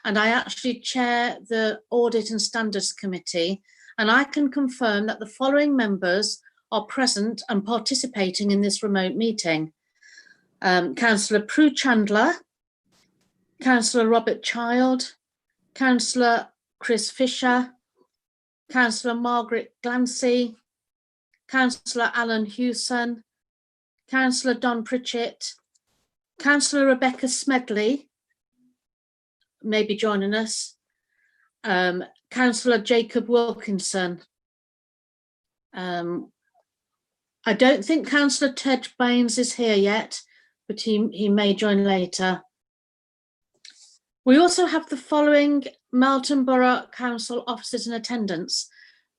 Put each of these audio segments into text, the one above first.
and I actually chair the Audit and Standards Committee, and I can confirm that the following members are present and participating in this remote meeting. Councillor Prue Chandler, Councillor Robert Child, Councillor Chris Fisher, Councillor Margaret Glancy, Councillor Alan Hewson, Councillor Don Pritchett, Councillor Rebecca Smedley may be joining us, Councillor Jacob Wilkinson. I don't think Councillor Ted Baines is here yet, but he may join later. We also have the following Melton Borough Council officers in attendance: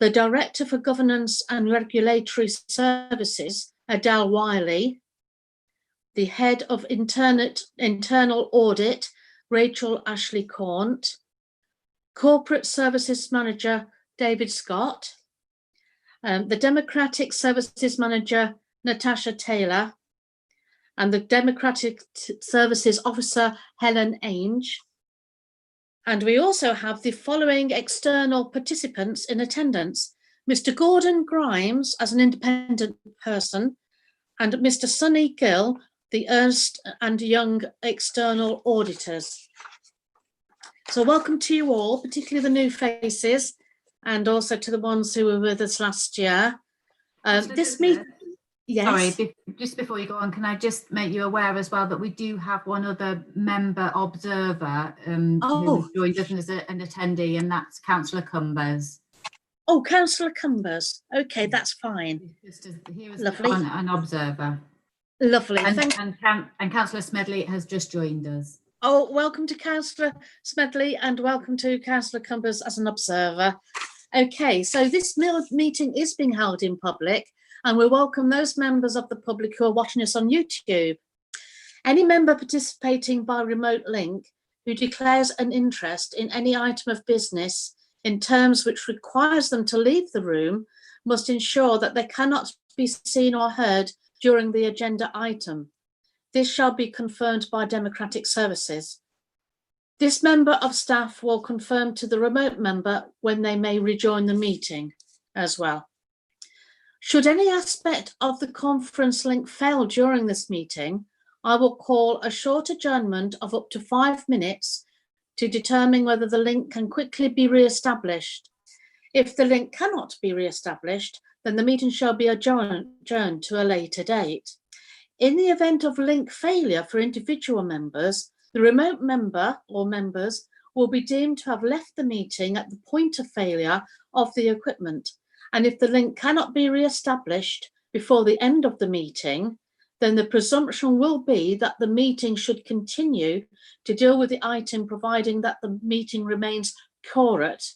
the Director for Governance and Regulatory Services, Adele Wiley, the Head of Internal Audit, Rachel Ashley Cornt, Corporate Services Manager, David Scott, the Democratic Services Manager, Natasha Taylor, and the Democratic Services Officer, Helen Ainge. And we also have the following external participants in attendance: Mr. Gordon Grimes as an independent person, and Mr. Sonny Gill, the Ernst & Young external auditors. So welcome to you all, particularly the new faces, and also to the ones who were with us last year. This meeting, yes. Sorry, just before you go on, can I just make you aware as well that we do have one other member observer who joined us as an attendee, and that's Councillor Cumbers. Oh, Councillor Cumbers. Okay, that's fine. He was lovely. An observer. Lovely. And Councillor Smedley has just joined us. Oh, welcome to Councillor Smedley and welcome to Councillor Cumbers as an observer. Okay, so this meeting is being held in public, and we welcome those members of the public who are watching us on YouTube. Any member participating by remote link who declares an interest in any item of business in terms which requires them to leave the room must ensure that they cannot be seen or heard during the agenda item. This shall be confirmed by Democratic Services. This member of staff will confirm to the remote member when they may rejoin the meeting as well. Should any aspect of the conference link fail during this meeting, I will call a short adjournment of up to 5 minutes to determine whether the link can quickly be re-established. If the link cannot be re-established, then the meeting shall be adjourned to a later date. In the event of link failure for individual members, the remote member or members will be deemed to have left the meeting at the point of failure of the equipment. And if the link cannot be re-established before the end of the meeting, then the presumption will be that the meeting should continue to deal with the item, providing that the meeting remains quorate.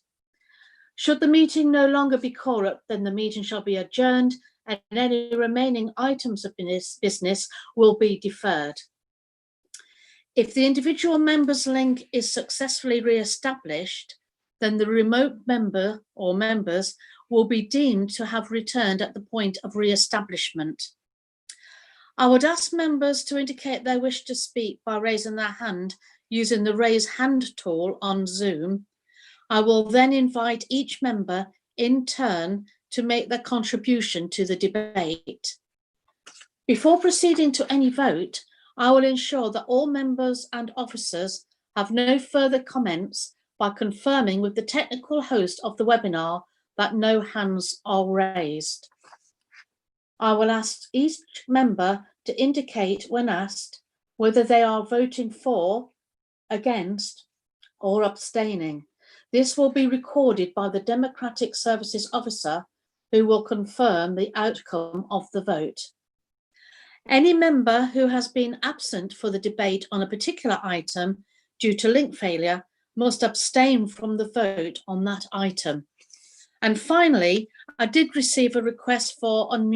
Should the meeting no longer be quorate, then the meeting shall be adjourned and any remaining items of business will be deferred. If the individual member's link is successfully re-established, then the remote member or members will be deemed to have returned at the point of re-establishment. I would ask members to indicate their wish to speak by raising their hand using the raise hand tool on Zoom. I will then invite each member in turn to make their contribution to the debate. Before proceeding to any vote, I will ensure that all members and officers have no further comments by confirming with the technical host of the webinar that no hands are raised. I will ask each member to indicate when asked whether they are voting for, against, or abstaining. This will be recorded by the Democratic Services Officer who will confirm the outcome of the vote. Any member who has been absent for the debate on a particular item due to link failure must abstain from the vote on that item. And finally, I did receive a request for an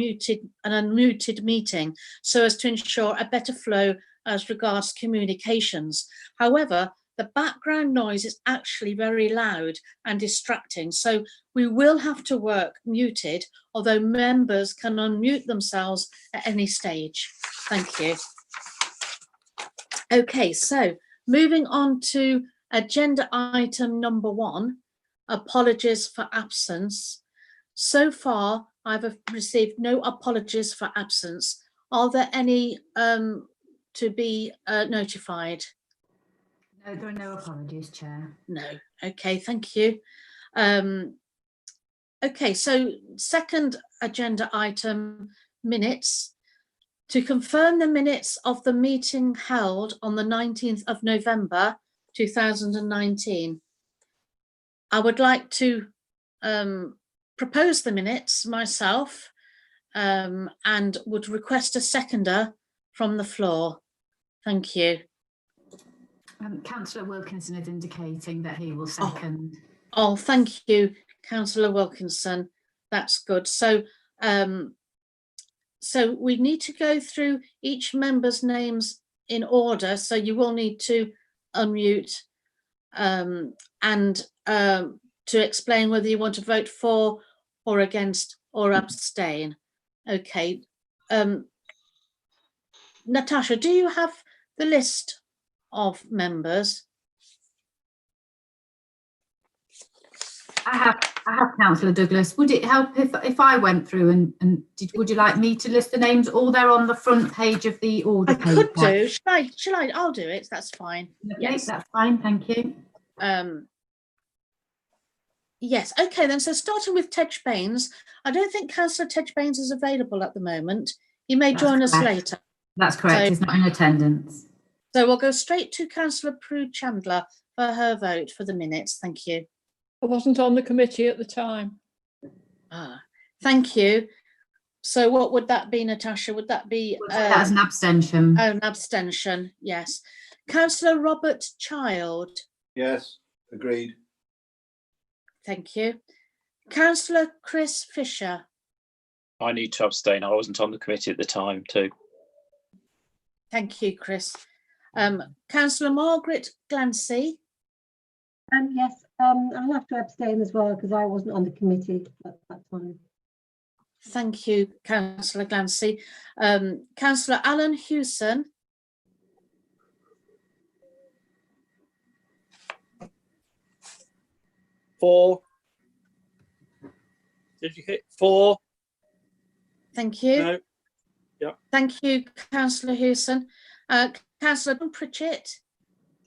unmuted meeting so as to ensure a better flow as regards communications. However, the background noise is actually very loud and distracting, so we will have to work muted, although members can unmute themselves at any stage. Thank you. Okay, so moving on to agenda item number 1, apologies for absence. So far, I've received no apologies for absence. Are there any to be notified? No, there are no apologies, Chair. No. Okay, thank you. Okay, so second agenda item, minutes. To confirm the minutes of the meeting held on the 19th of November 2019. I would like to propose the minutes myself and would request a seconder from the floor. Thank you. Councillor Wilkinson is indicating that he will second. Oh, thank you, Councillor Wilkinson. That's good. So, so we need to go through each member's names in order. So you will need to unmute and to explain whether you want to vote for or against or abstain. Okay. Natasha, do you have the list of members? I have, Councillor Douglas. Would it help if I went through and would you like me to list the names? All they're on the front page of the order page. I could do. Shall I? I'll do it. That's fine. Okay, yes, that's fine. Thank you. Yes. Okay, then. So starting with Tej Baines, I don't think Councillor Tej Baines is available at the moment. He may join us later. That's correct. He's not in attendance. So we'll go straight to Councillor Prue Chandler for her vote for the minutes. Thank you. I wasn't on the committee at the time. Thank you. So what would that be, Natasha? Would that be as an abstention? An abstention, yes. Councillor Robert Child. Yes, agreed. Thank you. Councillor Chris Fisher. I need to abstain. I wasn't on the committee at the time too. Thank you, Chris. Councillor Margaret Glancy. Yes, I'll have to abstain as well because I wasn't on the committee at that time. Thank you, Councillor Glancy. Councillor Alan Hewson. Four. Did you hit 4? Thank you. No. Yeah. Thank you, Councillor Hewson. Councillor Pritchett.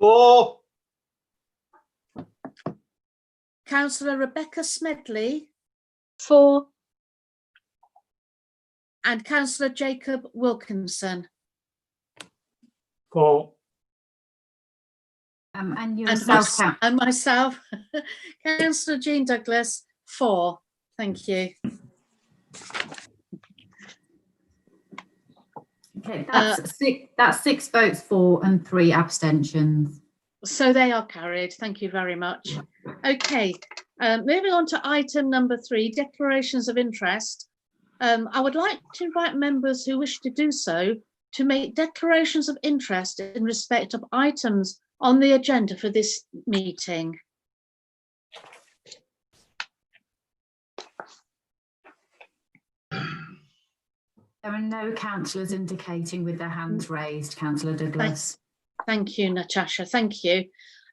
4. Councillor Rebecca Smedley. 4. And Councillor Jacob Wilkinson. 4. And yourself, and myself, Councillor Jean Douglas, 4. Thank you. Okay, that's 6 votes for and 3 abstentions. So they are carried. Thank you very much. Okay, moving on to item number 3, declarations of interest. I would like to invite members who wish to do so to make declarations of interest in respect of items on the agenda for this meeting. There are no councillors indicating with their hands raised, Councillor Douglas. Thank you, Natasha. Thank you.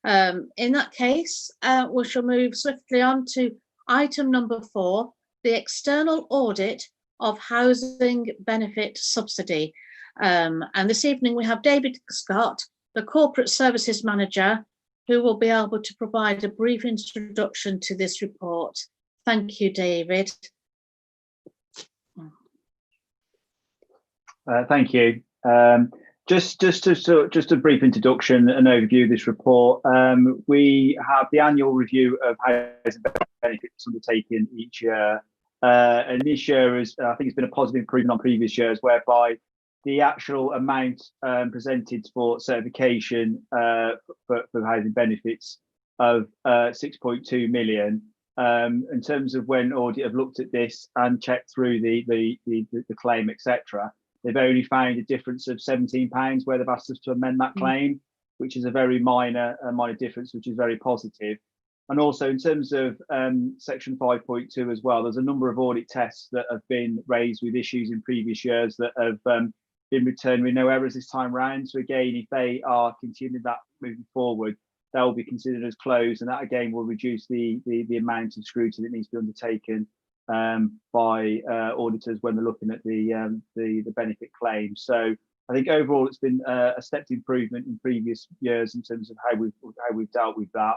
In that case, we shall move swiftly on to item number 4, the external audit of housing benefit subsidy. And this evening we have David Scott, the Corporate Services Manager, who will be able to provide a brief introduction to this report. Thank you, David. Thank you. Just a brief introduction and overview of this report. We have the annual review of housing benefits undertaken each year, and this year is, I think, it's been a positive improvement on previous years, whereby the actual amount presented for certification for housing benefits of 6.2 million. In terms of when Audit have looked at this and checked through the claim, etc., they've only found a difference of £17 where they've asked us to amend that claim, which is a very minor difference, which is very positive. And also in terms of section 5.2 as well, there's a number of audit tests that have been raised with issues in previous years that have been returned with no errors this time round. So again, if they are continuing that moving forward, that will be considered as closed, and that again will reduce the amount of scrutiny that needs to be undertaken by auditors when they're looking at the benefit claims. So I think overall it's been a stepped improvement in previous years in terms of how we've dealt with that.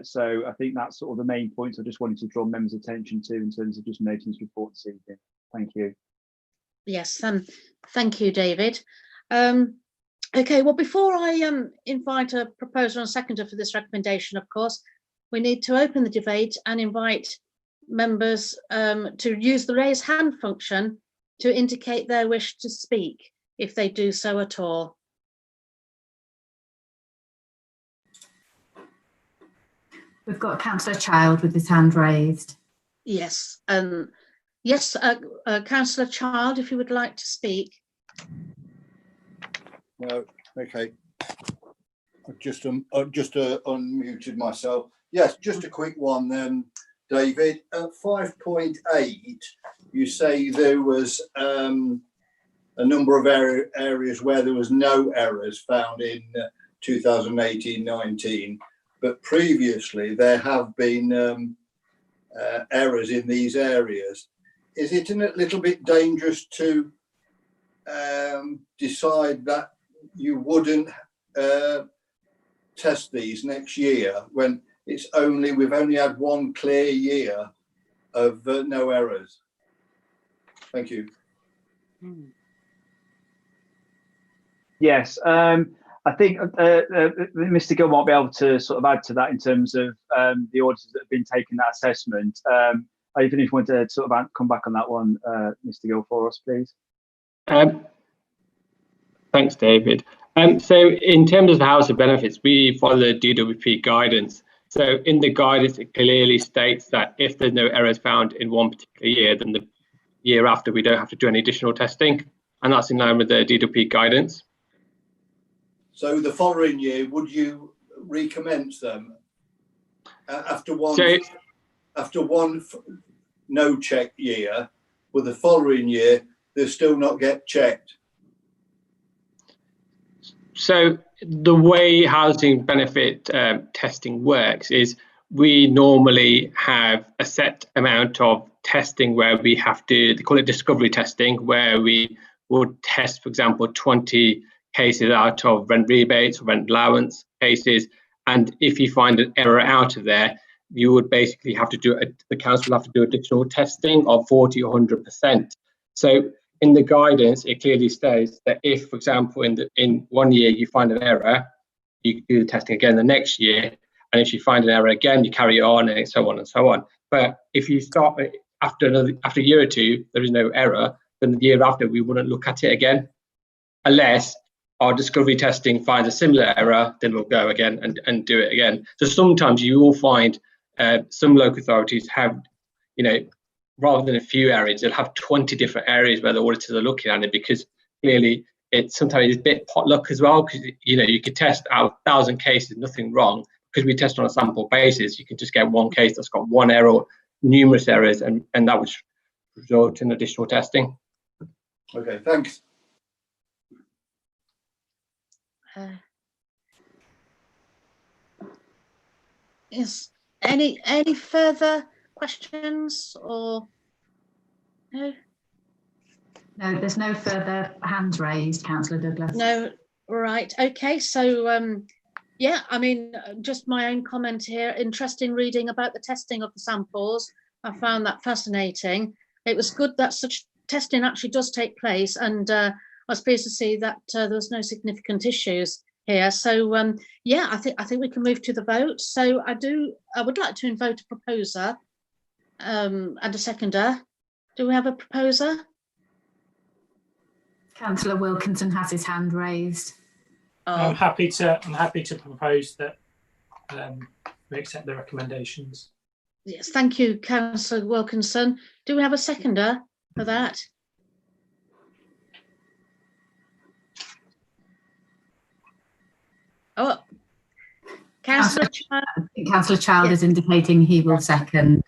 So I think that's sort of the main points I just wanted to draw members' attention to in terms of just noting this report this evening. Thank you. Yes, thank you, David. Okay, well, before I invite a proposer and seconder for this recommendation, of course, we need to open the debate and invite members to use the raise hand function to indicate their wish to speak, if they do so at all. We've got Councillor Child with his hand raised. Yes, yes, Councillor Child, if you would like to speak. No, okay. I've just unmuted myself. Yes, just a quick one then, David. At 5.8, you say there was a number of areas where there was no errors found in 2018-19, but previously there have been errors in these areas. Is it a little bit dangerous to decide that you wouldn't test these next year when we've only had one clear year of no errors? Thank you. Yes, I think Mr. Gill might be able to sort of add to that in terms of the auditors that have been taking that assessment. Even if you want to sort of come back on that one, Mr. Gill, for us, please. Thanks, David. So in terms of the house of benefits, we follow the DWP guidance. So in the guidance, it clearly states that if there's no errors found in one particular year, then the year after we don't have to do any additional testing, and that's in line with the DWP guidance. So the following year, would you recommence them after one? After one no check year, will the following year they still not get checked? So the way housing benefit testing works is we normally have a set amount of testing where we have to, they call it discovery testing, where we would test, for example, 20 cases out of rent rebates or rent allowance cases. And if you find an error out of there, you would basically have to do, the council will have to do additional testing of 40 or 100%. So in the guidance, it clearly states that if, for example, in 1 year you find an error, you do the testing again the next year, and if you find an error again, you carry on, and so on and so on. But if you start after a year or two, there is no error, then the year after we wouldn't look at it again, unless our discovery testing finds a similar error, then we'll go again and do it again. So sometimes you will find some local authorities have, rather than a few areas, they'll have 20 different areas where the auditors are looking at it, because clearly sometimes it's a bit potluck as well, because you could test out 1,000 cases, nothing wrong, because we test on a sample basis. You can just get one case that's got one error, numerous errors, and that would result in additional testing. Okay, thanks. Is any further questions or no? No, there's no further hands raised, Councillor Douglas. No, right, okay, so yeah, I mean, just my own comment here. Interesting reading about the testing of the samples. I found that fascinating. It was good that such testing actually does take place, and I was pleased to see that there was no significant issues here. So yeah, I think we can move to the vote. So I would like to invite a proposer and a seconder. Do we have a proposer? Councillor Wilkinson has his hand raised. Oh. I'm happy to propose that we accept the recommendations. Yes, thank you, Councillor Wilkinson. Do we have a seconder for that? Oh, Councillor Child. Councillor Child is indicating he will second.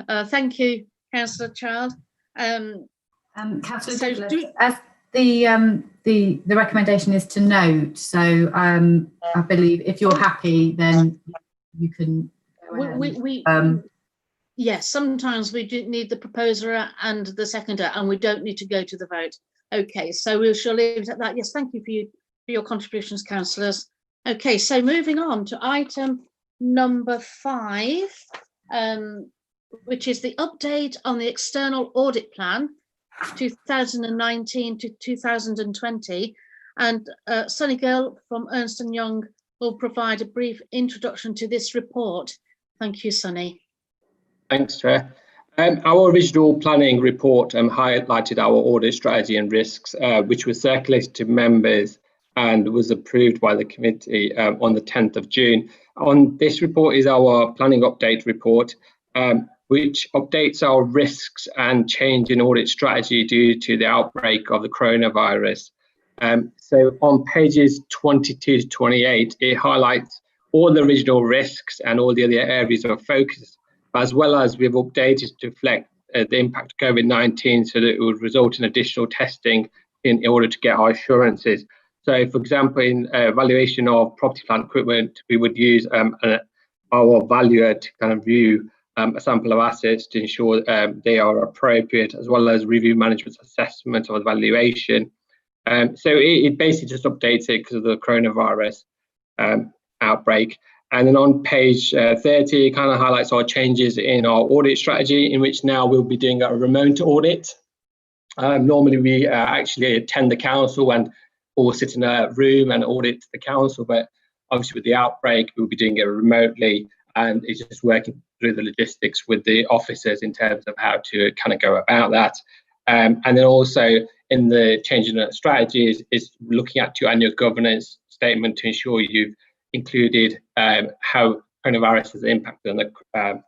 Thank you, Councillor Child. Councillor so Douglas, The recommendation is to note. So I believe if you're happy, then you can. Go ahead. Yes, sometimes we do need the proposer and the seconder, and we don't need to go to the vote. Okay, so we shall leave it at that. Yes, thank you for your contributions, councillors. Okay, so moving on to item number 5, which is the update on the external audit plan 2019 to 2020, and Sunny Girl from Ernst & Young will provide a brief introduction to this report. Thank you, Sunny. Thanks, Chair. Our original planning report highlighted our audit strategy and risks, which was circulated to members and was approved by the committee on the 10th of June. On this report is our planning update report, which updates our risks and change in audit strategy due to the outbreak of the coronavirus. So on pages 22 to 28, it highlights all the original risks and all the other areas of focus, as well as we've updated to reflect the impact of COVID-19 so that it would result in additional testing in order to get our assurances. So, for example, in evaluation of property, plant, equipment, we would use our valuer to kind of view a sample of assets to ensure they are appropriate, as well as review management's assessment of the valuation. So it basically just updates it because of the coronavirus outbreak. And then on page 30, it kind of highlights our changes in our audit strategy, in which now we'll be doing a remote audit. Normally we actually attend the council and all sit in a room and audit the council, but obviously with the outbreak, we'll be doing it remotely, and it's just working through the logistics with the officers in terms of how to kind of go about that. And then also in the change in the strategy is looking at your annual governance statement to ensure you've included how coronavirus has impacted on the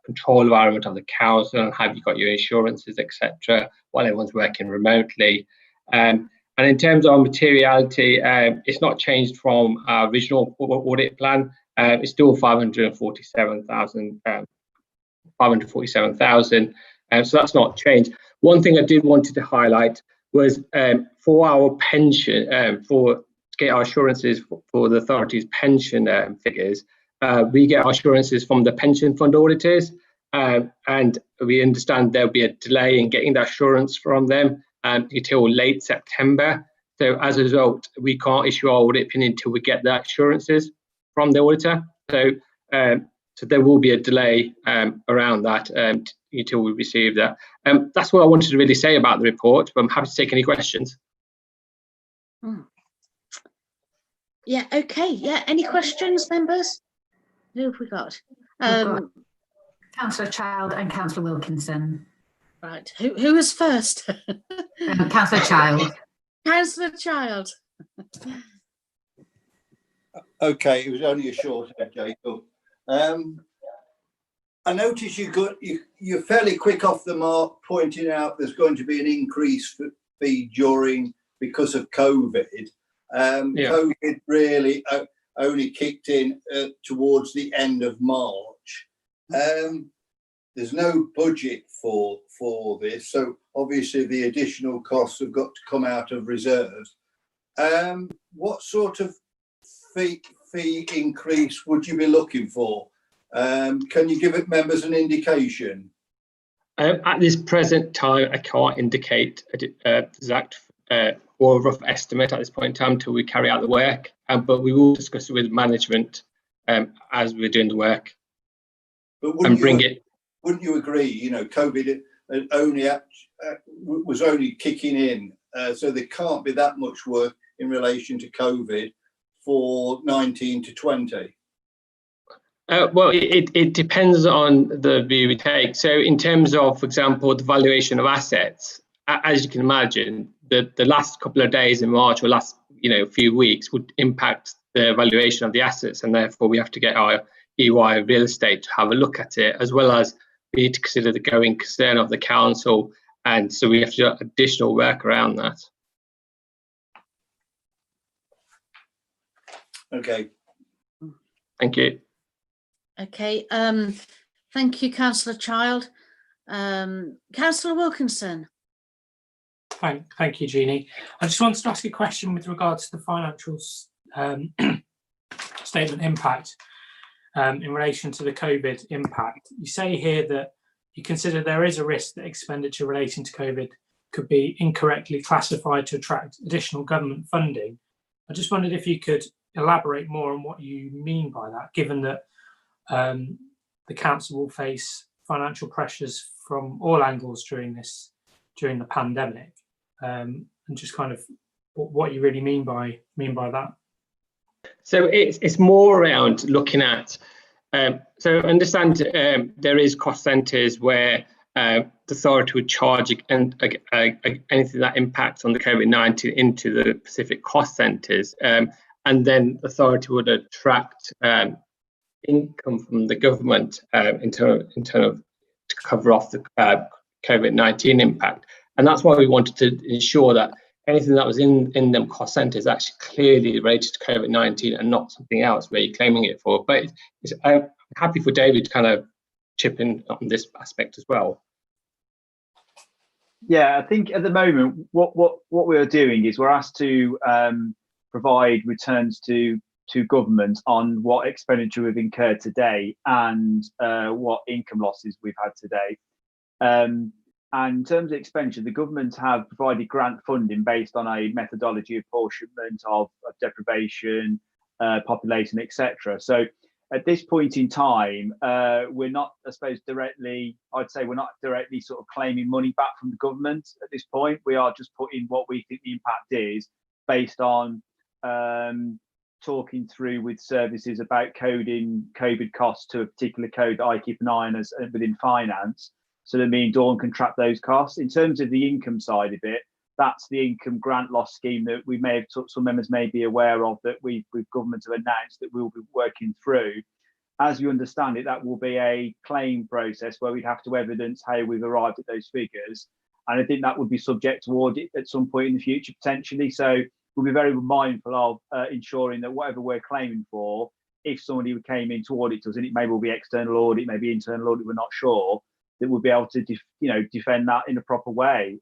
control environment of the council, and have you got your insurances, etc., while everyone's working remotely. And in terms of materiality, it's not changed from our original audit plan. It's still 547,000. So that's not changed. One thing I did wanted to highlight was for our pension, to get our assurances for the authority's pension figures, we get our assurances from the pension fund auditors, and we understand there'll be a delay in getting the assurance from them until late September. So as a result, we can't issue our audit opinion until we get the assurances from the auditor. So there will be a delay around that until we receive that. That's what I wanted to really say about the report, but I'm happy to take any questions. Yeah, okay. Yeah, any questions, members? Who have we got? Councillor Child and Councillor Wilkinson. Right, who was first? Councillor Child. Councillor Child. Okay, it was only a short head, Jacob. I notice you're fairly quick off the mark pointing out there's going to be an increase fee because of COVID. COVID really only kicked in towards the end of March. There's no budget for this, so obviously the additional costs have got to come out of reserves. What sort of fee increase would you be looking for? Can you give members an indication? At this present time, I can't indicate an exact or a rough estimate at this point in time until we carry out the work, but we will discuss it with management as we're doing the work. But wouldn't you agree, you know, COVID was only kicking in, so there can't be that much work in relation to COVID for 19 to 20? Well, it depends on the view we take. So in terms of, for example, the valuation of assets, as you can imagine, the last couple of days in March or last few weeks would impact the valuation of the assets, and therefore we have to get our EY real estate to have a look at it, as well as we need to consider the going concern of the council, and so we have to do additional work around that. Okay. Thank you. Okay, thank you, Councillor Child. Councillor Wilkinson. Thank you, Jeannie. I just wanted to ask a question with regards to the financial statement impact in relation to the COVID impact. You say here that you consider there is a risk that expenditure relating to COVID could be incorrectly classified to attract additional government funding. I just wondered if you could elaborate more on what you mean by that, given that the council will face financial pressures from all angles during the pandemic, and just kind of what you really mean by that. So it's more around looking at, so understand there is cost centres where the authority would charge anything that impacts on the COVID-19 into the specific cost centres, and then the authority would attract income from the government in terms of to cover off the COVID-19 impact. And that's why we wanted to ensure that anything that was in them cost centres actually clearly related to COVID-19 and not something else where you're claiming it for. But I'm happy for David to kind of chip in on this aspect as well. Yeah, I think at the moment, what we are doing is we're asked to provide returns to government on what expenditure we've incurred today and what income losses we've had today. And in terms of expenditure, the government have provided grant funding based on a methodology of apportionment of deprivation, population, etc. So at this point in time, we're not, I suppose, I'd say we're not directly sort of claiming money back from the government at this point. We are just putting what we think the impact is based on talking through with services about coding COVID costs to a particular code that I keep an eye on as within finance, so that me and Dawn can track those costs. In terms of the income side of it, that's the income grant loss scheme that we may have, some members may be aware of, that we've government have announced that we'll be working through. As you understand it, that will be a claim process where we'd have to evidence how we've arrived at those figures. And I think that would be subject to audit at some point in the future, potentially. So we'll be very mindful of ensuring that whatever we're claiming for, if somebody came in to audit us, and it may well be external audit, maybe internal audit, we're not sure, that we'll be able to defend that in a proper way.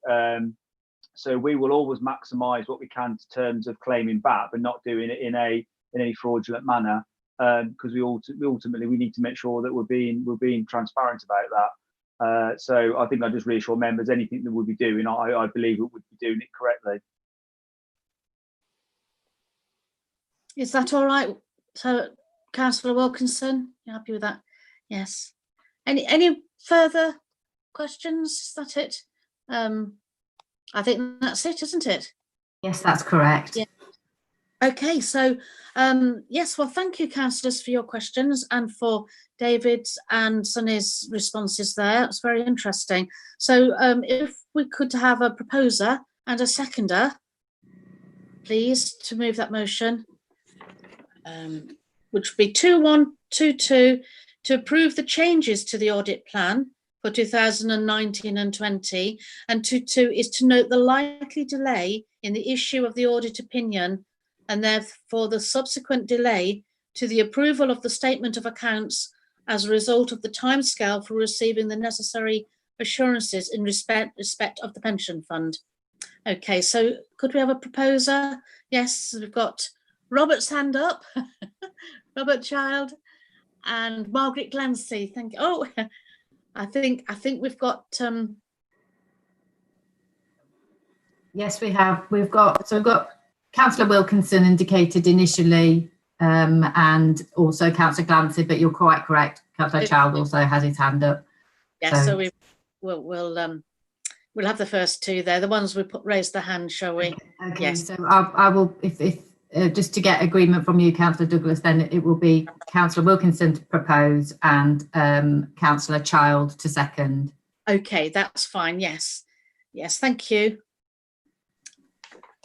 So we will always maximise what we can in terms of claiming back, but not doing it in any fraudulent manner, because we ultimately need to make sure that we're being transparent about that. So I think I just reassure members, anything that we'll be doing, I believe we would be doing it correctly. Is that all right? So, Councillor Wilkinson, you happy with that? Yes. Any further questions? Is that it? I think that's it, isn't it? Yes, that's correct. Yeah. Okay, so yes, well, thank you, councillors, for your questions and for David's and Sunny's responses there. It's very interesting. So if we could have a proposer and a seconder, please, to move that motion, which would be 2122, to approve the changes to the audit plan for 2019 and 20, and 22 is to note the likely delay in the issue of the audit opinion and therefore the subsequent delay to the approval of the statement of accounts as a result of the timescale for receiving the necessary assurances in respect of the pension fund. Okay, so could we have a proposer? Yes, we've got Robert's hand up, Robert Child and Margaret Glancy. Thank you. Oh, I think we've got yes, we have. We've got Councillor Wilkinson indicated initially, and also Councillor Glancy, but you're quite correct. Councillor Child also has his hand up. Yes, so we'll have the first two there. The ones we raised the hand, shall we? Okay, yes. So I will, if just to get agreement from you, Councillor Douglas, then it will be Councillor Wilkinson to propose and Councillor Child to second. Okay, that's fine. Yes, thank you.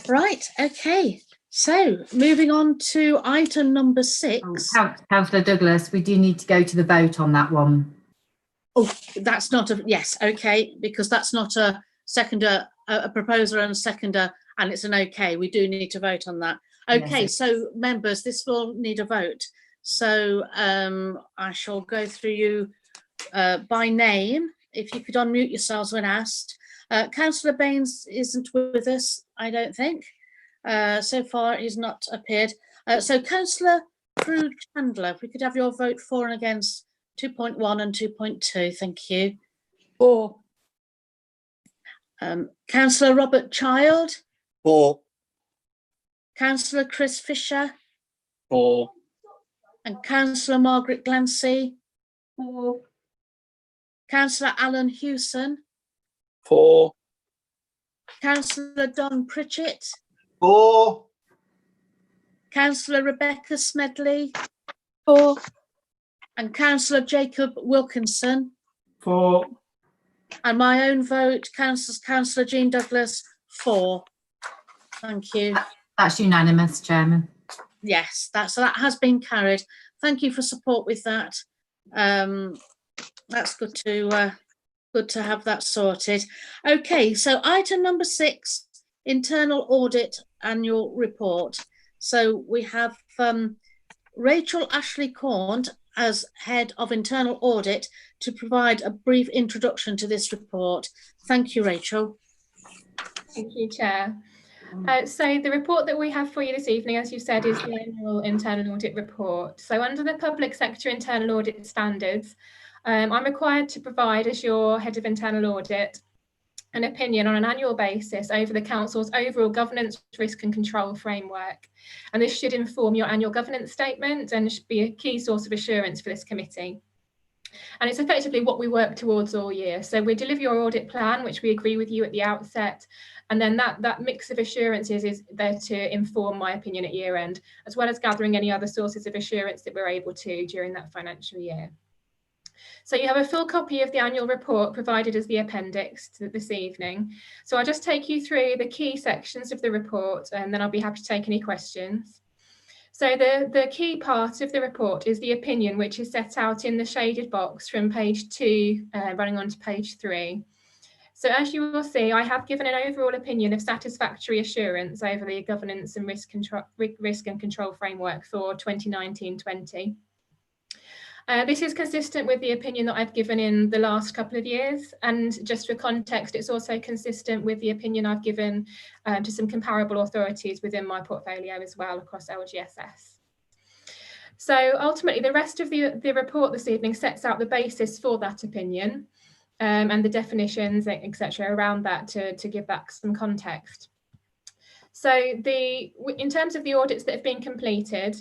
Right, okay, so moving on to item number 6. Councillor Douglas, we do need to go to the vote on that one. Oh, that's not a, yes, okay, because that's not a seconder, a proposer and a seconder, and it's an okay. We do need to vote on that. Okay, yes. So members, this will need a vote. So I shall go through you by name. If you could unmute yourselves when asked. Councillor Baines isn't with us, I don't think. So far, he's not appeared. So Councillor Crew Chandler, if we could have your vote for and against 2.1 and 2.2, thank you. For. Councillor Robert Child, For. Councillor Chris Fisher, For. and Councillor Margaret Glancy, For. Councillor Alan Hewson, For. Councillor Don Pritchett, For. Councillor Rebecca Smedley, For. and Councillor Jacob Wilkinson, For. and my own vote, Councillor Jean Douglas, for. Thank you. That's unanimous, Chairman. Yes, that has been carried. Thank you for support with that. That's good to have that sorted. Okay, so item number 6, internal audit annual report. So we have Rachel Ashley Corn as head of internal audit to provide a brief introduction to this report. Thank you, Rachel. Thank you, Chair. So the report that we have for you this evening, as you said, is the annual internal audit report. So under the public sector internal audit standards, I'm required to provide, as your head of internal audit, an opinion on an annual basis over the council's overall governance, risk and control framework. And this should inform your annual governance statement and should be a key source of assurance for this committee. And it's effectively what we work towards all year. So we deliver your audit plan, which we agree with you at the outset. And then that mix of assurances is there to inform my opinion at year end, as well as gathering any other sources of assurance that we're able to during that financial year. So you have a full copy of the annual report provided as the appendix to this evening. So I'll just take you through the key sections of the report and then I'll be happy to take any questions. So the key part of the report is the opinion, which is set out in the shaded box from page 2 running on to page 3. So as you will see, I have given an overall opinion of satisfactory assurance over the governance and risk and control framework for 2019-20. This is consistent with the opinion that I've given in the last couple of years. And just for context, it's also consistent with the opinion I've given to some comparable authorities within my portfolio as well across LGSS. So ultimately, the rest of the report this evening sets out the basis for that opinion and the definitions, etc., around that to give that some context. So in terms of the audits that have been completed,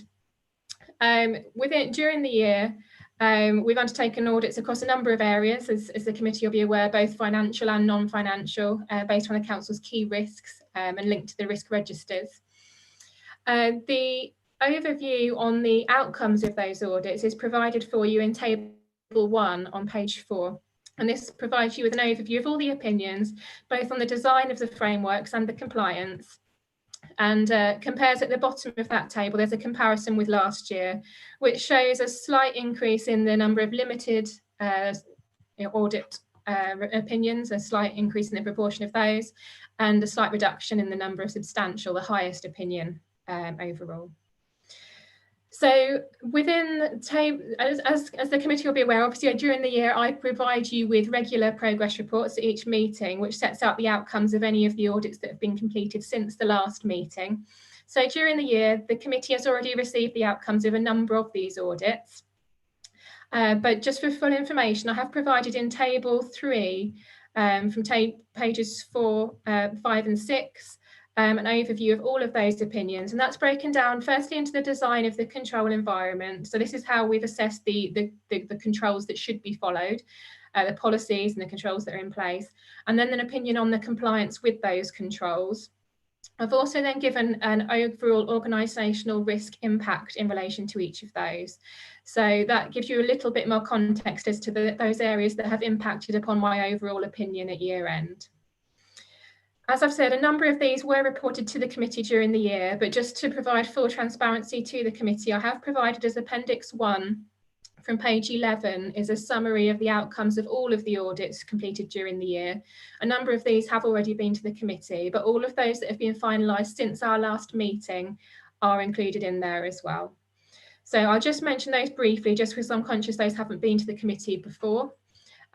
during the year, we've undertaken audits across a number of areas, as the committee will be aware, both financial and non-financial, based on the council's key risks and linked to the risk registers. The overview on the outcomes of those audits is provided for you in table 1 on page 4. And this provides you with an overview of all the opinions, both on the design of the frameworks and the compliance. And compares at the bottom of that table, there's a comparison with last year, which shows a slight increase in the number of limited audit opinions, a slight increase in the proportion of those, and a slight reduction in the number of substantial, the highest opinion overall. So within as the committee will be aware, obviously during the year I provide you with regular progress reports at each meeting, which sets out the outcomes of any of the audits that have been completed since the last meeting. So during the year, the committee has already received the outcomes of a number of these audits. But just for full information, I have provided in table 3 from pages 4, 5 and 6, an overview of all of those opinions, and that's broken down firstly into the design of the control environment. So this is how we've assessed the controls that should be followed, the policies and the controls that are in place, and then an opinion on the compliance with those controls. I've also then given an overall organisational risk impact in relation to each of those. So that gives you a little bit more context as to those areas that have impacted upon my overall opinion at year end. As I've said, a number of these were reported to the committee during the year, but just to provide full transparency to the committee, I have provided as Appendix 1 from page 11 is a summary of the outcomes of all of the audits completed during the year. A number of these have already been to the committee, but all of those that have been finalised since our last meeting are included in there as well. So I'll just mention those briefly, just because I'm conscious those haven't been to the committee before.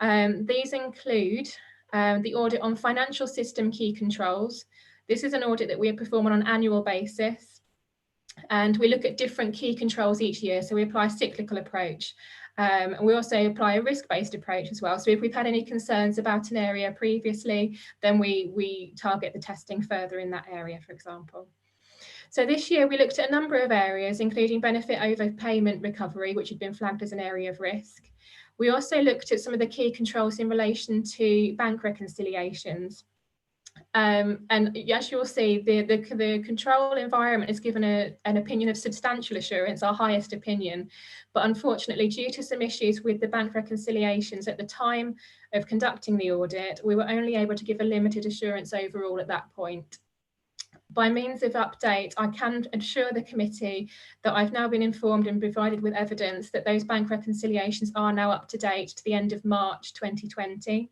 These include the audit on financial system key controls. This is an audit that we perform on an annual basis, and we look at different key controls each year. So we apply a cyclical approach, and we also apply a risk-based approach as well. So if we've had any concerns about an area previously, then we target the testing further in that area, for example. So this year we looked at a number of areas, including benefit overpayment recovery, which had been flagged as an area of risk. We also looked at some of the key controls in relation to bank reconciliations. And as you'll see, the control environment is given an opinion of substantial assurance, our highest opinion. But unfortunately, due to some issues with the bank reconciliations at the time of conducting the audit, we were only able to give a limited assurance overall at that point. By means of update, I can assure the committee that I've now been informed and provided with evidence that those bank reconciliations are now up to date to the end of March 2020.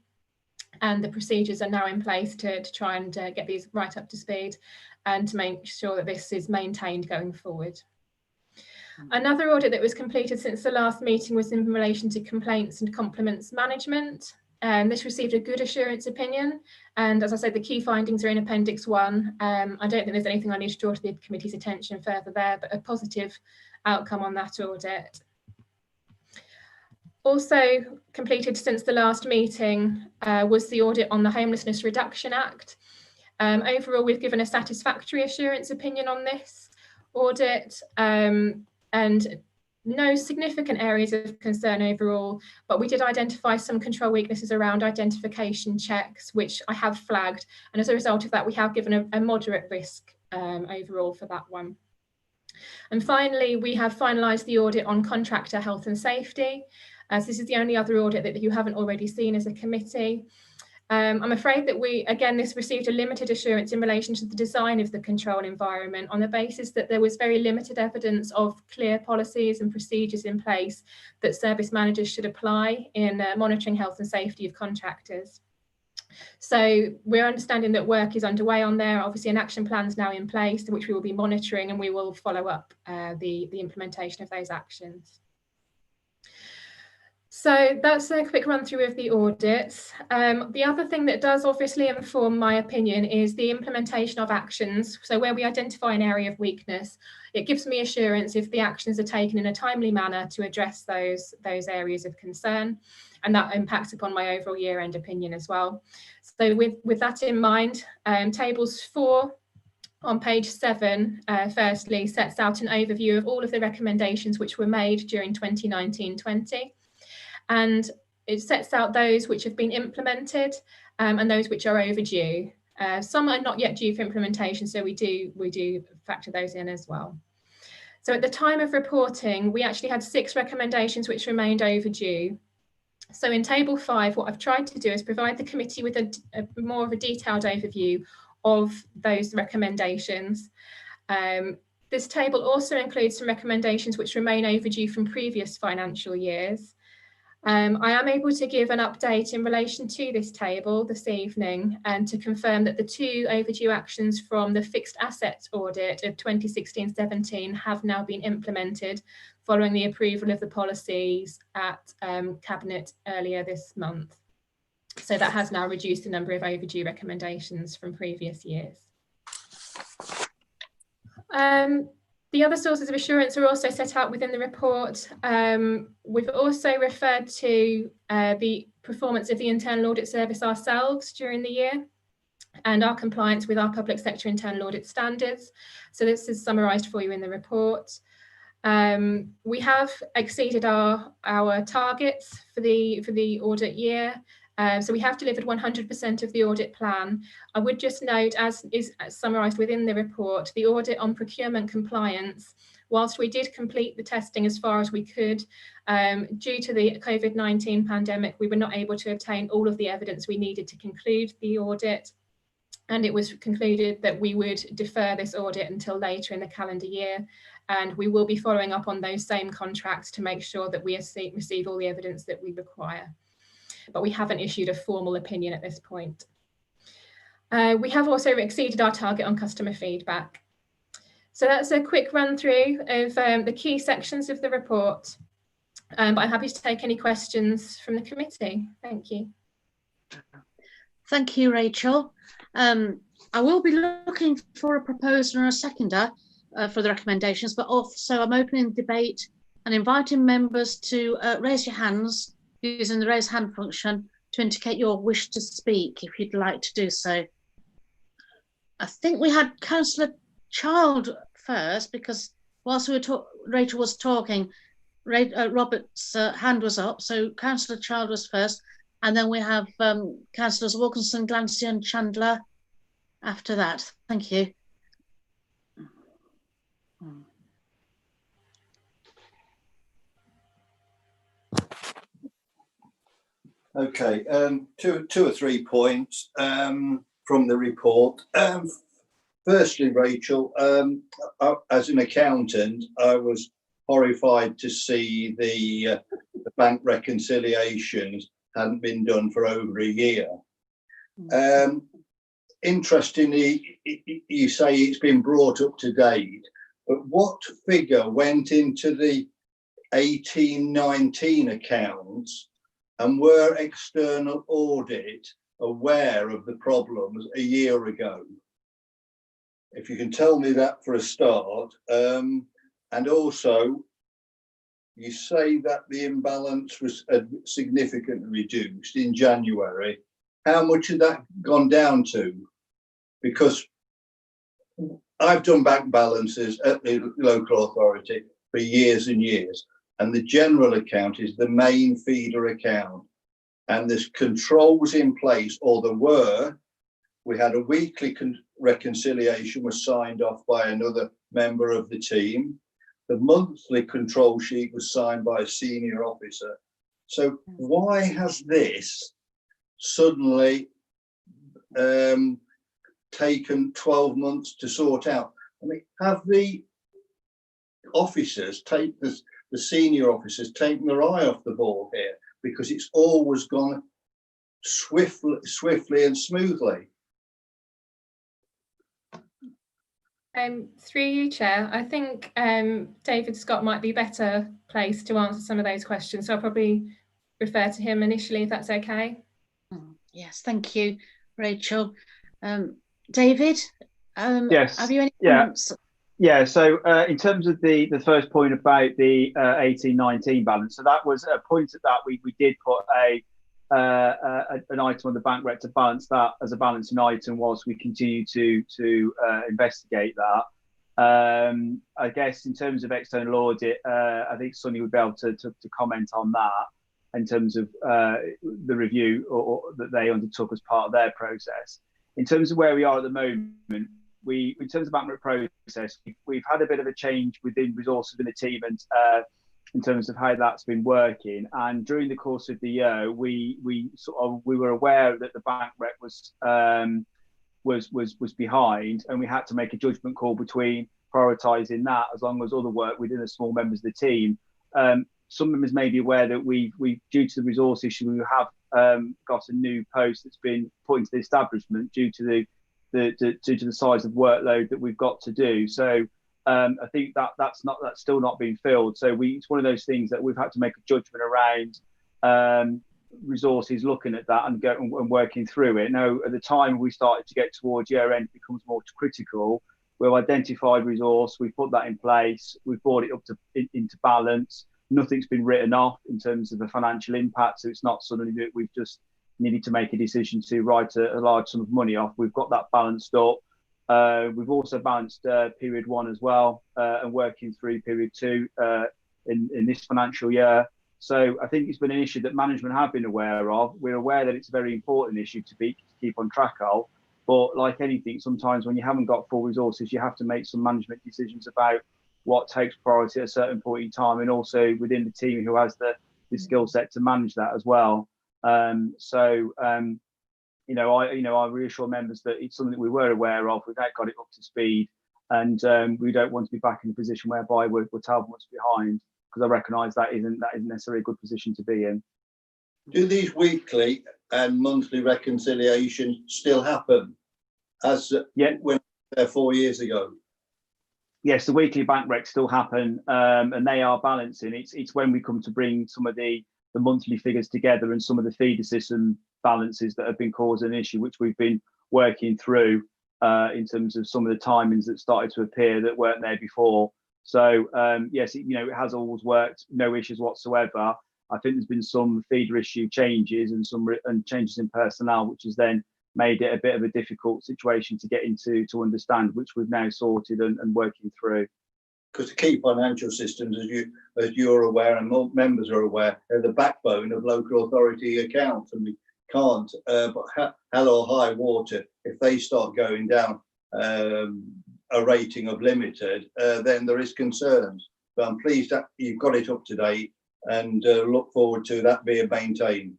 And the procedures are now in place to try and get these right up to speed and to make sure that this is maintained going forward. Another audit that was completed since the last meeting was in relation to complaints and compliments management. This received a good assurance opinion, and as I said, the key findings are in Appendix 1. I don't think there's anything I need to draw to the committee's attention further there, but a positive outcome on that audit. Also completed since the last meeting was the audit on the Homelessness Reduction Act. Overall, we've given a satisfactory assurance opinion on this audit, and no significant areas of concern overall, but we did identify some control weaknesses around identification checks, which I have flagged. And as a result of that, we have given a moderate risk overall for that one. And finally, we have finalised the audit on contractor health and safety, as this is the only other audit that you haven't already seen as a committee. I'm afraid that this received a limited assurance in relation to the design of the control environment on the basis that there was very limited evidence of clear policies and procedures in place that service managers should apply in monitoring health and safety of contractors. So we're understanding that work is underway on there. Obviously, an action plan is now in place, which we will be monitoring, and we will follow up the implementation of those actions. So that's a quick run through of the audits. The other thing that does obviously inform my opinion is the implementation of actions. So where we identify an area of weakness, it gives me assurance if the actions are taken in a timely manner to address those areas of concern, and that impacts upon my overall year-end opinion as well. So with that in mind, tables 4 on page 7, firstly, sets out an overview of all of the recommendations which were made during 2019-20. And it sets out those which have been implemented and those which are overdue. Some are not yet due for implementation, so we do factor those in as well. So at the time of reporting, we actually had 6 recommendations which remained overdue. So in table 5, what I've tried to do is provide the committee with a more of a detailed overview of those recommendations. This table also includes some recommendations which remain overdue from previous financial years. I am able to give an update in relation to this table this evening and to confirm that the 2 overdue actions from the fixed asset audit of 2016-17 have now been implemented following the approval of the policies at Cabinet earlier this month. So that has now reduced the number of overdue recommendations from previous years. The other sources of assurance are also set out within the report. We've also referred to the performance of the Internal Audit Service ourselves during the year and our compliance with our public sector internal audit standards. So this is summarised for you in the report. We have exceeded our targets for the audit year. So we have delivered 100% of the audit plan. I would just note, as is summarised within the report, the audit on procurement compliance, whilst we did complete the testing as far as we could, due to the COVID-19 pandemic, we were not able to obtain all of the evidence we needed to conclude the audit. And it was concluded that we would defer this audit until later in the calendar year. And we will be following up on those same contracts to make sure that we receive all the evidence that we require. But we haven't issued a formal opinion at this point. We have also exceeded our target on customer feedback. So that's a quick run through of the key sections of the report. But I'm happy to take any questions from the committee. Thank you. Thank you, Rachel. I will be looking for a proposer and a seconder for the recommendations, but also I'm opening debate and inviting members to raise your hands using the raise hand function to indicate your wish to speak if you'd like to do so. I think we had Councillor Child first, because whilst Rachel was talking, Robert's hand was up, so Councillor Child was first, and then we have Councillors Wilkinson, Glancy and Chandler after that. Thank you. Okay, two or 3 points from the report. Firstly, Rachel, as an accountant, I was horrified to see the bank reconciliations hadn't been done for over a year. Interestingly, you say it's been brought up to date, but what figure went into the 18-19 accounts, and were external audit aware of the problems a year ago? If you can tell me that for a start. And also, you say that the imbalance was significantly reduced in January. How much had that gone down to? Because I've done bank balances at the local authority for years and years, and the general account is the main feeder account, and there's controls in place, or there were. We had a weekly reconciliation was signed off by another member of the team. The monthly control sheet was signed by a senior officer. So why has this suddenly taken 12 months to sort out? I mean, have the officers, the senior officers, taken their eye off the ball here? Because it's always gone swiftly and smoothly. Through you, Chair, I think David Scott might be better placed to answer some of those questions, so I'll probably refer to him initially, if that's okay. Yes, thank you, Rachel. David, Yes. have you any comments? Yeah, so in terms of the first point about the 18-19 balance, so that was a point at that we did put an item on the bank rec to balance that as a balancing item whilst we continue to investigate that. I guess in terms of external audit, I think Sonny would be able to comment on that in terms of the review or that they undertook as part of their process. In terms of where we are at the moment, in terms of bank rec process, we've had a bit of a change within resources in the team and in terms of how that's been working. And during the course of the year, we were aware that the bank rec was behind, and we had to make a judgment call between prioritising that as long as other work within the small members of the team. Some members may be aware that we due to the resource issue, we have got a new post that's been put into the establishment due to the size of workload that we've got to do. So I think that's still not been filled. So it's one of those things that we've had to make a judgment around resources, looking at that and working through it. Now, at the time we started to get towards year end, it becomes more critical. We've identified resource, we've put that in place, we've brought it up into balance. Nothing's been written off in terms of the financial impact, so it's not suddenly that we've just needed to make a decision to write a large sum of money off. We've got that balanced up. We've also balanced period 1 as well, and working through period 2 in this financial year. So I think it's been an issue that management have been aware of. We're aware that it's a very important issue to keep on track of. But like anything, sometimes when you haven't got full resources, you have to make some management decisions about what takes priority at a certain point in time, and also within the team who has the skill set to manage that as well. I reassure members that it's something that we were aware of. We've got it up to speed, and we don't want to be back in a position whereby we're 12 months behind, because I recognise that isn't necessarily a good position to be in. Do these weekly and monthly reconciliations still happen as when they're 4 years ago? Yes, the weekly bank recs still happen, and they are balancing. It's when we come to bring some of the the monthly figures together and some of the feeder system balances that have been causing an issue, which we've been working through in terms of some of the timings that started to appear that weren't there before. So yes, it has always worked, no issues whatsoever. I think there's been some feeder issue changes and some changes in personnel, which has then made it a bit of a difficult situation to get into to understand, which we've now sorted and working through. Because the key financial systems, as you're aware and more members are aware, are the backbone of local authority accounts, and we can't. But hell or high water, if they start going down a rating of limited, then there is concerns. But I'm pleased that you've got it up to date, and look forward to that being maintained.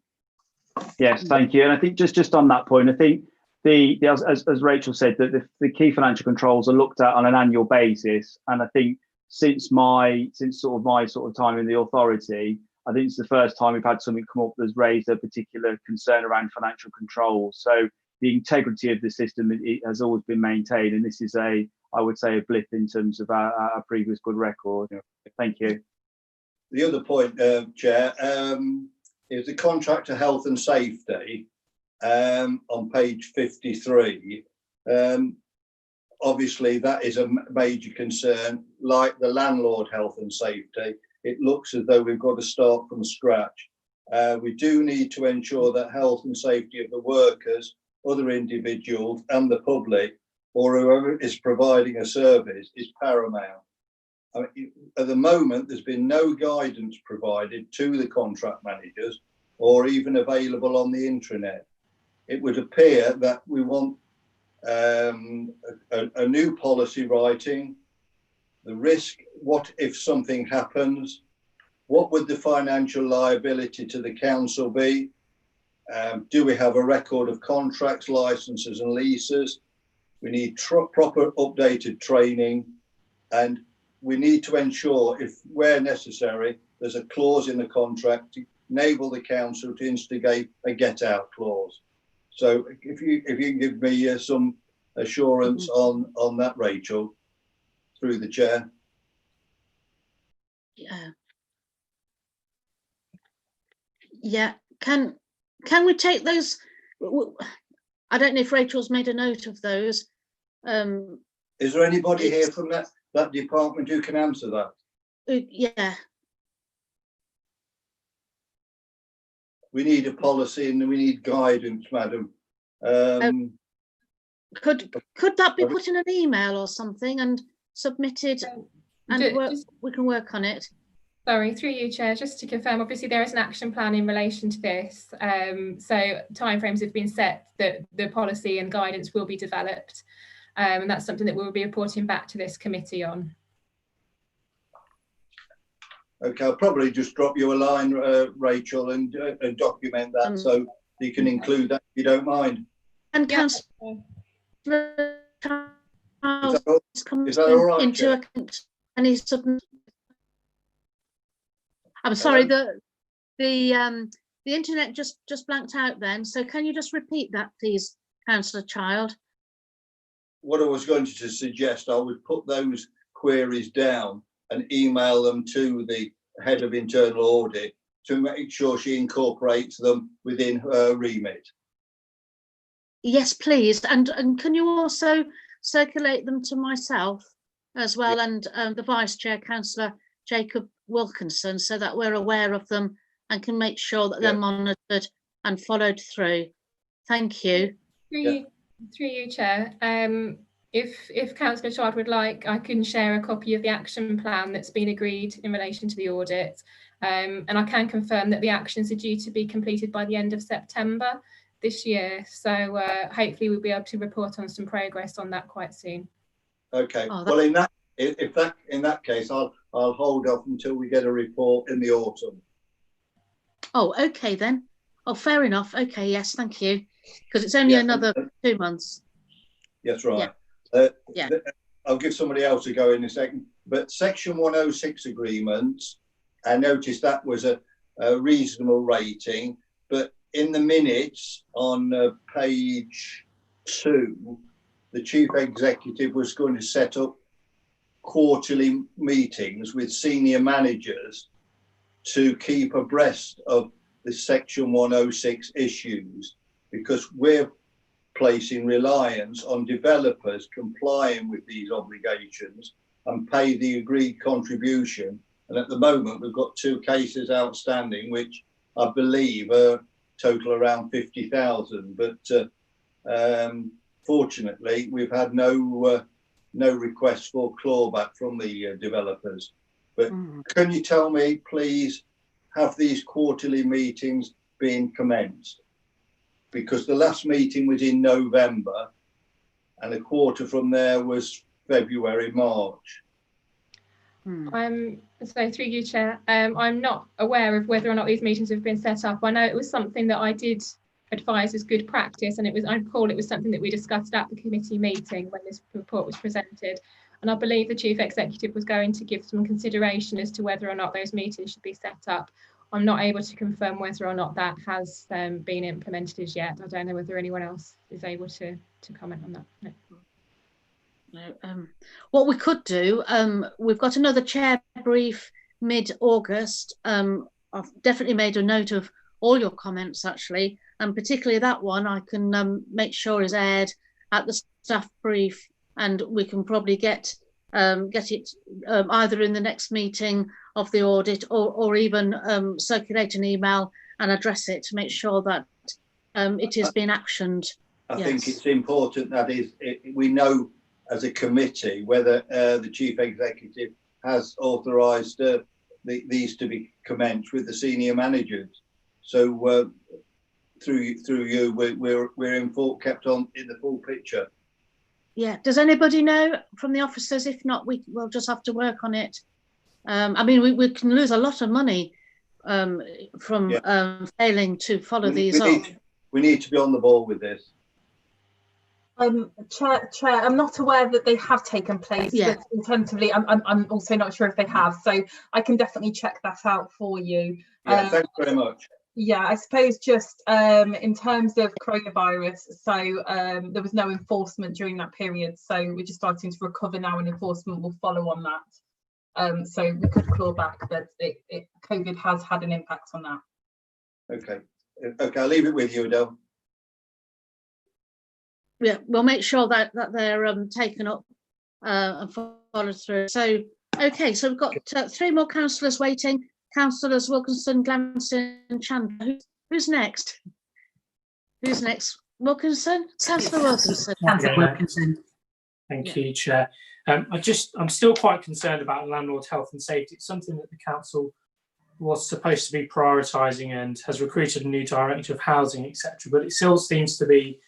Yes, thank you. And I think just on that point, I think as Rachel said, that the key financial controls are looked at on an annual basis. And I think since my time in the authority, I think it's the first time we've had something come up that's raised a particular concern around financial controls. So the integrity of the system has always been maintained, and this is I would say a blip in terms of our previous good record. Thank you. The other point, Chair, is the contractor health and safety on page 53. Obviously, that is a major concern. Like the landlord health and safety, it looks as though we've got to start from scratch. We do need to ensure that health and safety of the workers, other individuals and the public, or whoever is providing a service, is paramount. I mean, at the moment, there's been no guidance provided to the contract managers or even available on the intranet. It would appear that we want a new policy writing, the risk, what if something happens, what would the financial liability to the council be, do we have a record of contracts, licenses and leases, we need proper updated training, and we need to ensure, if where necessary, there's a clause in the contract to enable the council to instigate a get-out clause. So if you can give me some assurance on that, Rachel, through the chair. Yeah. Can we take those? I don't know if Rachel's made a note of those. Is there anybody here from that department who can answer that? Yeah. We need a policy and we need guidance, madam. Could that be put in an email or something and submitted, and we can work on it? Sorry, through you, Chair, just to confirm, obviously there is an action plan in relation to this. So timeframes have been set that the policy and guidance will be developed. And that's something that we'll be reporting back to this committee on. Okay, I'll probably just drop you a line, Rachel, and document that so you can include that if you don't mind. And Councillor is that all right, into account any sudden. I'm sorry, the internet just blanked out then. So can you just repeat that, please, Councillor Child? What I was going to suggest, I would put those queries down and email them to the head of internal audit to make sure she incorporates them within her remit. Yes, please. And can you also circulate them to myself as well, and the Vice Chair, Councillor Jacob Wilkinson, so that we're aware of them and can make sure that they're monitored and followed through. Thank you. Through you, Chair. If Councillor Child would like, I can share a copy of the action plan that's been agreed in relation to the audit. And I can confirm that the actions are due to be completed by the end of September this year. So hopefully we'll be able to report on some progress on that quite soon. Okay. Well, in that case, I'll hold off until we get a report in the autumn. Oh, okay then. Oh, fair enough. Okay, yes, thank you. Because it's only another 2 months. Yes, right. Yeah. I'll give somebody else a go in a second. But Section 106 agreements, I noticed that was a reasonable rating, but in the minutes on page 2, the Chief Executive was going to set up quarterly meetings with senior managers to keep abreast of the Section 106 issues, because we're placing reliance on developers complying with these obligations and pay the agreed contribution. And at the moment, we've got 2 cases outstanding, which I believe are total around 50,000. But fortunately, we've had no request for clawback from the developers. But can you tell me, please, have these quarterly meetings been commenced? Because the last meeting was in November, and a quarter from there was February, March. So through you, Chair, I'm not aware of whether or not these meetings have been set up. I know it was something that I did advise as good practice, and I recall it was something that we discussed at the committee meeting when this report was presented. And I believe the Chief Executive was going to give some consideration as to whether or not those meetings should be set up. I'm not able to confirm whether or not that has been implemented as yet. I don't know whether anyone else is able to comment on that. No. No, what we could do, we've got another chair brief mid-August. I've definitely made a note of all your comments, actually, and particularly that one I can make sure is aired at the staff brief, and we can probably get it either in the next meeting of the audit, or even circulate an email and address it to make sure that it is being actioned. I think it's important that we know as a committee whether the Chief Executive has authorised these to be commenced with the senior managers. So through you, we're kept on in the full picture. Yeah. Does anybody know from the officers? If not, we'll just have to work on it. I mean, we can lose a lot of money from failing to follow these up. We need to be on the ball with this. Chair, I'm not aware that they have taken place, but alternatively, I'm also not sure if they have. So I can definitely check that out for you. Yeah, thanks very much. Yeah, I suppose just in terms of coronavirus, so there was no enforcement during that period. So we're just starting to recover now, and enforcement will follow on that. So we could claw back, but COVID has had an impact on that. Okay, I'll leave it with you, Adele. Yeah, we'll make sure that they're taken up and followed through. So, okay, so we've got 3 more councillors waiting. Councillors Wilkinson, Glanson, Chandler. Who's next? Who's next? Wilkinson? Councillor Wilkinson. Councillor Wilkinson. Thank you, Chair. I'm still quite concerned about landlord health and safety. It's something that the council was supposed to be prioritising and has recruited a new director of housing, etc. But it still seems to be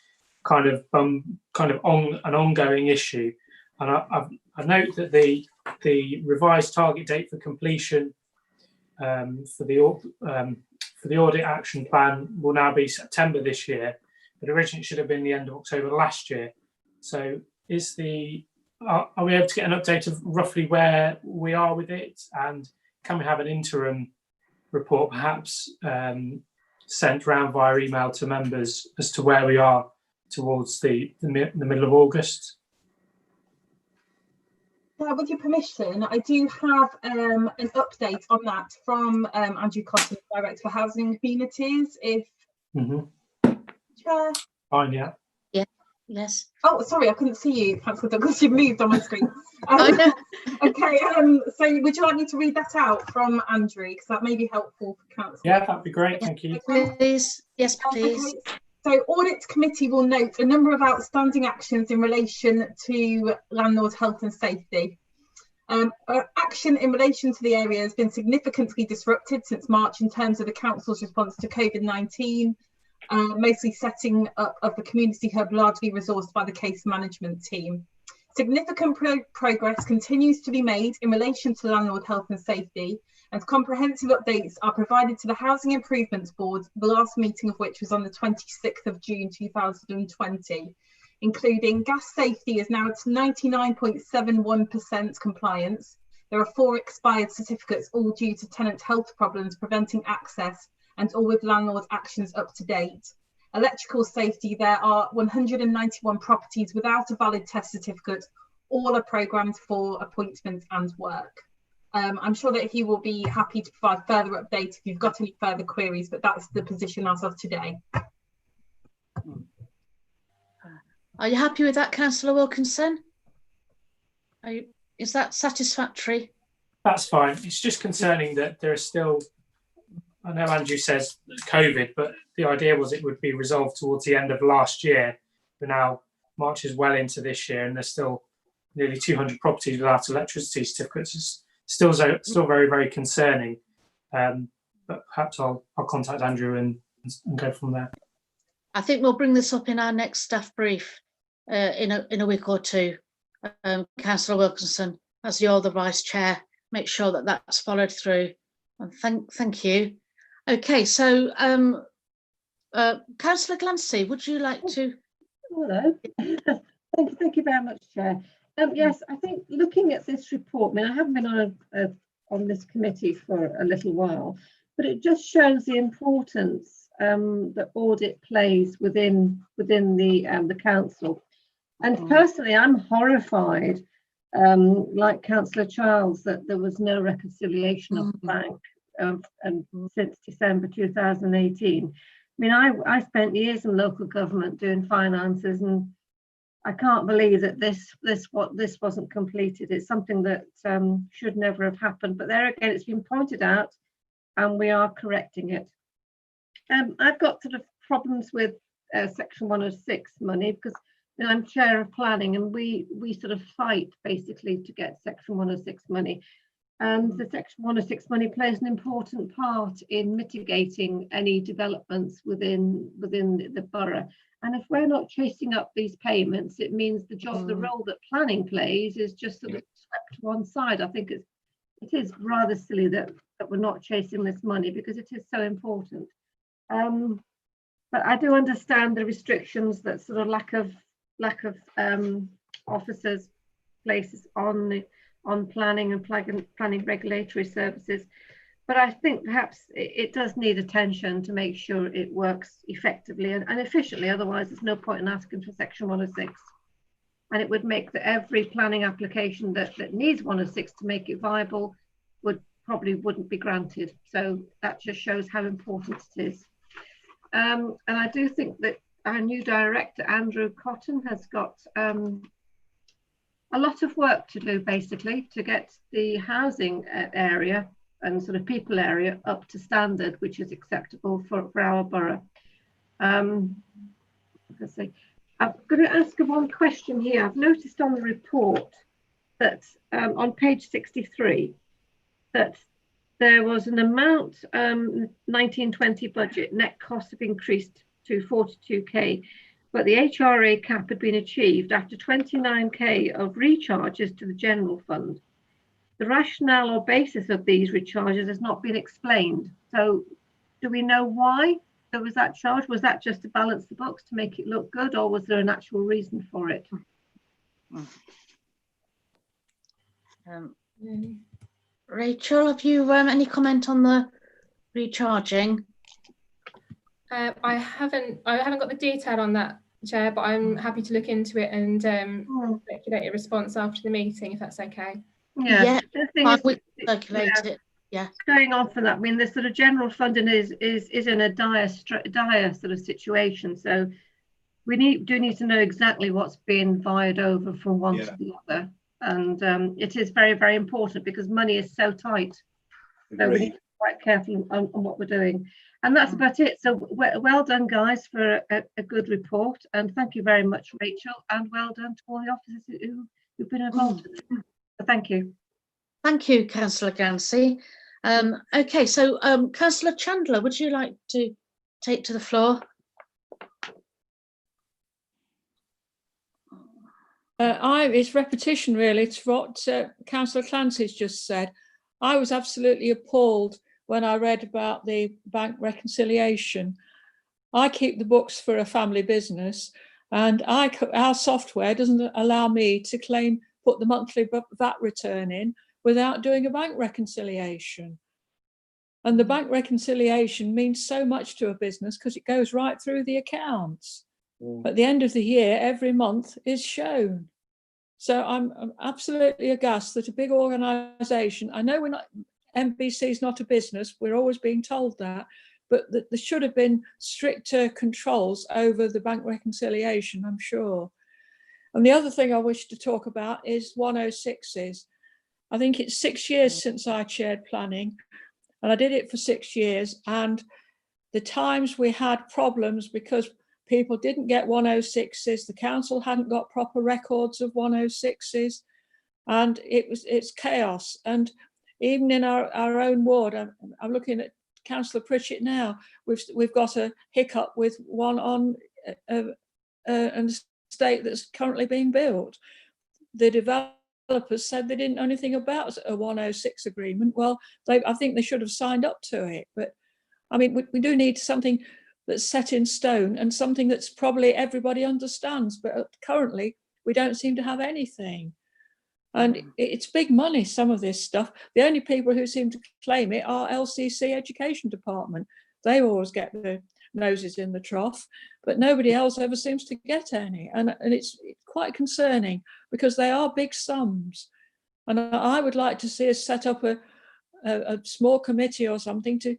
kind of on an ongoing issue. And I note that the revised target date for completion for the audit action plan will now be September this year, but originally it should have been the end of October last year. So are we able to get an update of roughly where we are with it, and can we have an interim report perhaps sent round via email to members as to where we are towards the middle of August? With your permission, I do have an update on that from Andrew Cotton, Director for Housing and Communities. If Chair. Fine, yeah. Yeah. Yes. Oh, sorry, I couldn't see you, Councillor Douglas. You've moved on my screen. Okay. So would you like me to read that out from Andrew, because that may be helpful for Councillor? Yeah, that'd be great. Thank you. Please. Yes, please. Okay. So Audit Committee will note a number of outstanding actions in relation to landlord health and safety. Action in relation to the area has been significantly disrupted since March in terms of the Council's response to COVID-19, mostly setting up of the community hub largely resourced by the case management team. Significant progress continues to be made in relation to landlord health and safety, and comprehensive updates are provided to the Housing Improvements Board, the last meeting of which was on the 26th of June 2020, including gas safety is now at 99.71% compliance. There are 4 expired certificates, all due to tenant health problems preventing access, and all with landlord actions up to date. Electrical safety, there are 191 properties without a valid test certificate. All are programmed for appointment and work. I'm sure that he will be happy to provide further updates if you've got any further queries, but that's the position as of today. Are you happy with that, Councillor Wilkinson? Is that satisfactory? That's fine. It's just concerning that there are still, I know Andrew says COVID, but the idea was it would be resolved towards the end of last year. But now March is well into this year and there's still nearly 200 properties without electricity certificates. It's still very, very concerning. But perhaps I'll contact Andrew and go from there. I think we'll bring this up in our next staff brief in a week or two. Councillor Wilkinson, as you're the vice chair, make sure that that's followed through. And thank you. Okay, so Councillor Glancy, would you like to? Hello. Thank you very much, Chair. Yes, I think looking at this report, I mean, I haven't been on this committee for a little while, but it just shows the importance that audit plays within the council. And personally, I'm horrified, like Councillor Charles, that there was no reconciliation of the bank since December 2018. I mean, I spent years in local government doing finances, and I can't believe that this wasn't completed. It's something that should never have happened. But there again, it's been pointed out, and we are correcting it. I've got sort of problems with Section 106 money because I'm chair of planning, and we sort of fight basically to get Section 106 money. And the Section 106 money plays an important part in mitigating any developments within the borough. And if we're not chasing up these payments, it means the role that planning plays is just sort of swept to one side. I think it is rather silly that we're not chasing this money because it is so important. But I do understand the restrictions that sort of lack of officers places on planning and planning regulatory services. But I think perhaps it does need attention to make sure it works effectively and efficiently. Otherwise, there's no point in asking for Section 106. And it would make that every planning application that needs 106 to make it viable probably wouldn't be granted. So that just shows how important it is. And I do think that our new director, Andrew Cotton, has got a lot of work to do, basically, to get the housing area and sort of people area up to standard, which is acceptable for our borough. Let's see. I'm going to ask one question here. I've noticed on the report that on page 63 that there was an amount 1920 budget net costs have increased to 42k, but the HRA cap had been achieved after 29k of recharges to the general fund. The rationale or basis of these recharges has not been explained. So do we know why there was that charge? Was that just to balance the books to make it look good, or was there an actual reason for it? Rachel, have you any comment on the recharging? I haven't got the detail on that, Chair, but I'm happy to look into it and circulate a response after the meeting, if that's okay. Yeah, the thing I is, would circulate it. Yeah, going on from that, I mean, the sort of general funding is in a dire sort of situation. So we do need to know exactly what's being vied over from one to the other, and it is very, very important because money is so tight. So we need to be quite careful on what we're doing. And that's about it. So well done, guys, for a good report, and thank you very much, Rachel, and well done to all the officers who've been involved in it. So thank you. Thank you, Councillor Gancy. Okay, so Councillor Chandler, would you like to take to the floor? It's repetition, really. It's what Councillor Clancy's just said. I was absolutely appalled when I read about the bank reconciliation. I keep the books for a family business, and our software doesn't allow me to put the monthly VAT return in without doing a bank reconciliation. And the bank reconciliation means so much to a business because it goes right through the accounts. At the end of the year, every month is shown. So I'm absolutely aghast that a big organisation, I know we're not, MBC is not a business, we're always being told that, but that there should have been stricter controls over the bank reconciliation, I'm sure. And the other thing I wish to talk about is 106s. I think it's 6 years since I chaired planning, and I did it for 6 years. And the times we had problems because people didn't get 106s, the council hadn't got proper records of 106s, and it's chaos. And even in our own ward, I'm looking at Councillor Pritchett now, we've got a hiccup with one on an estate that's currently being built. The developers said they didn't know anything about a 106 agreement. Well, I think they should have signed up to it. But I mean, we do need something that's set in stone and something that's probably everybody understands. But currently, we don't seem to have anything. And it's big money, some of this stuff. The only people who seem to claim it are LCC Education Department. They always get their noses in the trough, but nobody else ever seems to get any. And it's quite concerning because they are big sums. And I would like to see us set up a small committee or something to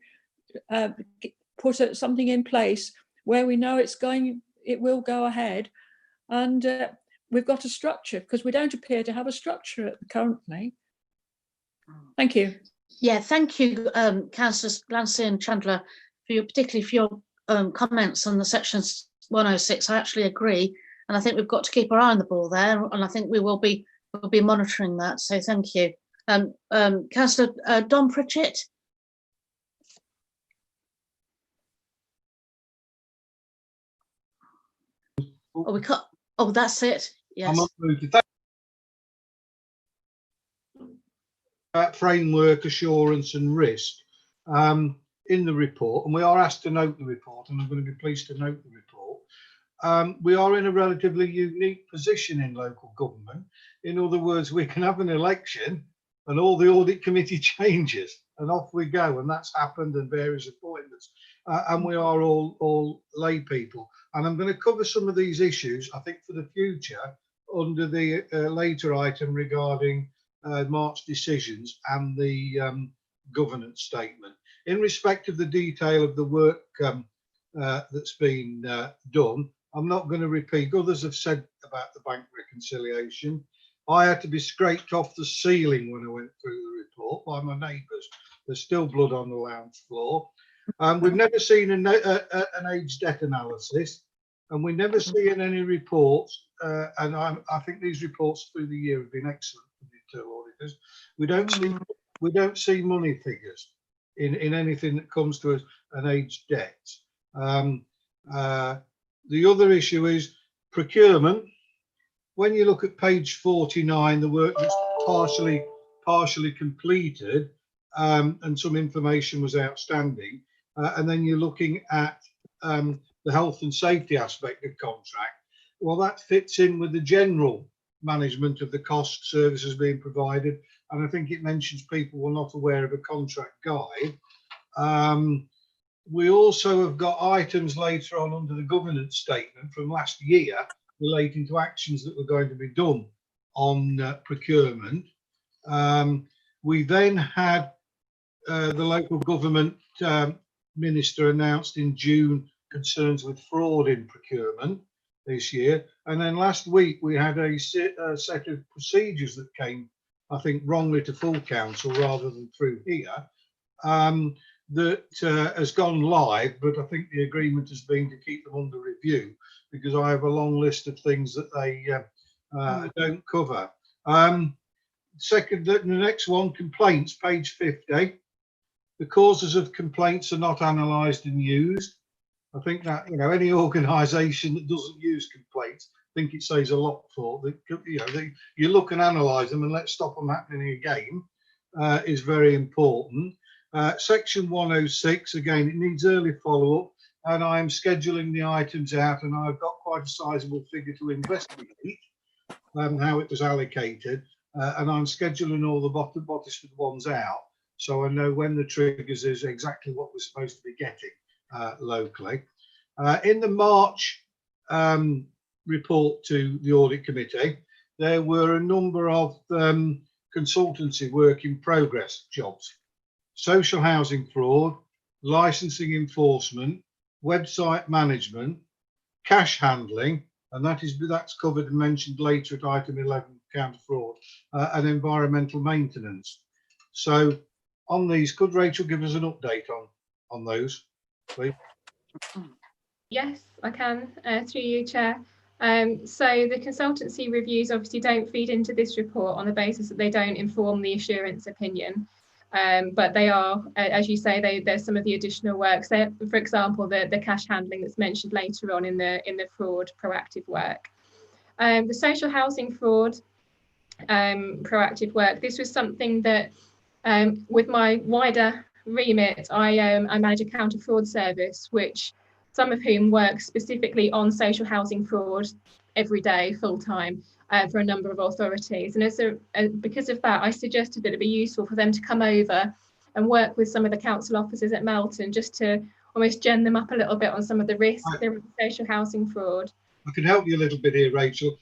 put something in place where we know it will go ahead. And we've got a structure, because we don't appear to have a structure currently. Thank you. Yeah, thank you, Councillors Lancy and Chandler, particularly for your comments on the sections 106. I actually agree, and I think we've got to keep our eye on the ball there, and I think we'll be monitoring that. So thank you, Councillor Don Pritchett. Oh, we can't. Oh, that's it. Yes. Framework, assurance and risk in the report, and we are asked to note the report, and I'm going to be pleased to note the report. We are in a relatively unique position in local government. In other words, we can have an election and all the audit committee changes and off we go, and that's happened, and various appointments, and we are all lay people. And I'm going to cover some of these issues, I think, for the future under the later item regarding March decisions and the governance statement. In respect of the detail of the work that's been done, I'm not going to repeat. Others have said about the bank reconciliation. I had to be scraped off the ceiling when I went through the report by my neighbours. There's still blood on the lounge floor. We've never seen an age debt analysis, and we never see in any reports, and I think these reports through the year have been excellent for the internal auditors. We don't see money figures in anything that comes to an age debt. The other issue is procurement. When you look at page 49, the work that's partially completed, and some information was outstanding, and then you're looking at the health and safety aspect of contract. Well, that fits in with the general management of the cost services being provided, and I think it mentions people were not aware of a contract guide. We also have got items later on under the governance statement from last year relating to actions that were going to be done on procurement. We then had the local government minister announced in June concerns with fraud in procurement this year, and then last week we had a set of procedures that came, I think, wrongly to full council rather than through here, that has gone live, but I think the agreement has been to keep them under review because I have a long list of things that they don't cover. The next one, complaints, page 50. The causes of complaints are not analysed and used. I think that, you know, any organisation that doesn't use complaints, I think it says a lot for that. You know, you look and analyse them and let's stop them happening again is very important. Section 106, again, it needs early follow-up, and I'm scheduling the items out, and I've got quite a sizable figure to investigate how it was allocated, and I'm scheduling all the bottom ones out, so I know when the triggers is exactly what we're supposed to be getting locally. In the March report to the audit committee, there were a number of consultancy work in progress jobs: social housing fraud, licensing enforcement, website management, cash handling, and that's covered and mentioned later at item 11, counter fraud, and environmental maintenance. So on these, could Rachel give us an update on those, please? Yes, I can, through you, Chair. So the consultancy reviews obviously don't feed into this report on the basis that they don't inform the assurance opinion. But they are, as you say, there's some of the additional work. So, for example, the cash handling that's mentioned later on in the fraud proactive work. The social housing fraud proactive work. This was something that, with my wider remit, I manage a counter fraud service, which some of whom work specifically on social housing fraud every day, full time. For a number of authorities, and because of that, I suggested that it'd be useful for them to come over and work with some of the council officers at Melton, just to almost gen them up a little bit on some of the risks of social housing fraud. I can help you a little bit here, Rachel.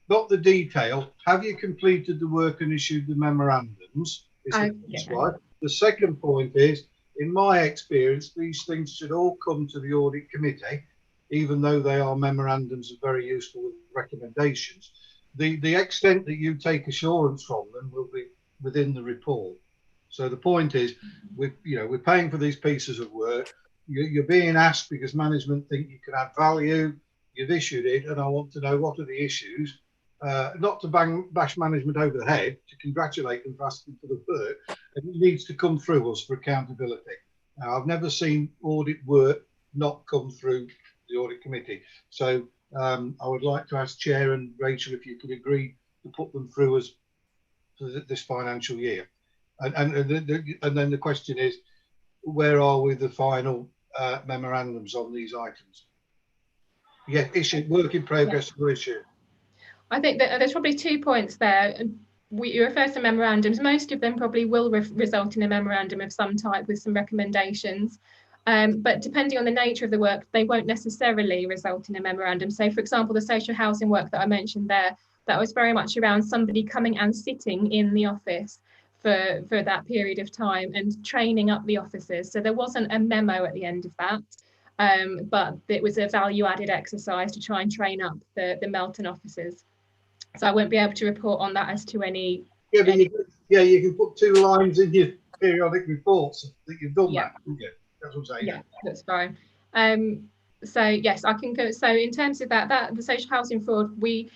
Not the detail. Have you completed the work and issued the memorandums? The second point is, in my experience, these things should all come to the audit committee, even though they are memorandums and very useful with recommendations. The extent that you take assurance from them will be within the report. So the point is, we're paying for these pieces of work. You're being asked because management think you can add value. You've issued it, and I want to know what are the issues. Not to bash management over the head, to congratulate them for asking for the work, and it needs to come through us for accountability. Now, I've never seen audit work not come through the audit committee. So I would like to ask Chair and Rachel if you could agree to put them through us for this financial year. And then the question is, where are we the final memorandums on these items? Yeah, issue, work in progress for issue. I think that there's probably 2 points there. You refer to memorandums. Most of them probably will result in a memorandum of some type with some recommendations. But depending on the nature of the work, they won't necessarily result in a memorandum. So, for example, the social housing work that I mentioned there, that was very much around somebody coming and sitting in the office for that period of time and training up the officers. So there wasn't a memo at the end of that, but it was a value-added exercise to try and train up the Melton officers. So I won't be able to report on that as to any... Yeah, but you can put 2 lines in your periodic reports that you've done that, haven't you? That's what I'm saying. Yeah, that's fine. So yes, I can go. So in terms of that the social housing fraud, we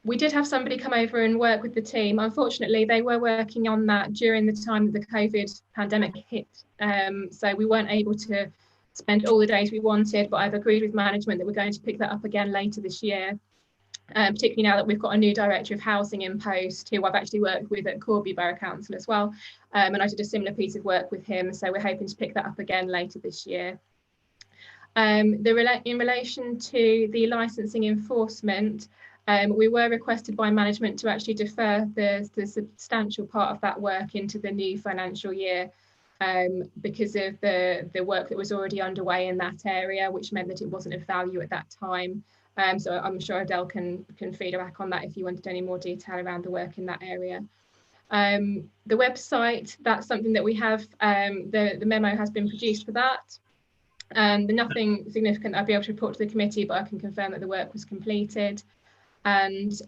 did have somebody come over and work with the team. Unfortunately, they were working on that during the time that the COVID pandemic hit. So we weren't able to spend all the days we wanted, but I've agreed with management that we're going to pick that up again later this year. Particularly now that we've got a new director of housing in post, who I've actually worked with at Corby Borough Council as well. And I did a similar piece of work with him. So we're hoping to pick that up again later this year. In relation to the licensing enforcement, we were requested by management to actually defer the substantial part of that work into the new financial year because of the work that was already underway in that area, which meant that it wasn't of value at that time. So I'm sure Adele can feed back on that if you wanted any more detail around the work in that area. The website, that's something that we have, the memo has been produced for that. There's nothing significant I'll be able to report to the committee, but I can confirm that the work was completed. And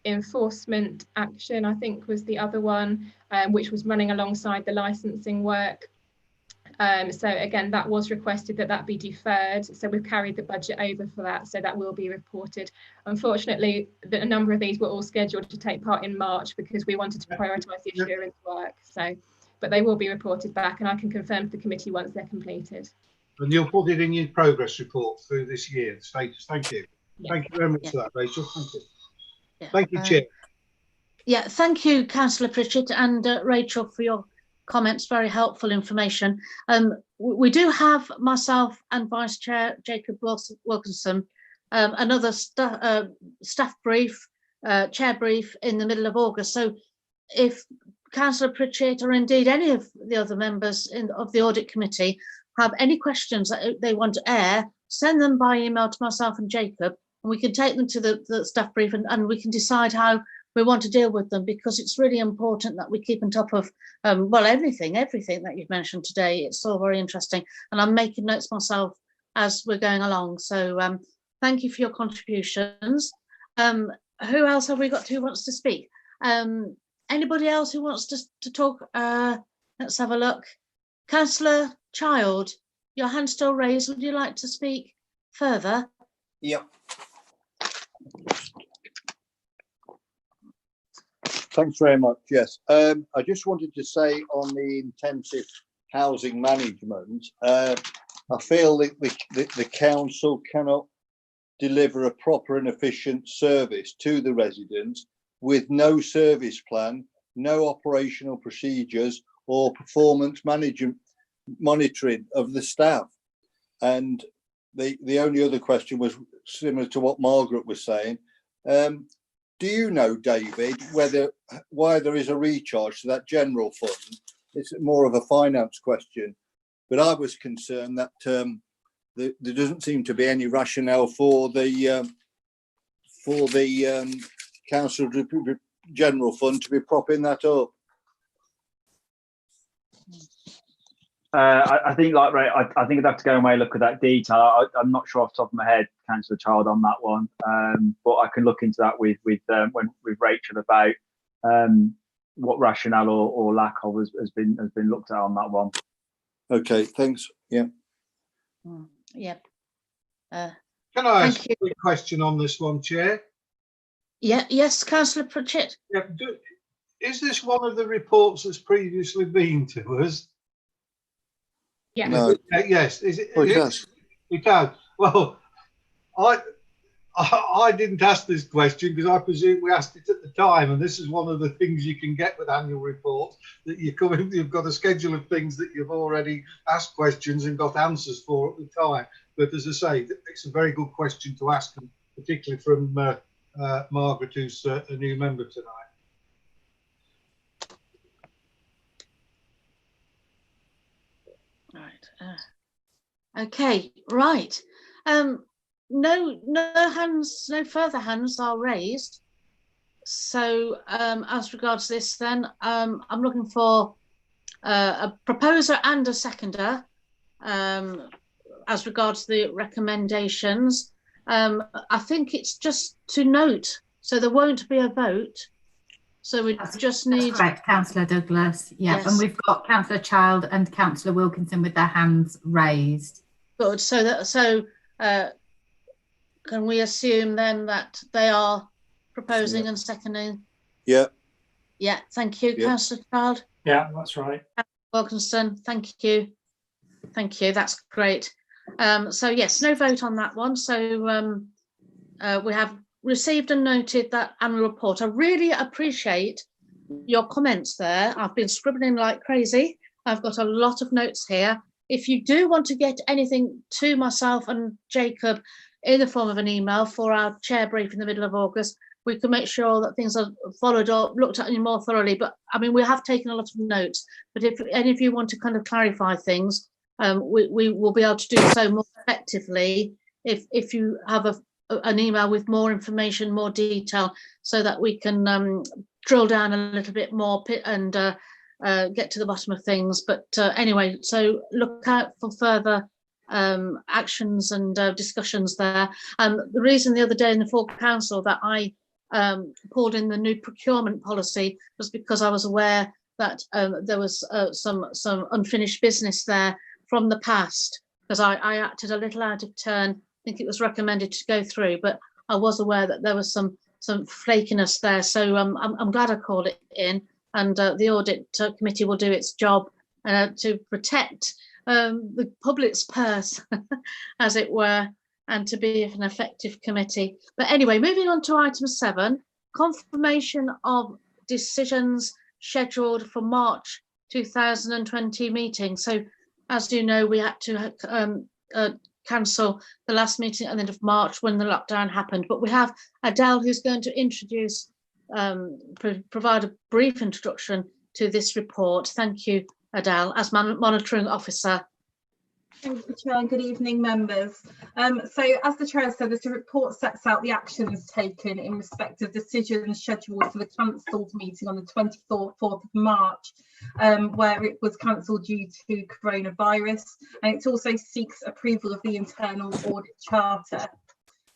enforcement action, I think, was the other one, which was running alongside the licensing work. So again, that was requested that be deferred. So we've carried the budget over for that. So that will be reported. Unfortunately, a number of these were all scheduled to take part in March because we wanted to prioritise the assurance work. So, but they will be reported back, and I can confirm to the committee once they're completed. And you'll put it in your progress report through this year, the status. Thank you. Yeah. Thank you very much for that, Rachel. Thank you. Yeah. Thank you, Chair. Yeah, thank you, Councillor Pritchett and Rachel, for your comments. Very helpful information. We do have myself and Vice Chair Jacob Wilkinson another staff brief, chair brief in the middle of August. So if Councillor Pritchett or indeed any of the other members of the audit committee have any questions that they want to air, send them by email to myself and Jacob, and we can take them to the staff brief, and we can decide how we want to deal with them, because it's really important that we keep on top of well, everything that you've mentioned today. It's all very interesting, and I'm making notes myself as we're going along. So thank you for your contributions. Who else have we got who wants to speak? Anybody else who wants to talk? Let's have a look. Councillor Child, your hand's still raised. Would you like to speak further? Yep. Thanks very much. Yes, I just wanted to say on the intensive housing management, I feel that the council cannot deliver a proper and efficient service to the residents with no service plan, no operational procedures or performance management monitoring of the staff. And the only other question was similar to what Margaret was saying. Do you know, David, why there is a recharge to that general fund? It's more of a finance question, but I was concerned that there doesn't seem to be any rationale for the council general fund to be propping that up. I think, like, right, I think I'd have to go away and look at that detail. I'm not sure off the top of my head, Councillor Child, on that one, but I can look into that with Rachel about what rationale or lack of has been looked at on that one. Okay, thanks. Yeah. Yeah. Can I ask a quick question on this one, Chair? Yeah. Yes, Councillor Pritchett. Yeah, is this one of the reports that's previously been to us? Yeah. No. Yes. Is it? Oh, it has. It has. Well, I didn't ask this question because I presume we asked it at the time, and this is one of the things you can get with annual reports, that you've got a schedule of things that you've already asked questions and got answers for at the time. But as I say, it's a very good question to ask, and particularly from Margaret, who's a new member tonight. Right. Okay. Right. No further hands are raised. So as regards this, then I'm looking for a proposer and a seconder as regards the recommendations. I think it's just to note, so there won't be a vote. So we just need. That's correct, Councillor Douglas. Yeah, Yes. and we've got Councillor Child and Councillor Wilkinson with their hands raised. Good. So can we assume then that they are proposing and seconding? Yeah. Yeah. Thank you, Councillor Child. Yeah, that's right. Wilkinson, thank you. Thank you. That's great. So yes, no vote on that one. So we have received and noted that annual report. I really appreciate your comments there. I've been scribbling like crazy. I've got a lot of notes here. If you do want to get anything to myself and Jacob in the form of an email for our chair brief in the middle of August, we can make sure that things are followed up, looked at more thoroughly. But I mean, we have taken a lot of notes, but if any of you want to kind of clarify things, we will be able to do so more effectively if you have an email with more information, more detail, so that we can drill down a little bit more and get to the bottom of things. But anyway, so look out for further actions and discussions there. The reason the other day in the full council that I pulled in the new procurement policy was because I was aware that there was some unfinished business there from the past, because I acted a little out of turn. I think it was recommended to go through, but I was aware that there was some flakiness there. So I'm glad I called it in, and the audit committee will do its job to protect the public's purse, as it were, and to be an effective committee. But anyway, moving on to item 7, confirmation of decisions scheduled for March 2020 meeting. So as you know, we had to cancel the last meeting at the end of March when the lockdown happened, but we have Adele who's going to introduce, provide a brief introduction to this report. Thank you, Adele, as monitoring officer. Thank you, Chair, and good evening, members. So, as the Chair said, the report sets out the actions taken in respect of decisions scheduled for the cancelled meeting on the 24th of March, where it was cancelled due to coronavirus, and it also seeks approval of the Internal Audit Charter.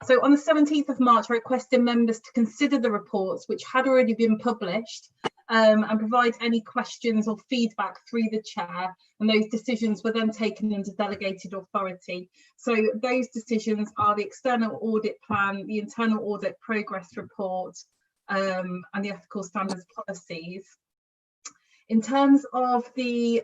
So on the 17th of March, I requested members to consider the reports which had already been published and provide any questions or feedback through the Chair, and those decisions were then taken under delegated authority. So those decisions are the External Audit Plan, the Internal Audit Progress Report and the Ethical Standards Policies. In terms of the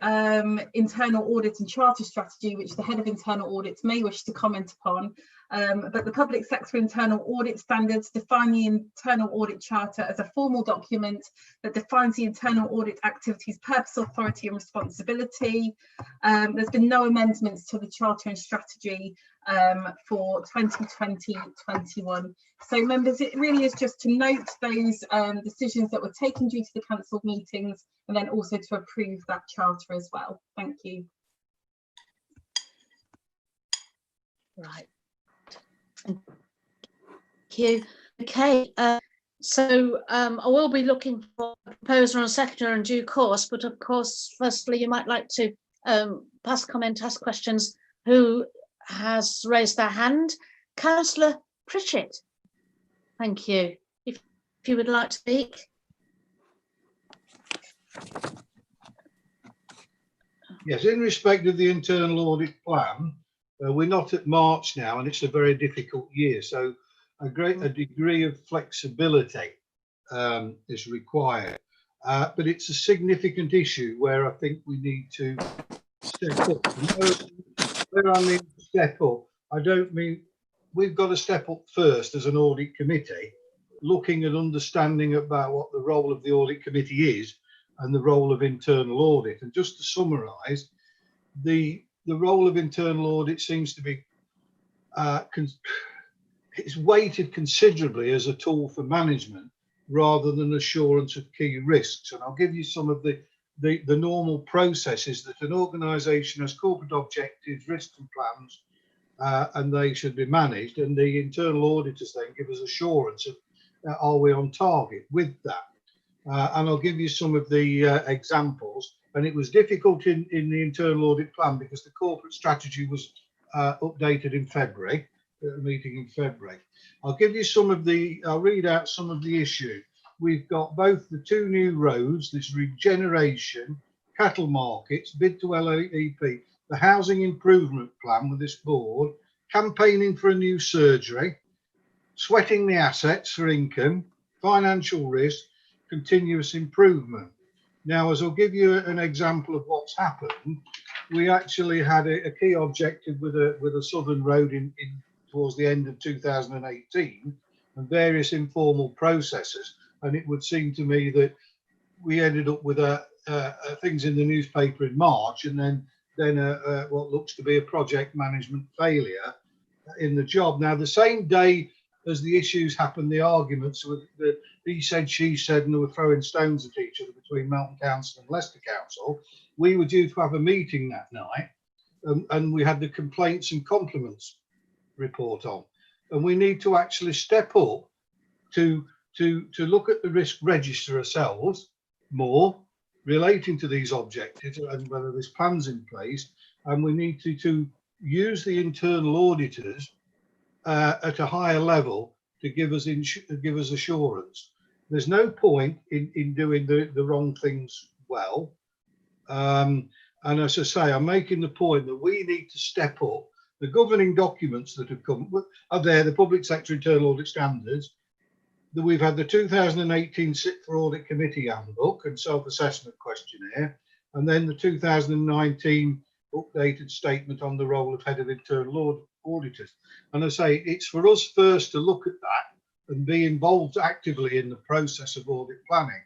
internal audit and charter strategy, which the head of internal audits may wish to comment upon, but the public sector internal audit standards define the internal audit charter as a formal document that defines the internal audit activities, purpose, authority and responsibility. There's been no amendments to the charter and strategy for 2020-21. So members, it really is just to note those decisions that were taken due to the cancelled meetings, and then also to approve that charter as well. Thank you. Right. Thank you. Okay. So I will be looking for a proposer and a seconder in due course, but of course, firstly, you might like to pass comment, ask questions. Who has raised their hand? Councillor Pritchett. Thank you. If you would like to speak. Yes, in respect of the internal audit plan, we're not at March now, and it's a very difficult year. So a degree of flexibility is required. But it's a significant issue where I think we need to step up. Where I mean step up, I don't mean we've got to step up first as an audit committee, looking at understanding about what the role of the audit committee is and the role of internal audit. And just to summarise, the role of internal audit seems to be it's weighted considerably as a tool for management rather than assurance of key risks. And I'll give you some of the normal processes that an organisation has: corporate objectives, risks and plans, and they should be managed. And the internal auditors then give us assurance of are we on target with that. And I'll give you some of the examples. And it was difficult in the internal audit plan because the corporate strategy was updated in February, meeting in February. I'll give you some of the, I'll read out some of the issue. We've got both the 2 new roads, this regeneration, cattle markets, bid to LAEP, the housing improvement plan with this board, campaigning for a new surgery, sweating the assets for income, financial risk, continuous improvement. Now, as I'll give you an example of what's happened, we actually had a key objective with a southern road in towards the end of 2018 and various informal processes. And it would seem to me that we ended up with things in the newspaper in March, and then what looks to be a project management failure in the job. Now, the same day as the issues happened, the arguments with the he said, she said, and they were throwing stones at each other between Melton Council and Leicester Council. We were due to have a meeting that night, and we had the complaints and compliments report on. And we need to actually step up to look at the risk register ourselves more, relating to these objectives and whether there's plans in place. And we need to use the internal auditors at a higher level to give us assurance. There's no point in doing the wrong things well. And as I say, I'm making the point that we need to step up. The governing documents that have come are there, the Public Sector Internal Audit Standards. We've had the 2018 Sit for Audit Committee Handbook and Self-Assessment Questionnaire, and then the 2019 updated statement on the role of Head of Internal Auditors. And I say it's for us first to look at that and be involved actively in the process of audit planning.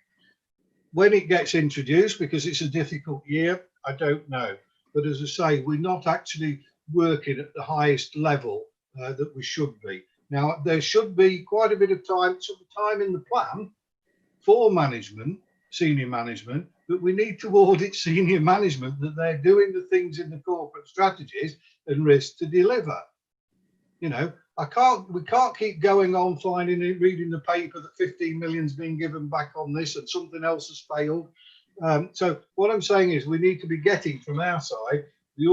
When it gets introduced, because it's a difficult year, I don't know. But as I say, we're not actually working at the highest level that we should be. Now, there should be quite a bit of time in the plan for management, senior management, but we need to audit senior management that they're doing the things in the corporate strategies and risk to deliver. You know, we can't keep going on reading the paper that 15 million's been given back on this and something else has failed. So what I'm saying is we need to be getting from our side the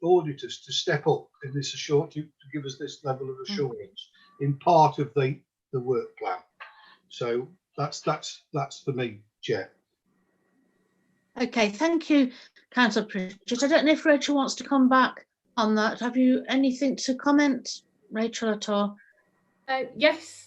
auditors to step up in this to give us this level of assurance in part of the work plan. So that's for me, Chair. Okay, thank you, Councillor Pritchett. I don't know if Rachel wants to come back on that. Have you anything to comment, Rachel, at all? Yes.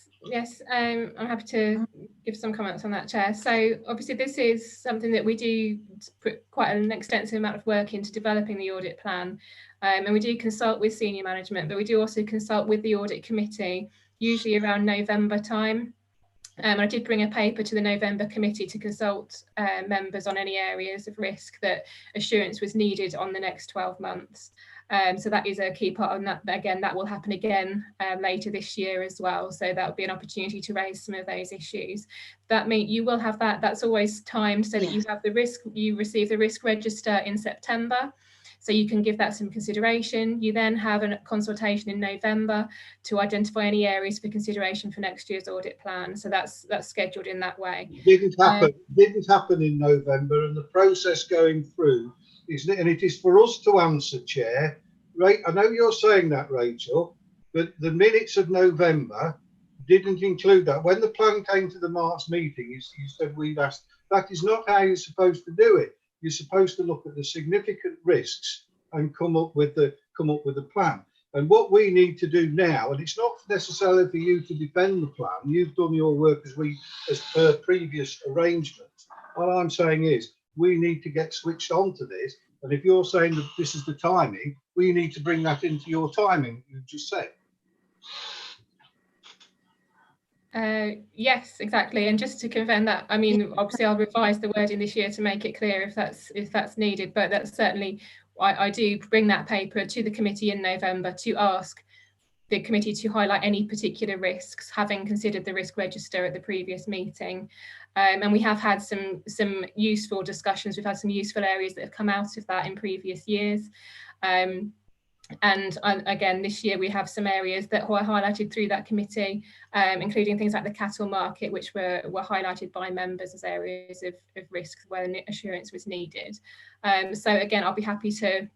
I'm happy to give some comments on that, Chair. So obviously this is something that we do put quite an extensive amount of work into developing the audit plan, and we do consult with senior management, but we do also consult with the audit committee, usually around November time. I did bring a paper to the November committee to consult members on any areas of risk that assurance was needed on the next 12 months. So that is a key part of that. Again, that will happen again later this year as well. So that will be an opportunity to raise some of those issues. That means you will have that. That's always timed so that you have the risk. You receive the risk register in September, so you can give that some consideration. You then have a consultation in November to identify any areas for consideration for next year's audit plan. So that's scheduled in that way. Didn't happen in November, and the process going through and it is for us to answer, Chair. Right, I know you're saying that, Rachel, but the minutes of November didn't include that. When the plan came to the March meeting, you said we'd asked. That is not how you're supposed to do it. You're supposed to look at the significant risks and come up with the plan. And what we need to do now, and it's not necessarily for you to defend the plan. You've done your work as per previous arrangements. All I'm saying is, we need to get switched on to this. And if you're saying that this is the timing, we need to bring that into your timing, you just said. Yes, exactly. And just to confirm that, I mean, obviously I'll revise the wording this year to make it clear if that's needed, but that's certainly, I do bring that paper to the committee in November to ask the committee to highlight any particular risks, having considered the risk register at the previous meeting. And we have had some useful discussions. We've had some useful areas that have come out of that in previous years. And again, this year we have some areas that were highlighted through that committee, including things like the cattle market, which were highlighted by members as areas of risk where assurance was needed. So again, I'll be happy to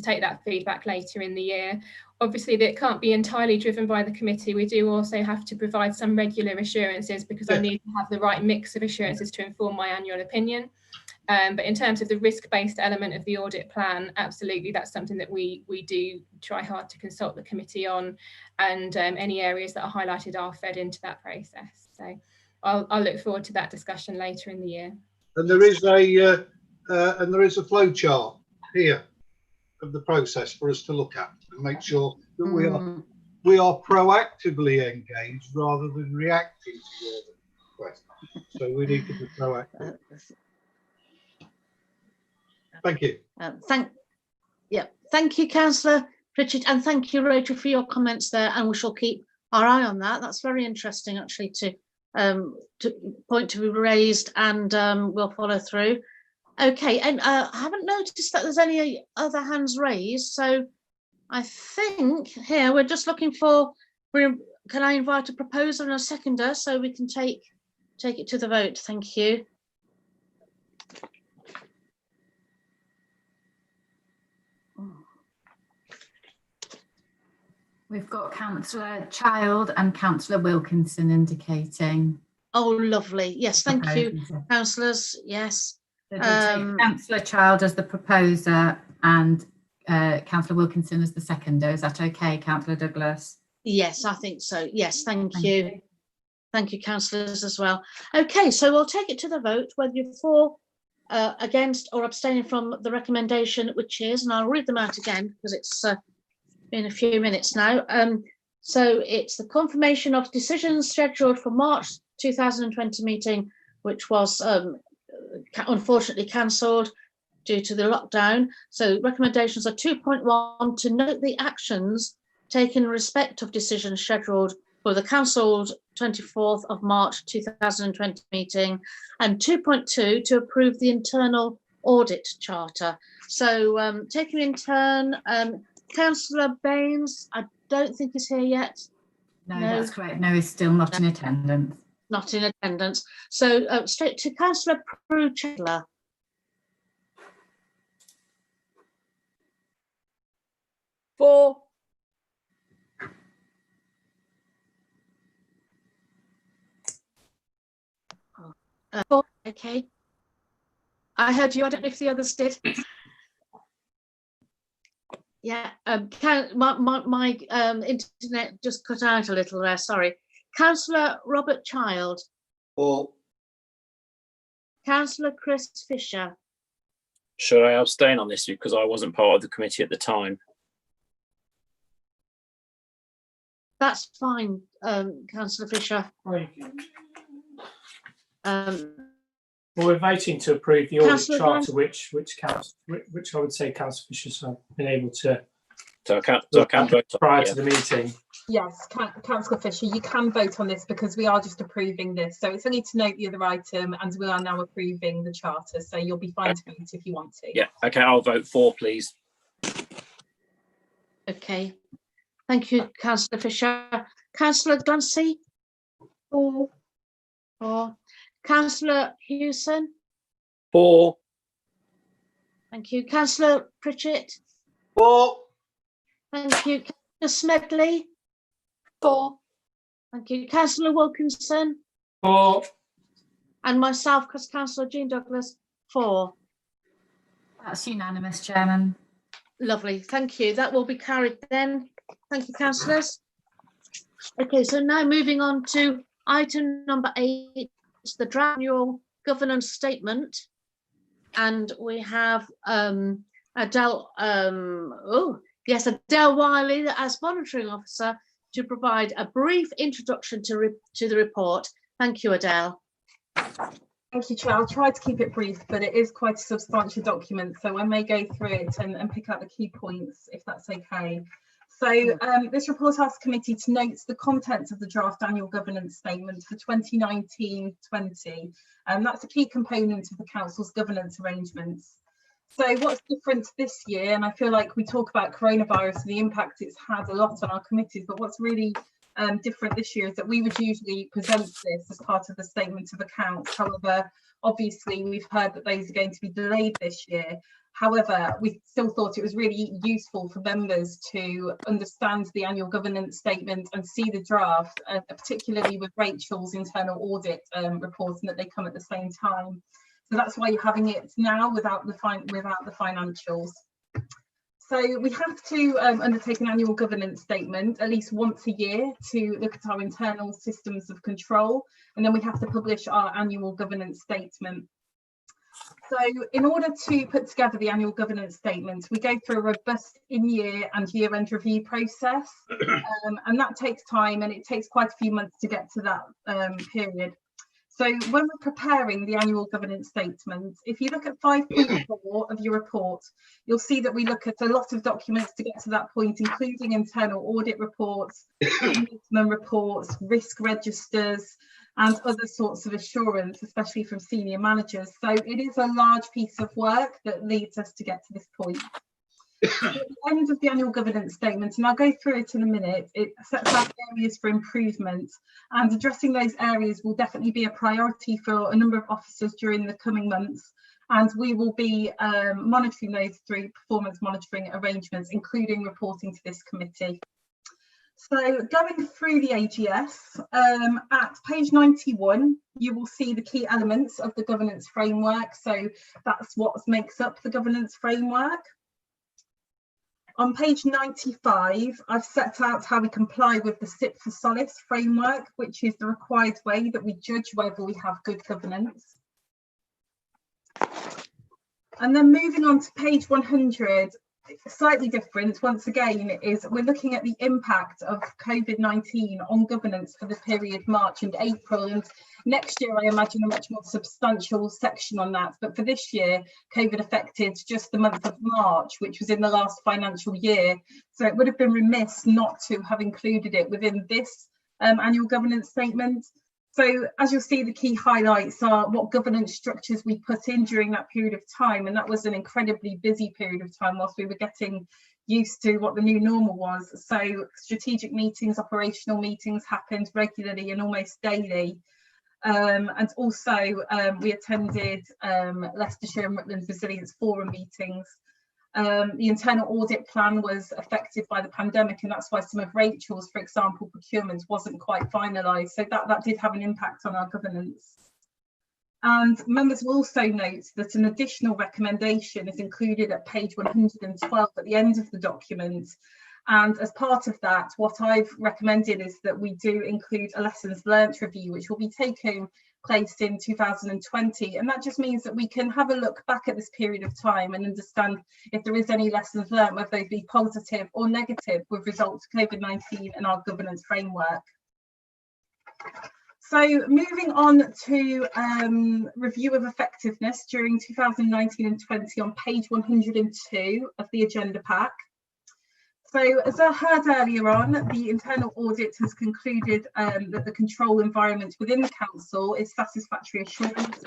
take that feedback later in the year. Obviously, that can't be entirely driven by the committee. We do also have to provide some regular assurances because I need to have the right mix of assurances to inform my annual opinion. But in terms of the risk-based element of the audit plan, absolutely, that's something that we do try hard to consult the committee on, and any areas that are highlighted are fed into that process. So I'll look forward to that discussion later in the year. And there is a flow chart here of the process for us to look at and make sure that we are proactively engaged rather than reacting to your request. So we need to be proactive. Thank you. Thank you, Councillor Pritchett, and thank you, Rachel, for your comments there. And we shall keep our eye on that. That's very interesting, actually, to point to be raised, and we'll follow through. Okay, and I haven't noticed that there's any other hands raised, so I think here we're just looking for. Can I invite a proposer and a seconder so we can take it to the vote? Thank you. We've got Councillor Child and Councillor Wilkinson indicating. Oh, lovely. Yes, thank you, councillors. Yes. Councillor Child as the proposer and Councillor Wilkinson as the seconder. Is that okay, Councillor Douglas? Yes, I think so. Yes, thank you. Thank you, councillors, as well. Okay, so we'll take it to the vote, whether you're for, against or abstaining from the recommendation, which is, and I'll read them out again because it's been a few minutes now. So it's the confirmation of decisions scheduled for March 2020 meeting, which was unfortunately cancelled due to the lockdown. So recommendations are 2.1 to note the actions taken in respect of decisions scheduled for the cancelled 24th of March 2020 meeting, and 2.2 to approve the internal audit charter. So taking in turn, Councillor Baines, I don't think he's here yet. No, that's correct. No, he's still not in attendance. Not in attendance. So straight to Councillor Prue-Chandler. For. Okay. I heard you. I don't know if the others did. Yeah. My internet just cut out a little there. Sorry. Councillor Robert Child. For. Councillor Chris Fisher. Should I abstain on this because I wasn't part of the committee at the time? That's fine, Councillor Fisher. Well, we're voting to approve the audit Councillor charter, which I would say Councillor Fisher's been able to. So I can't vote prior to the meeting. Yes, Councillor Fisher, you can vote on this because we are just approving this. So it's only to note the other item, and we are now approving the charter. So you'll be fine to vote if you want to. Yeah. Okay. I'll vote for, please. Okay. Thank you, Councillor Fisher. Councillor Glancy. For. Councillor Hewson. For. Thank you. Councillor Pritchett. For. Thank you. Councillor Smedley. For. Thank you. Councillor Wilkinson. For. And myself, because Councillor Jean Douglas, for. That's unanimous, Chairman. Lovely. Thank you. That will be carried then. Thank you, councillors. Okay, so now moving on to item number 8, it's the draft annual governance statement. And we have Adele Wiley as monitoring officer to provide a brief introduction to the report. Thank you, Adele. Thank you, Chair. I'll try to keep it brief, but it is quite a substantial document, so I may go through it and pick out the key points, if that's okay. So this report asks the committee to note the contents of the draft annual governance statement for 2019-20, and that's a key component of the council's governance arrangements. So what's different this year, and I feel like we talk about coronavirus and the impact it's had a lot on our committees, but what's really different this year is that we would usually present this as part of the statement of accounts. However, obviously we've heard that those are going to be delayed this year. However, we still thought it was really useful for members to understand the annual governance statement and see the draft, particularly with Rachel's internal audit report, and that they come at the same time. So that's why you're having it now without the financials. So we have to undertake an annual governance statement at least once a year to look at our internal systems of control, and then we have to publish our annual governance statement. So in order to put together the annual governance statement, we go through a robust in-year and year-end review process, and that takes time, and it takes quite a few months to get to that period. So when we're preparing the annual governance statement, if you look at 5.4 of your report, you'll see that we look at a lot of documents to get to that point, including internal audit reports, ombudsman reports, risk registers, and other sorts of assurance, especially from senior managers. So it is a large piece of work that leads us to get to this point. So at the end of the annual governance statement, and I'll go through it in a minute, it sets out areas for improvement, and addressing those areas will definitely be a priority for a number of officers during the coming months, and we will be monitoring those through performance monitoring arrangements, including reporting to this committee. So going through the AGS, at page 91, you will see the key elements of the governance framework. So that's what makes up the governance framework. On page 95, I've set out how we comply with the SIP for Solace framework, which is the required way that we judge whether we have good governance. And then moving on to page 100, slightly different once again, is we're looking at the impact of COVID-19 on governance for the period March and April, and next year I imagine a much more substantial section on that, but for this year COVID affected just the month of March, which was in the last financial year, so it would have been remiss not to have included it within this annual governance statement. So as you'll see, the key highlights are what governance structures we put in during that period of time, and that was an incredibly busy period of time whilst we were getting used to what the new normal was. So strategic meetings, operational meetings happened regularly and almost daily. And also we attended Leicestershire and Rutland Resilience Forum meetings. The internal audit plan was affected by the pandemic, and that's why some of Rachel's, for example, procurement wasn't quite finalised. So that did have an impact on our governance. And members will also note that an additional recommendation is included at page 112 at the end of the document. And as part of that, what I've recommended is that we do include a lessons learnt review, which will be taking place in 2020. And that just means that we can have a look back at this period of time and understand if there is any lessons learnt, whether they be positive or negative with results of COVID-19 and our governance framework. So moving on to review of effectiveness during 2019 and 20 on page 102 of the agenda pack. So as I heard earlier on, the internal audit has concluded that the control environment within the council is satisfactory assurance.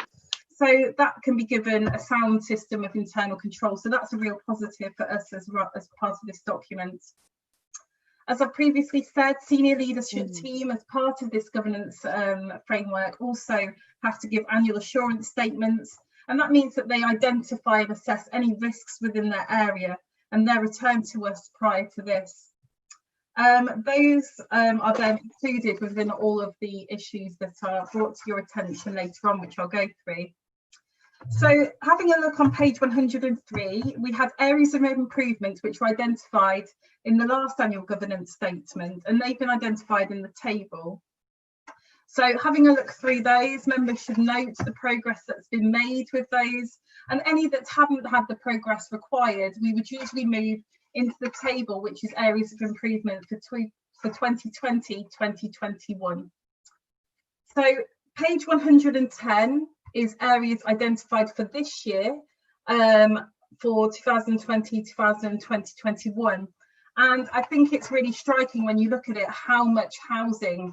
So that can be given a sound system of internal control. So that's a real positive for us as part of this document. As I previously said, senior leadership team as part of this governance framework also have to give annual assurance statements. And that means that they identify and assess any risks within their area, and they're returned to us prior to this. Those are then included within all of the issues that are brought to your attention later on, which I'll go through. So having a look on page 103, we had areas of improvement which were identified in the last annual governance statement, and they've been identified in the table. So having a look through those, members should note the progress that's been made with those, and any that haven't had the progress required, we would usually move into the table, which is areas of improvement for 2020-2021. So page 110 is areas identified for this year, for 2020-2021. And I think it's really striking when you look at it, how much housing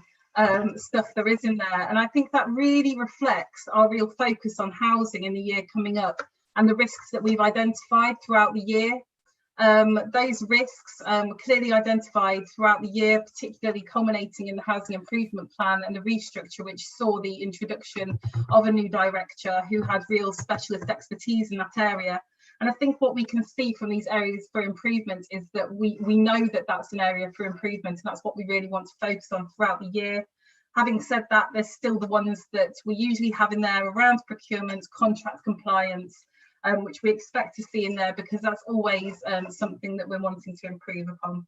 stuff there is in there. And I think that really reflects our real focus on housing in the year coming up and the risks that we've identified throughout the year. Those risks were clearly identified throughout the year, particularly culminating in the housing improvement plan and the restructure, which saw the introduction of a new director who had real specialist expertise in that area. And I think what we can see from these areas for improvement is that we know that that's an area for improvement, and that's what we really want to focus on throughout the year. Having said that, there's still the ones that we usually have in there around procurement, contract compliance, which we expect to see in there because that's always something that we're wanting to improve upon.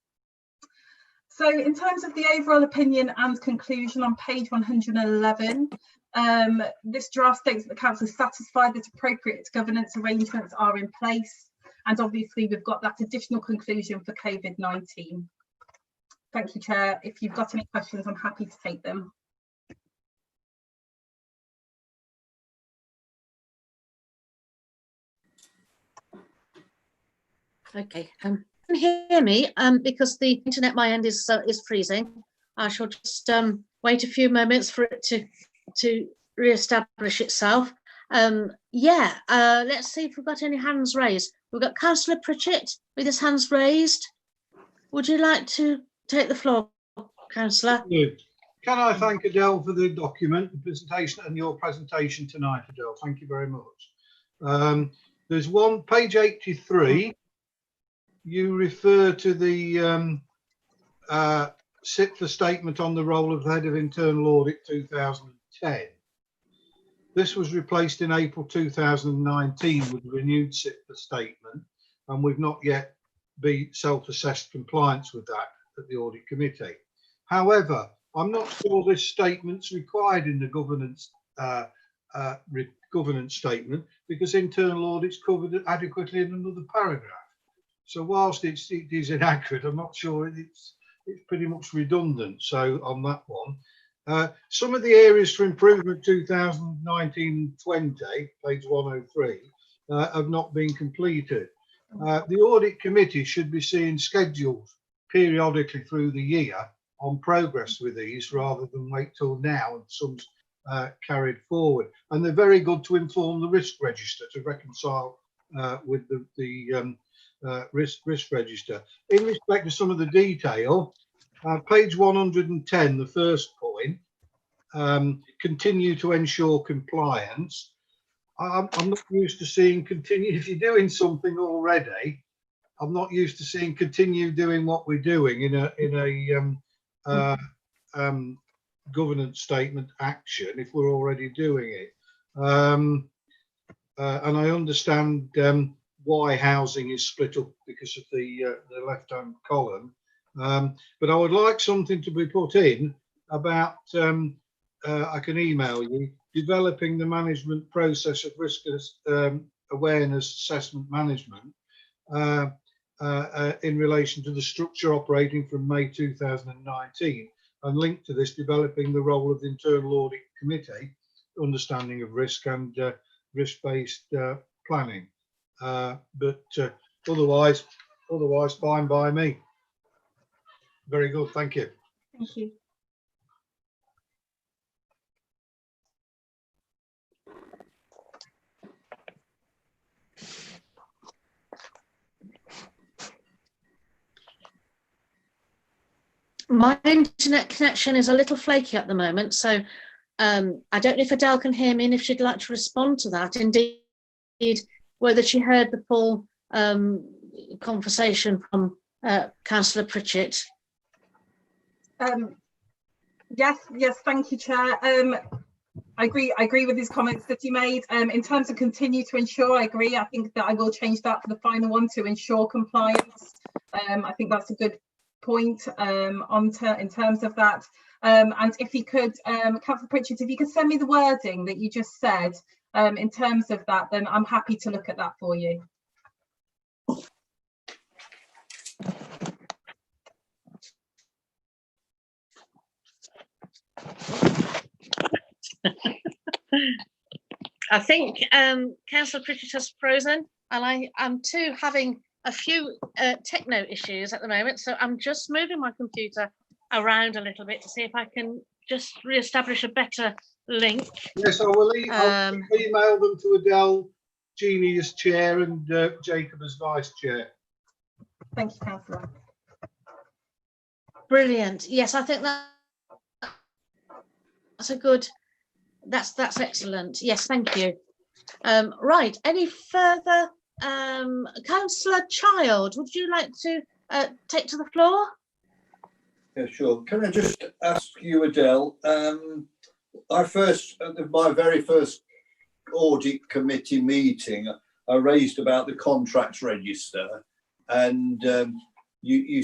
So in terms of the overall opinion and conclusion on page 111, this draft states that the council is satisfied that appropriate governance arrangements are in place, and obviously we've got that additional conclusion for COVID-19. Thank you, Chair. If you've got any questions, I'm happy to take them. Okay, can you hear me? Because the internet at my end is freezing. I shall just wait a few moments for it to re-establish itself. Let's see if we've got any hands raised. We've got Councillor Pritchett with his hands raised. Would you like to take the floor, Councillor? Can I thank Adele for the document, the presentation, and your presentation tonight, Adele? Thank you very much. There's one, page 83. You refer to the SIPFA statement on the role of the Head of Internal Audit 2010. This was replaced in April 2019 with a renewed SIPFA statement, and we've not yet been self-assessed compliance with that at the Audit Committee. However, I'm not sure this statement's required in the governance statement because internal audit's covered adequately in another paragraph. So whilst it is inaccurate, I'm not sure it's pretty much redundant. So on that one, some of the areas for improvement 2019-20, page 103, have not been completed. The Audit Committee should be seeing schedules periodically through the year on progress with these rather than wait till now and some's carried forward. And they're very good to inform the risk register to reconcile with the risk register. In respect to some of the detail, page 110, the first point, continue to ensure compliance. I'm not used to seeing continue. If you're doing something already, I'm not used to seeing continue doing what we're doing in a governance statement action if we're already doing it. And I understand why housing is split up because of the left-hand column. But I would like something to be put in about, I can email you, developing the management process of risk awareness assessment management in relation to the structure operating from May 2019, and linked to this, developing the role of the internal audit committee, understanding of risk and risk-based planning. But otherwise fine by me. Very good, thank you. Thank you. My internet connection is a little flaky at the moment, so I don't know if Adele can hear me and if she'd like to respond to that. Indeed, whether she heard the full conversation from Councillor Pritchett. Yes, thank you, Chair. I agree with his comments that he made. In terms of continue to ensure, I agree. I think that I will change that for the final one to ensure compliance. I think that's a good point in terms of that. And if he could, Councillor Pritchett, if you could send me the wording that you just said in terms of that, then I'm happy to look at that for you. I think Councillor Pritchett has frozen, and I'm too having a few techno issues at the moment, so I'm just moving my computer around a little bit to see if I can just re-establish a better link. Yes, I will email them to Adele, Jeannie as chair, and Jacob as vice chair. Thank you, Councillor. Brilliant. Yes, I think that's a good. That's excellent. Yes, thank you. Right. Any further? Councillor Child, would you like to take to the floor? Yeah, sure. Can I just ask you, Adele? My very first audit committee meeting, I raised about the contracts register, and you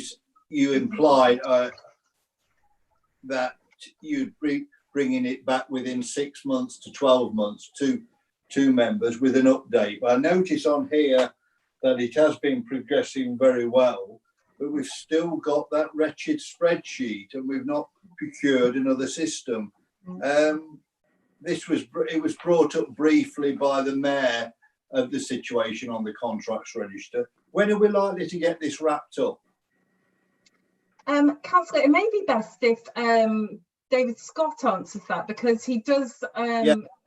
implied that you'd be bringing it back within 6 months to 12 months to two members with an update. But I notice on here that it has been progressing very well, but we've still got that wretched spreadsheet and we've not procured another system. It was brought up briefly by the mayor of the situation on the contracts register. When are we likely to get this wrapped up? Councillor, it may be best if David Scott answers that, because he does.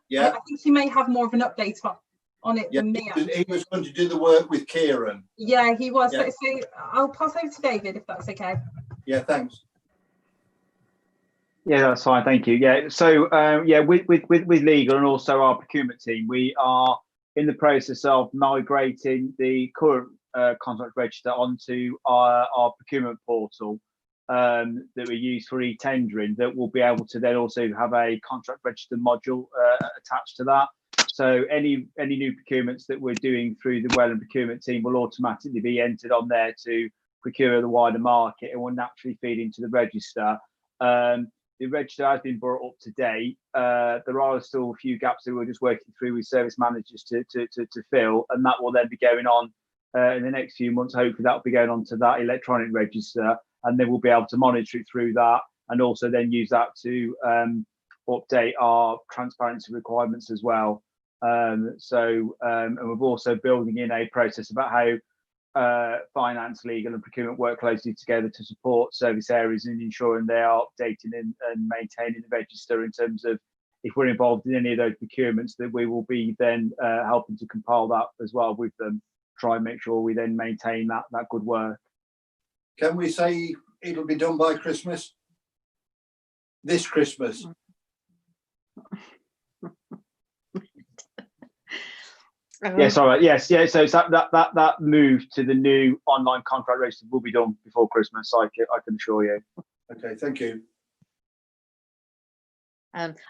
Yeah. I think he may have more of an update on it than me. He was going to do the work with Kieran. Yeah, he was. Yeah. So I'll pass over to David if that's okay. Yeah, thanks. Yeah, that's fine. Thank you. Yeah. So with legal and also our procurement team, we are in the process of migrating the current contract register onto our procurement portal that we use for e-tendering, that will be able to then also have a contract register module attached to that. So any new procurements that we're doing through the Welland procurement team will automatically be entered on there to procure the wider market and will naturally feed into the register. The register has been brought up to date. There are still a few gaps that we're just working through with service managers to fill, and that will then be going on in the next few months. Hopefully that will be going on to that electronic register, and then we'll be able to monitor it through that, and also then use that to update our transparency requirements as well. And we're also building in a process about how finance, legal and procurement work closely together to support service areas in ensuring they are updating and maintaining the register, in terms of if we're involved in any of those procurements, that we will be then helping to compile that as well with them, try and make sure we then maintain that good work. Can we say it'll be done by Christmas? This Christmas? Yes, all right. Yes, yeah. So that move to the new online contract register will be done before Christmas. I can assure you. Okay, thank you.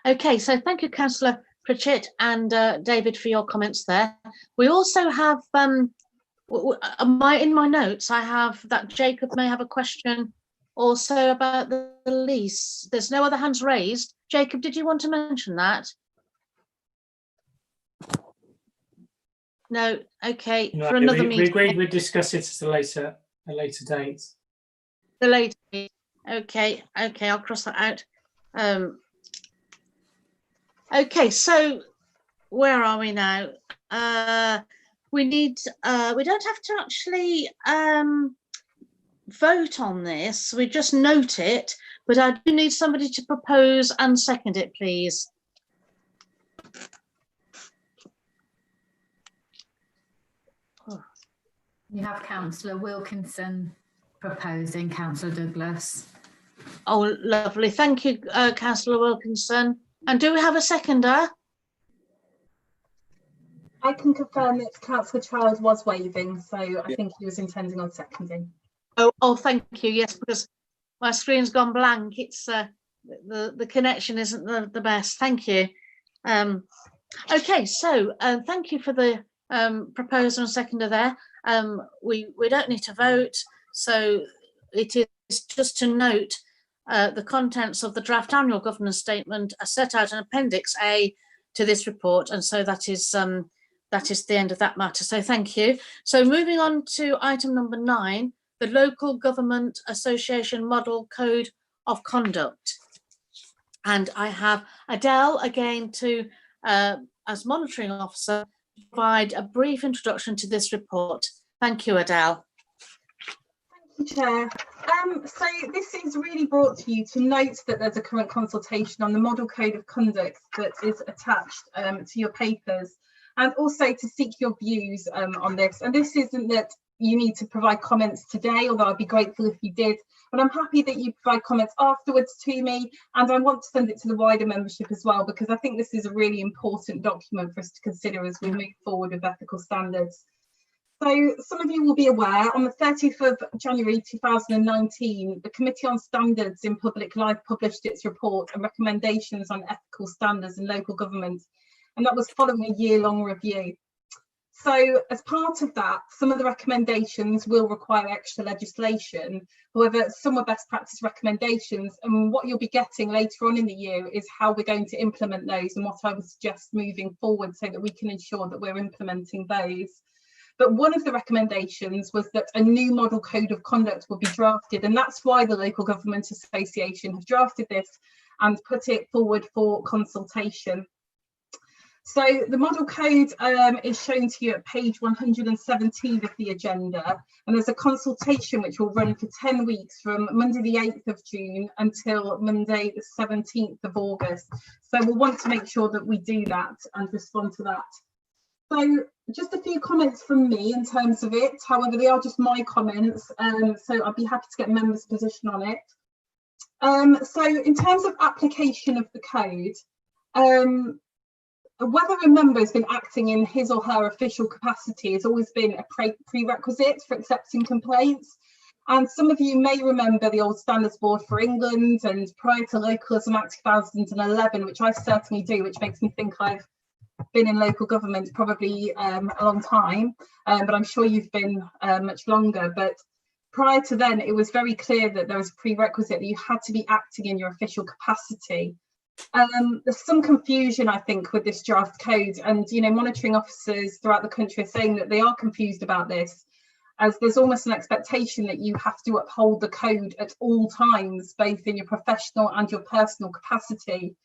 Okay, so thank you, Councillor Pritchett and David, for your comments there. We also have in my notes, I have that Jacob may have a question also about the lease. There's no other hands raised. Jacob, did you want to mention that? No. Okay. No, for another we meeting. agreed we'd discuss it at a later date. The later. Okay. Okay. I'll cross that out. Okay. So where are we now? We need. We don't have to actually vote on this. We just note it, but I do need somebody to propose and second it, please. You have Councillor Wilkinson proposing, Councillor Douglas. Oh, lovely. Thank you, Councillor Wilkinson. And do we have a seconder? I can confirm that Councillor Child was waiving, so I think he was intending on seconding. Oh, thank you. Yes, because my screen's gone blank. It's the connection isn't the best. Thank you. Okay, so thank you for the proposer and seconder there. We don't need to vote, so it is just to note the contents of the draft annual governance statement are set out in Appendix A to this report, and so that is the end of that matter. So thank you. So moving on to item number 9, the Local Government Association Model Code of Conduct, and I have Adele again to as monitoring officer provide a brief introduction to this report. Thank you, Adele. Thank you, Chair. So this is really brought to you to note that there's a current consultation on the Model Code of Conduct that is attached to your papers, and also to seek your views on this. And this isn't that you need to provide comments today, although I'd be grateful if you did, but I'm happy that you provide comments afterwards to me, and I want to send it to the wider membership as well, because I think this is a really important document for us to consider as we move forward with ethical standards. So some of you will be aware, on the 30th of January 2019, the Committee on Standards in Public Life published its report and recommendations on ethical standards in local government, and that was following a year-long review. So as part of that, some of the recommendations will require extra legislation. However, some are best practice recommendations, and what you'll be getting later on in the year is how we're going to implement those and what I would suggest moving forward so that we can ensure that we're implementing those. But one of the recommendations was that a new model code of conduct will be drafted, and that's why the Local Government Association have drafted this and put it forward for consultation. So the model code is shown to you at page 117 of the agenda, and there's a consultation which will run for 10 weeks from Monday the 8th of June until Monday the 17th of August. So we'll want to make sure that we do that and respond to that. So just a few comments from me in terms of it, however they are just my comments, so I'd be happy to get members' position on it. So in terms of application of the code, whether a member has been acting in his or her official capacity has always been a prerequisite for accepting complaints. And some of you may remember the old Standards Board for England, and prior to Localism Act 2011, which I certainly do, which makes me think I've been in local government probably a long time, but I'm sure you've been much longer. But prior to then, it was very clear that there was a prerequisite that you had to be acting in your official capacity. There's some confusion, I think, with this draft code, and monitoring officers throughout the country are saying that they are confused about this, as there's almost an expectation that you have to uphold the code at all times, both in your professional and your personal capacity.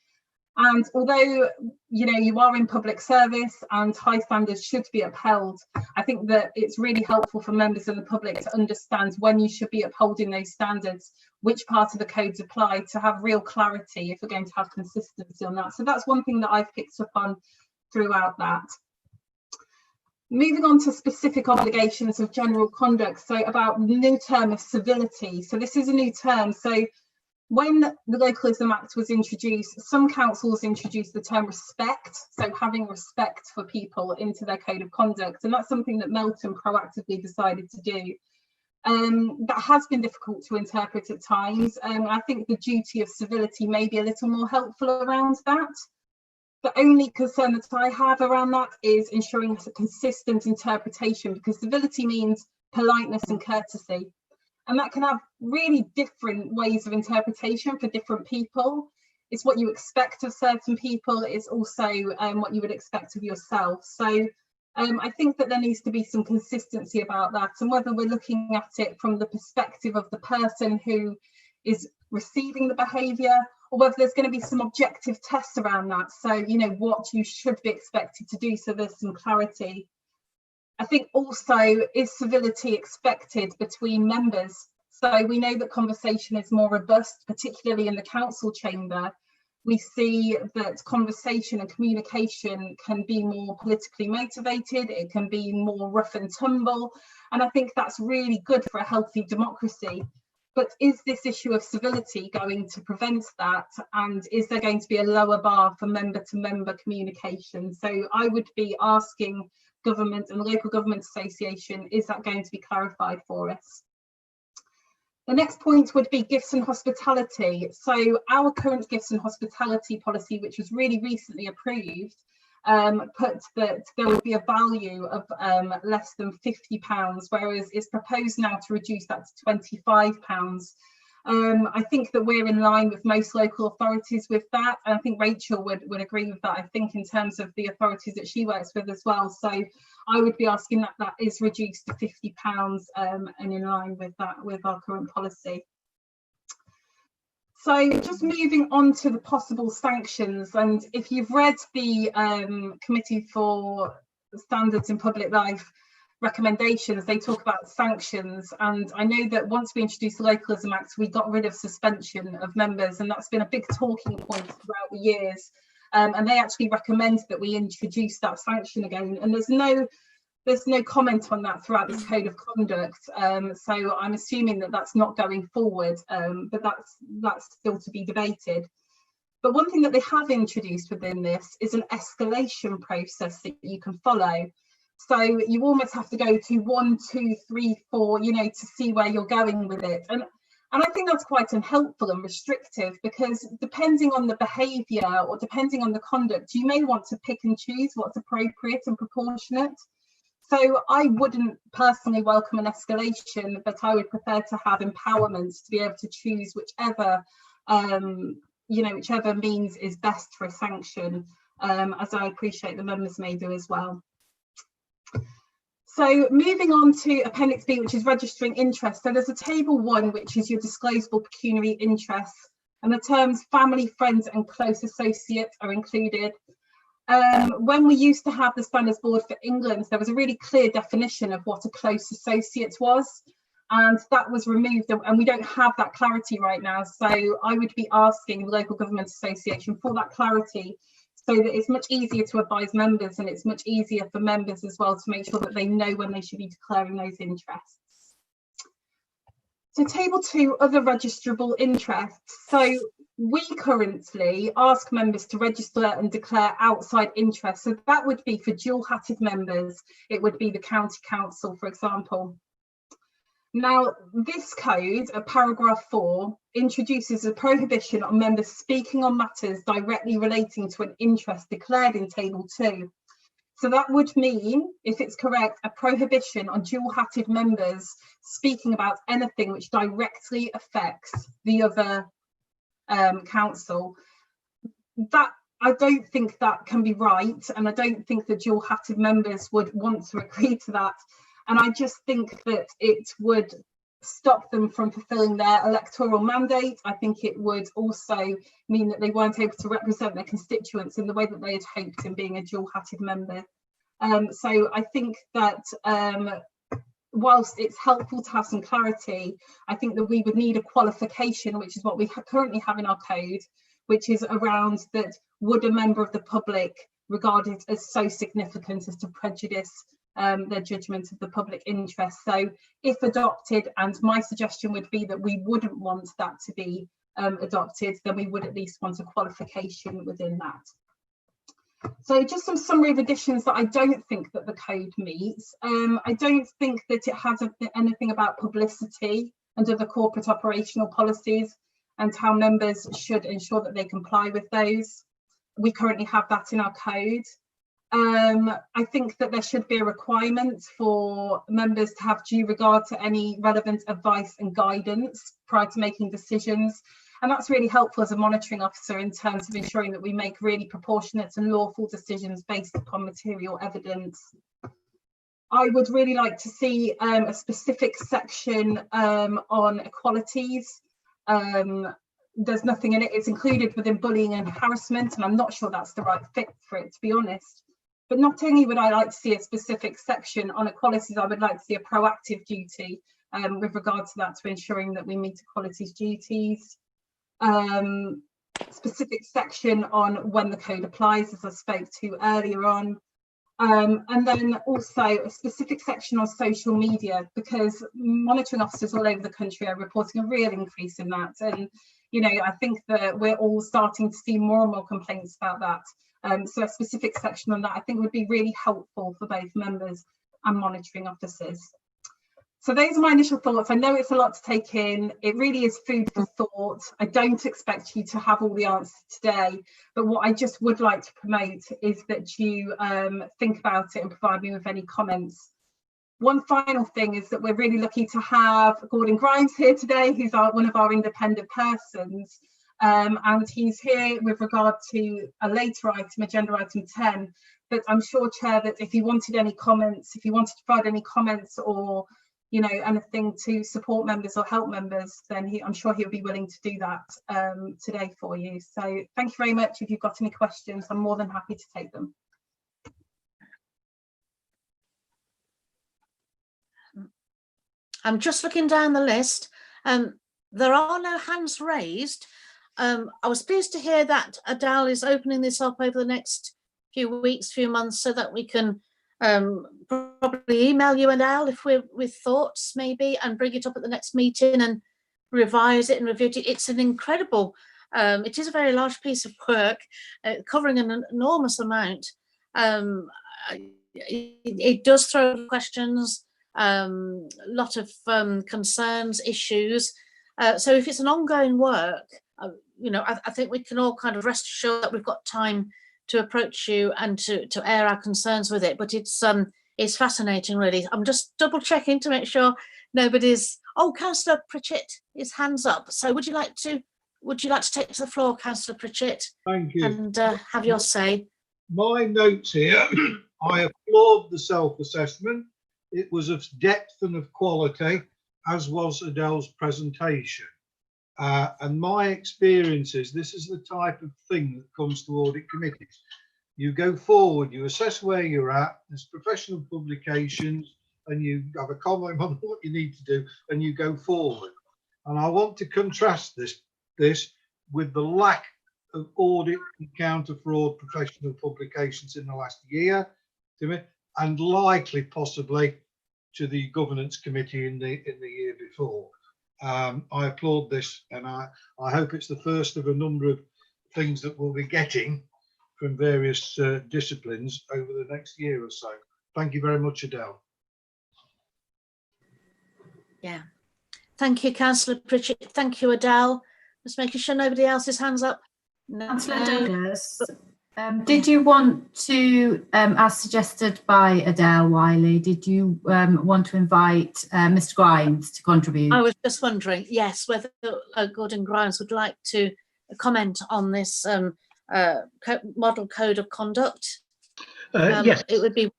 And although, you know, you are in public service and high standards should be upheld, I think that it's really helpful for members of the public to understand when you should be upholding those standards, which part of the codes apply, to have real clarity if we're going to have consistency on that. So that's one thing that I've picked up on throughout that. Moving on to specific obligations of general conduct, so about the new term of civility. So this is a new term. So when the Localism Act was introduced, some councils introduced the term respect, so having respect for people into their code of conduct, and that's something that Melton proactively decided to do. That has been difficult to interpret at times. I think the duty of civility may be a little more helpful around that. The only concern that I have around that is ensuring a consistent interpretation, because civility means politeness and courtesy. And that can have really different ways of interpretation for different people. It's what you expect of certain people. It's also what you would expect of yourself. So I think that there needs to be some consistency about that, and whether we're looking at it from the perspective of the person who is receiving the behaviour, or whether there's going to be some objective tests around that. So, you know, what you should be expected to do, so there's some clarity. I think also, is civility expected between members? So we know that conversation is more robust, particularly in the council chamber. We see that conversation and communication can be more politically motivated, it can be more rough and tumble, and I think that's really good for a healthy democracy. But is this issue of civility going to prevent that? And is there going to be a lower bar for member-to-member communication? So I would be asking government and the Local Government Association, is that going to be clarified for us? The next point would be gifts and hospitality. So our current gifts and hospitality policy, which was really recently approved, put that there would be a value of less than £50, whereas it's proposed now to reduce that to £25. I think that we're in line with most local authorities with that, and I think Rachel would agree with that, I think, in terms of the authorities that she works with as well. So I would be asking that that is reduced to £50 and in line with that, with our current policy. So just moving on to the possible sanctions, and if you've read the Committee for Standards in Public Life recommendations, they talk about sanctions, and I know that once we introduced the Localism Act, we got rid of suspension of members, and that's been a big talking point throughout the years, and they actually recommend that we introduce that sanction again, and there's no comment on that throughout this code of conduct, so I'm assuming that that's not going forward, but that's still to be debated. But one thing that they have introduced within this is an escalation process that you can follow. So you almost have to go to 1, 2, 3, 4, you know, to see where you're going with it. And I think that's quite unhelpful and restrictive, because depending on the behaviour or depending on the conduct, you may want to pick and choose what's appropriate and proportionate. So I wouldn't personally welcome an escalation, but I would prefer to have empowerment to be able to choose whichever, you know, whichever means is best for a sanction, as I appreciate the members may do as well. So moving on to Appendix B, which is registering interest. So there's a table 1, which is your disclosable pecuniary interests, and the terms family, friends and close associate are included. When we used to have the Standards Board for England, there was a really clear definition of what a close associate was, and that was removed, and we don't have that clarity right now. So I would be asking the Local Government Association for that clarity, so that it's much easier to advise members, and it's much easier for members as well to make sure that they know when they should be declaring those interests. So table 2, other registrable interests. So we currently ask members to register and declare outside interests. So that would be for dual-hatted members. It would be the county council, for example. Now, this code, paragraph 4, introduces a prohibition on members speaking on matters directly relating to an interest declared in table 2. So that would mean, if it's correct, a prohibition on dual-hatted members speaking about anything which directly affects the other council. That, I don't think that can be right, and I don't think the dual-hatted members would want to agree to that. And I just think that it would stop them from fulfilling their electoral mandate. I think it would also mean that they weren't able to represent their constituents in the way that they had hoped in being a dual-hatted member. So I think that whilst it's helpful to have some clarity, I think that we would need a qualification, which is what we currently have in our code, which is around that would a member of the public regard it as so significant as to prejudice their judgment of the public interest. So if adopted, and my suggestion would be that we wouldn't want that to be adopted, then we would at least want a qualification within that. So just some summary of additions that I don't think that the code meets. I don't think that it has anything about publicity and other corporate operational policies and how members should ensure that they comply with those. We currently have that in our code. I think that there should be a requirement for members to have due regard to any relevant advice and guidance prior to making decisions. And that's really helpful as a monitoring officer in terms of ensuring that we make really proportionate and lawful decisions based upon material evidence. I would really like to see a specific section on equalities. There's nothing in it. It's included within bullying and harassment, and I'm not sure that's the right fit for it, to be honest. But not only would I like to see a specific section on equalities, I would like to see a proactive duty with regard to that, to ensuring that we meet equalities duties. Specific section on when the code applies, as I spoke to earlier on. And then also a specific section on social media, because monitoring officers all over the country are reporting a real increase in that. And, you know, I think that we're all starting to see more and more complaints about that. So a specific section on that, I think, would be really helpful for both members and monitoring officers. So those are my initial thoughts. I know it's a lot to take in. It really is food for thought. I don't expect you to have all the answers today, but what I just would like to promote is that you think about it and provide me with any comments. One final thing is that we're really lucky to have Gordon Grimes here today, who's one of our independent persons, and he's here with regard to a later item, agenda item 10. But I'm sure, Chair, that if you wanted any comments, if you wanted to provide any comments or, you know, anything to support members or help members, then I'm sure he'll be willing to do that today for you. So thank you very much. If you've got any questions, I'm more than happy to take them. I'm just looking down the list. There are no hands raised. I was pleased to hear that Adele is opening this up over the next few weeks, few months, so that we can probably email you and Al if we're with thoughts maybe, and bring it up at the next meeting and revise it and review it. It's an incredible, it is a very large piece of work, covering an enormous amount. It does throw questions, lot of concerns, issues. So if it's an ongoing work, you know, I think we can all kind of rest assured that we've got time to approach you and to air our concerns with it. But it's fascinating, really. I'm just double checking to make sure nobody's. Oh, Councillor Pritchett, his hands up. So would you like to take to the floor, Councillor Pritchett? Thank you. And have your say. My notes here. I applaud the self-assessment. It was of depth and of quality, as was Adele's presentation. And my experience is this is the type of thing that comes to audit committees. You go forward, you assess where you're at, there's professional publications, and you have a comment on what you need to do, and you go forward. And I want to contrast this with the lack of audit and counter fraud professional publications in the last year, and likely possibly to the governance committee in the year before. I applaud this, and I hope it's the first of a number of things that we'll be getting from various disciplines over the next year or so. Thank you very much, Adele. Yeah, thank you, Councillor Pritchett. Thank you, Adele. Just making sure nobody else's hands up. No. Councillor Douglas, did you want to, as suggested by Adele Wiley, did you want to invite Mr. Grimes to contribute? I was just wondering, yes, whether Gordon Grimes would like to comment on this model code of conduct. Yes. It would be.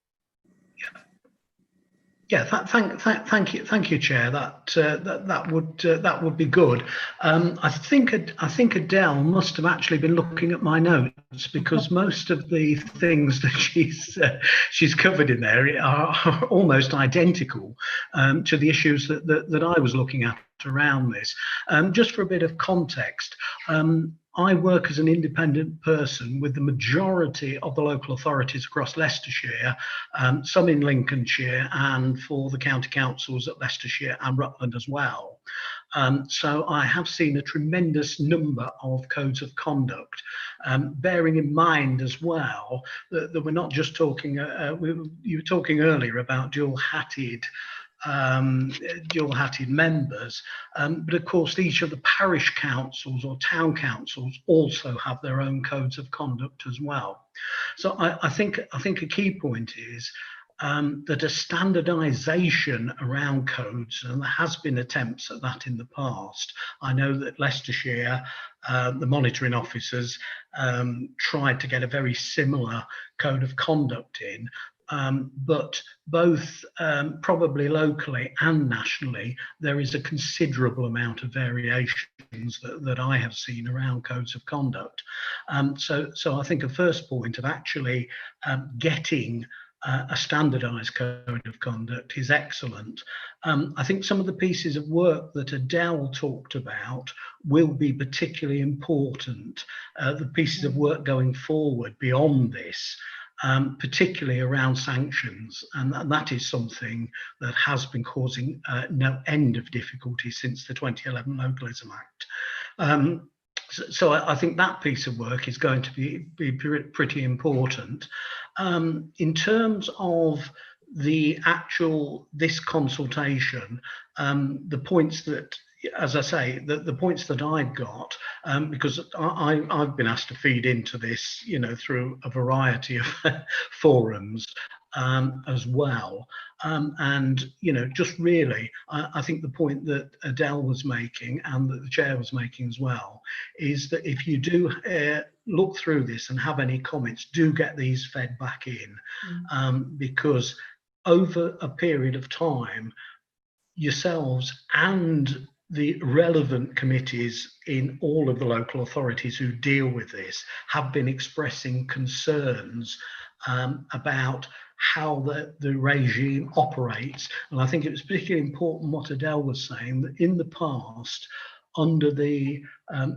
Yeah, thank you, Chair. That would be good. I think Adele must have actually been looking at my notes, because most of the things that she's covered in there are almost identical to the issues that I was looking at around this. Just for a bit of context, I work as an independent person with the majority of the local authorities across Leicestershire, some in Lincolnshire, and for the county councils at Leicestershire and Rutland as well. So I have seen a tremendous number of codes of conduct, bearing in mind as well that we're not just talking, you were talking earlier about dual-hatted members, but of course each of the parish councils or town councils also have their own codes of conduct as well. So I think a key point is that a standardisation around codes, and there has been attempts at that in the past. I know that Leicestershire, the monitoring officers, tried to get a very similar code of conduct in, but both probably locally and nationally, there is a considerable amount of variations that I have seen around codes of conduct. So I think a first point of actually getting a standardised code of conduct is excellent. I think some of the pieces of work that Adele talked about will be particularly important, the pieces of work going forward beyond this, particularly around sanctions, and that is something that has been causing no end of difficulty since the 2011 Localism Act. So I think that piece of work is going to be pretty important. In terms of this consultation, the points that, as I say, the points that I've got, because I've been asked to feed into this, through a variety of forums as well. And, just really, I think the point that Adele was making and that the chair was making as well is that if you do look through this and have any comments, do get these fed back in, because over a period of time, yourselves and the relevant committees in all of the local authorities who deal with this have been expressing concerns about how the regime operates. And I think it was particularly important what Adele was saying, that in the past, under the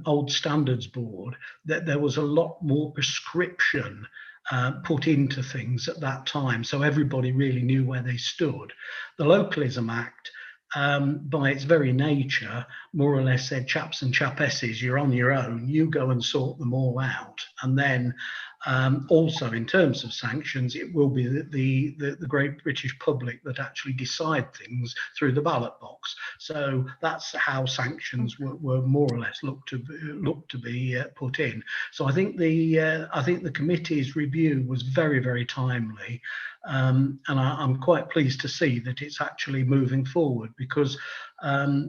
old standards board, that there was a lot more prescription put into things at that time, so everybody really knew where they stood. The Localism Act, by its very nature, more or less said, chaps and chapesses, you're on your own, you go and sort them all out. And then also in terms of sanctions, it will be the great British public that actually decide things through the ballot box. So that's how sanctions were more or less looked to be put in. So I think the committee's review was very, very timely. And I'm quite pleased to see that it's actually moving forward, because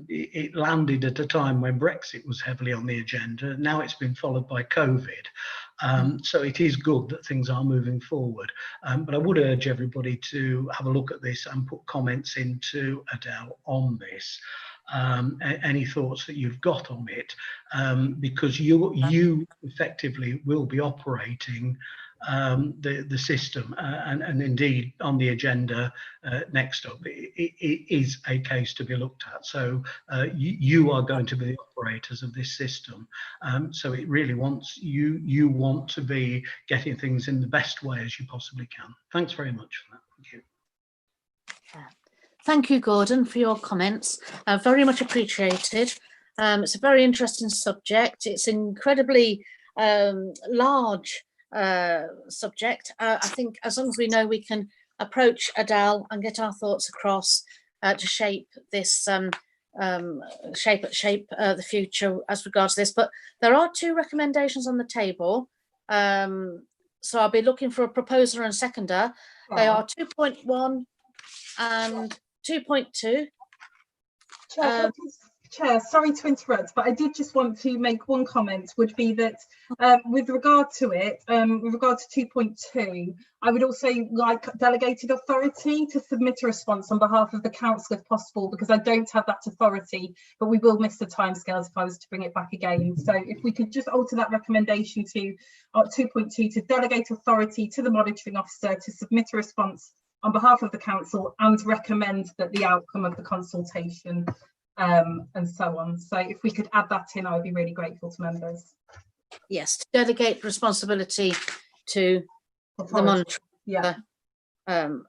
it landed at a time when Brexit was heavily on the agenda. Now it's been followed by COVID. So it is good that things are moving forward. But I would urge everybody to have a look at this and put comments into Adele on this. Any thoughts that you've got on it, because you effectively will be operating the system, and indeed on the agenda next up it is a case to be looked at. So you are going to be the operators of this system, so it really wants you want to be getting things in the best way as you possibly can. Thanks very much for that. Thank you. Thank you, Gordon, for your comments. Very much appreciated. It's a very interesting subject. It's incredibly large subject. I think as long as we know we can approach Adele and get our thoughts across to shape this, shape the future as regards this. But there are two recommendations on the table. So I'll be looking for a proposer and seconder. They are 2.1 and 2.2. Chair, sorry to interrupt, but I did just want to make one comment, would be that with regard to 2.2, I would also like delegated authority to submit a response on behalf of the council if possible, because I don't have that authority, but we will miss the timescales if I was to bring it back again. So if we could just alter that recommendation to 2.2 to delegate authority to the monitoring officer to submit a response on behalf of the council and recommend that the outcome of the consultation and so on. So if we could add that in, I would be really grateful to members. Yes, to delegate responsibility to the monitor. Yeah. So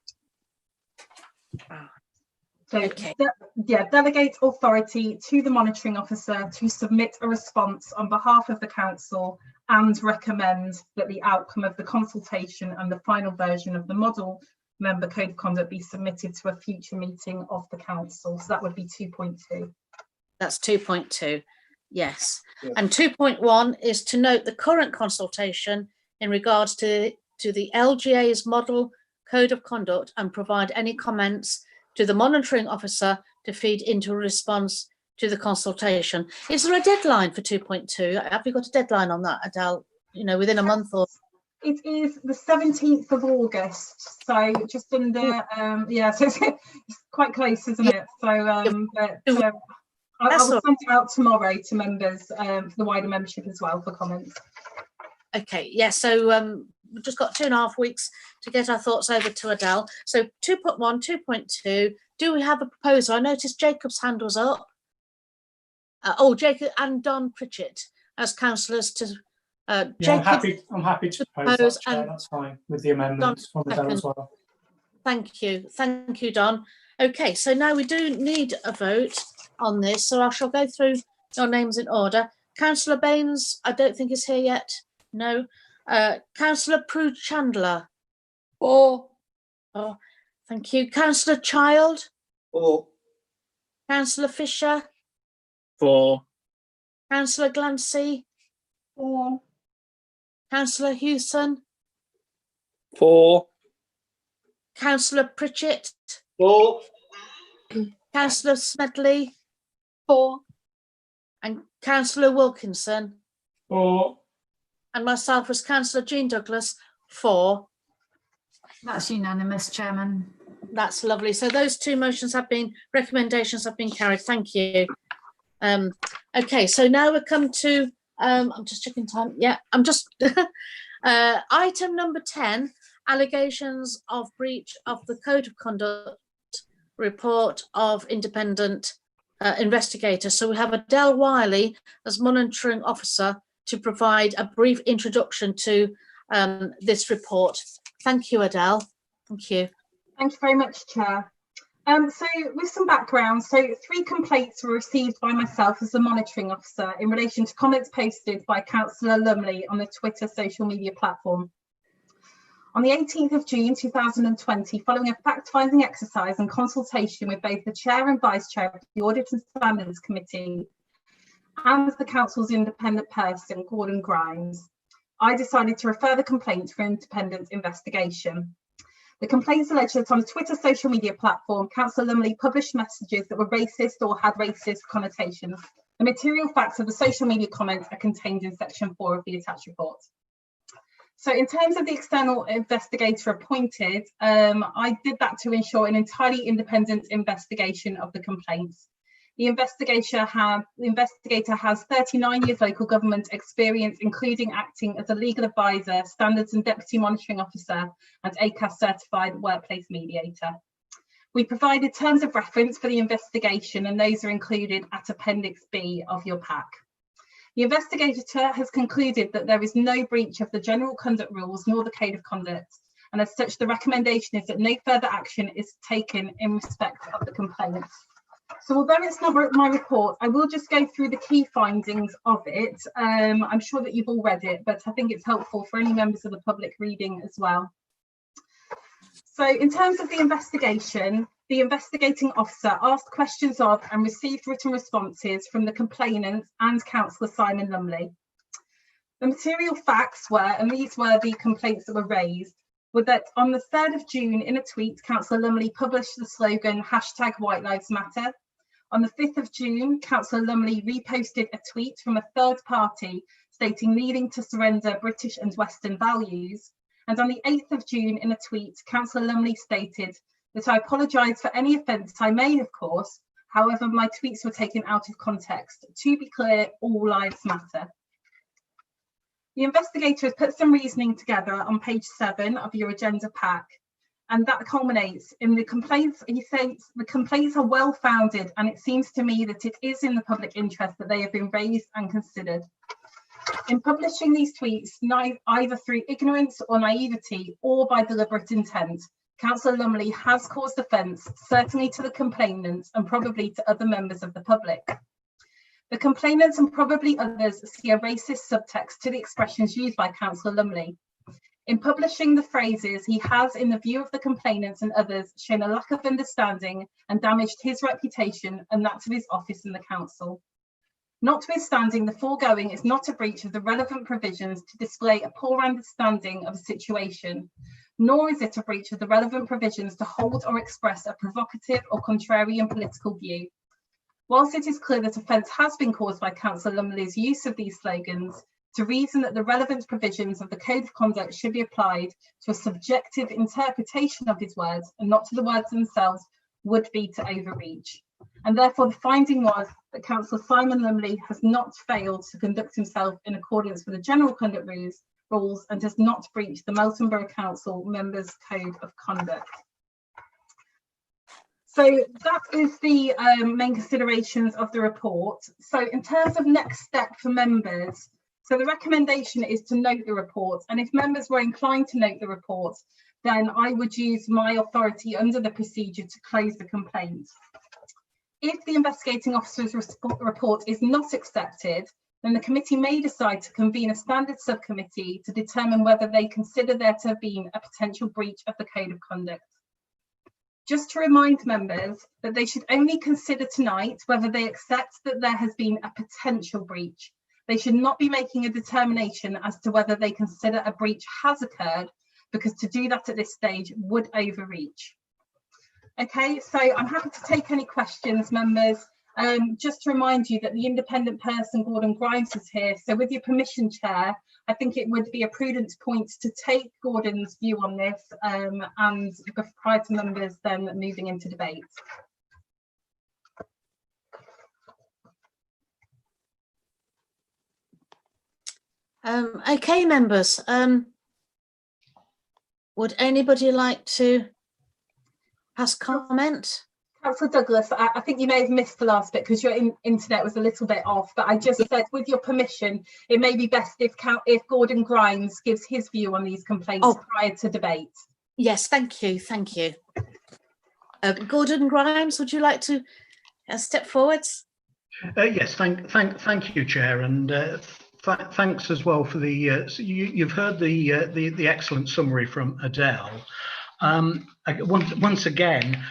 okay. Delegate authority to the monitoring officer to submit a response on behalf of the council and recommend that the outcome of the consultation and the final version of the model member code of conduct be submitted to a future meeting of the council. So that would be 2.2. That's 2.2. Yes. Yeah. And 2.1 is to note the current consultation in regards to the LGA's model code of conduct and provide any comments to the monitoring officer to feed into a response to the consultation. Is there a deadline for 2.2? Have you got a deadline on that, Adele? You know, within a month or? It is the 17th of August, so just under, so it's quite close, isn't it? So, I will send it out tomorrow to members for the wider membership as well for comments. Okay, yeah, so we've just got 2.5 weeks to get our thoughts over to Adele. So 2.1, 2.2, do we have a proposal? I noticed Jacob's hand was up. Jacob and Don Pritchett as councillors to yeah, Jacob, I'm happy to propose that, Chair, that's fine, with the amendments from Adele as well. Thank you, Don. Okay, so now we do need a vote on this, so I shall go through your names in order. Councillor Baines, I don't think is here yet. No. Councillor Prude Chandler. For. Oh, thank you. Councillor Child. For. Councillor Fisher. For. Councillor Glancy. For. Councillor Hewson. For. Councillor Pritchett. For. Councillor Smedley. For. And Councillor Wilkinson. For. And myself as Councillor Jean Douglas. For. That's unanimous, Chairman. That's lovely. So those two recommendations have been carried. Thank you. Okay, so now we come to, I'm just checking time. Yeah, I'm just, item number 10, allegations of breach of the Code of Conduct report of independent investigator. So we have Adele Wiley as monitoring officer to provide a brief introduction to this report. Thank you, Adele. Thank you. Thank you very much, Chair. So with some background, so 3 complaints were received by myself as the monitoring officer in relation to comments posted by Councillor Lumley on the Twitter social media platform. On the 18th of June 2020, following a fact-finding exercise and consultation with both the Chair and Vice Chair of the Audit and Standards Committee and the Council's independent person, Gordon Grimes, I decided to refer the complaint for independent investigation. The complaints allege that on the Twitter social media platform, Councillor Lumley published messages that were racist or had racist connotations. The material facts of the social media comments are contained in section 4 of the attached report. So in terms of the external investigator appointed, I did that to ensure an entirely independent investigation of the complaints. The investigator has 39 years local government experience, including acting as a legal advisor, standards and deputy monitoring officer, and ACAS certified workplace mediator. We provided terms of reference for the investigation, and those are included at Appendix B of your pack. The investigator has concluded that there is no breach of the general conduct rules nor the code of conduct, and as such, the recommendation is that no further action is taken in respect of the complaint. So although it's not my report, I will just go through the key findings of it. I'm sure that you've all read it, but I think it's helpful for any members of the public reading as well. So in terms of the investigation, the investigating officer asked questions of and received written responses from the complainant and Councillor Simon Lumley. The material facts were, and these were the complaints that were raised, were that on the 3rd of June in a tweet, Councillor Lumley published the slogan #WhiteLivesMatter. On the 5th of June, Councillor Lumley reposted a tweet from a third party stating needing to surrender British and Western values. And on the 8th of June, in a tweet, Councillor Lumley stated that I apologise for any offence I made, of course. However, my tweets were taken out of context. To be clear, all lives matter. The investigator has put some reasoning together on page 7 of your agenda pack, and that culminates in the complaints. He says the complaints are well founded, and it seems to me that it is in the public interest that they have been raised and considered. In publishing these tweets, either through ignorance or naivety or by deliberate intent, Councillor Lumley has caused offence, certainly to the complainants and probably to other members of the public. The complainants and probably others see a racist subtext to the expressions used by Councillor Lumley. In publishing the phrases, he has, in the view of the complainants and others, shown a lack of understanding and damaged his reputation and that of his office in the council. Notwithstanding, the foregoing is not a breach of the relevant provisions to display a poor understanding of a situation, nor is it a breach of the relevant provisions to hold or express a provocative or contrarian political view. Whilst it is clear that offence has been caused by Councillor Lumley's use of these slogans, to reason that the relevant provisions of the Code of Conduct should be applied to a subjective interpretation of his words and not to the words themselves would be to overreach. And therefore the finding was that Councillor Simon Lumley has not failed to conduct himself in accordance with the General Conduct rules and has not breached the Melton Borough Council Members' Code of Conduct. So that is the main considerations of the report. So in terms of next step for members, so the recommendation is to note the report, and if members were inclined to note the report, then I would use my authority under the procedure to close the complaint. If the investigating officer's report is not accepted, then the committee may decide to convene a standard subcommittee to determine whether they consider there to have been a potential breach of the Code of Conduct. Just to remind members that they should only consider tonight whether they accept that there has been a potential breach. They should not be making a determination as to whether they consider a breach has occurred, because to do that at this stage would overreach. Okay, so I'm happy to take any questions, members. Just to remind you that the independent person, Gordon Grimes, is here. So with your permission, Chair, I think it would be a prudent point to take Gordon's view on this and prior to members then moving into debate. Okay, members, would anybody like to pass comment? Councillor Douglas, I think you may have missed the last bit because your internet was a little bit off, but I just said, with your permission, it may be best if Gordon Grimes gives his view on these complaints prior to debate. Yes, thank you, thank you. Gordon Grimes, would you like to step forwards? Yes, thank you, Chair, and thanks as well for the. You've heard the excellent summary from Adele. Once again,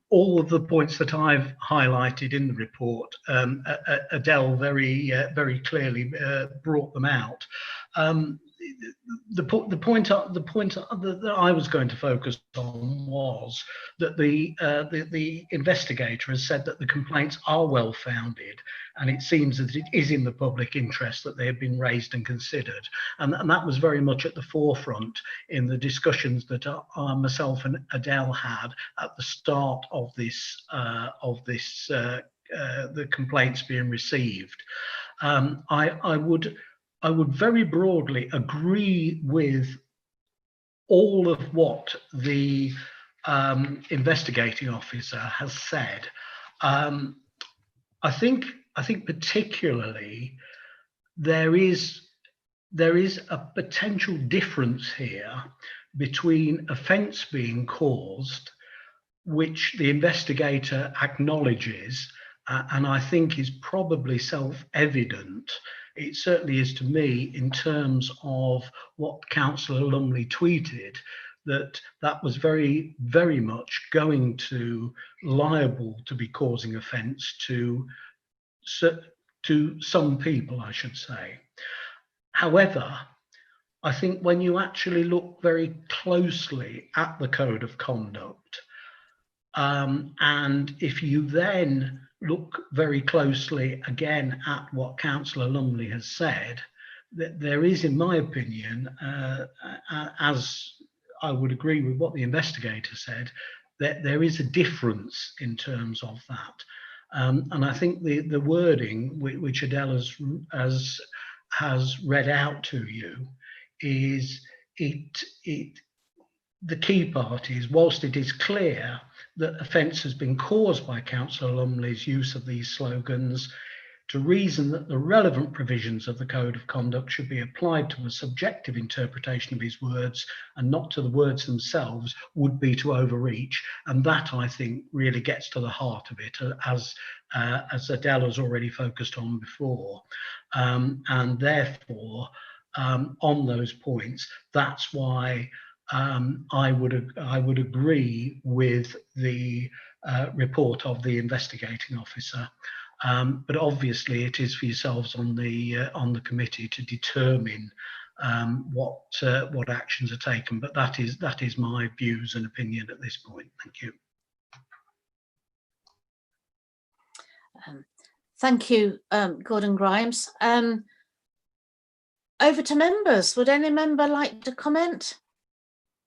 all of the points that I've highlighted in the report, Adele very clearly brought them out. The point that I was going to focus on was that the investigator has said that the complaints are well founded, and it seems that it is in the public interest that they have been raised and considered, and that was very much at the forefront in the discussions that myself and Adele had at the start of this the complaints being received. I would very broadly agree with all of what the investigating officer has said. I think particularly there is a potential difference here between offence being caused, which the investigator acknowledges, and I think is probably self-evident. It certainly is to me in terms of what Councillor Lumley tweeted, that was very much going to liable to be causing offence to some people, I should say. However, I think when you actually look very closely at the Code of Conduct, And if you then look very closely again at what Councillor Lumley has said, that there is, in my opinion, as I would agree with what the investigator said, that there is a difference in terms of that. And I think the wording which Adele has read out to you is the key part is, whilst it is clear that offence has been caused by Councillor Lumley's use of these slogans, to reason that the relevant provisions of the Code of Conduct should be applied to a subjective interpretation of his words and not to the words themselves would be to overreach. And that, I think, really gets to the heart of it, as Adele has already focused on before. And therefore, on those points, that's why I would agree with the report of the investigating officer. But obviously, it is for yourselves on the committee to determine what actions are taken. But that is my views and opinion at this point. Thank you. Thank you, Gordon Grimes. Over to members. Would any member like to comment?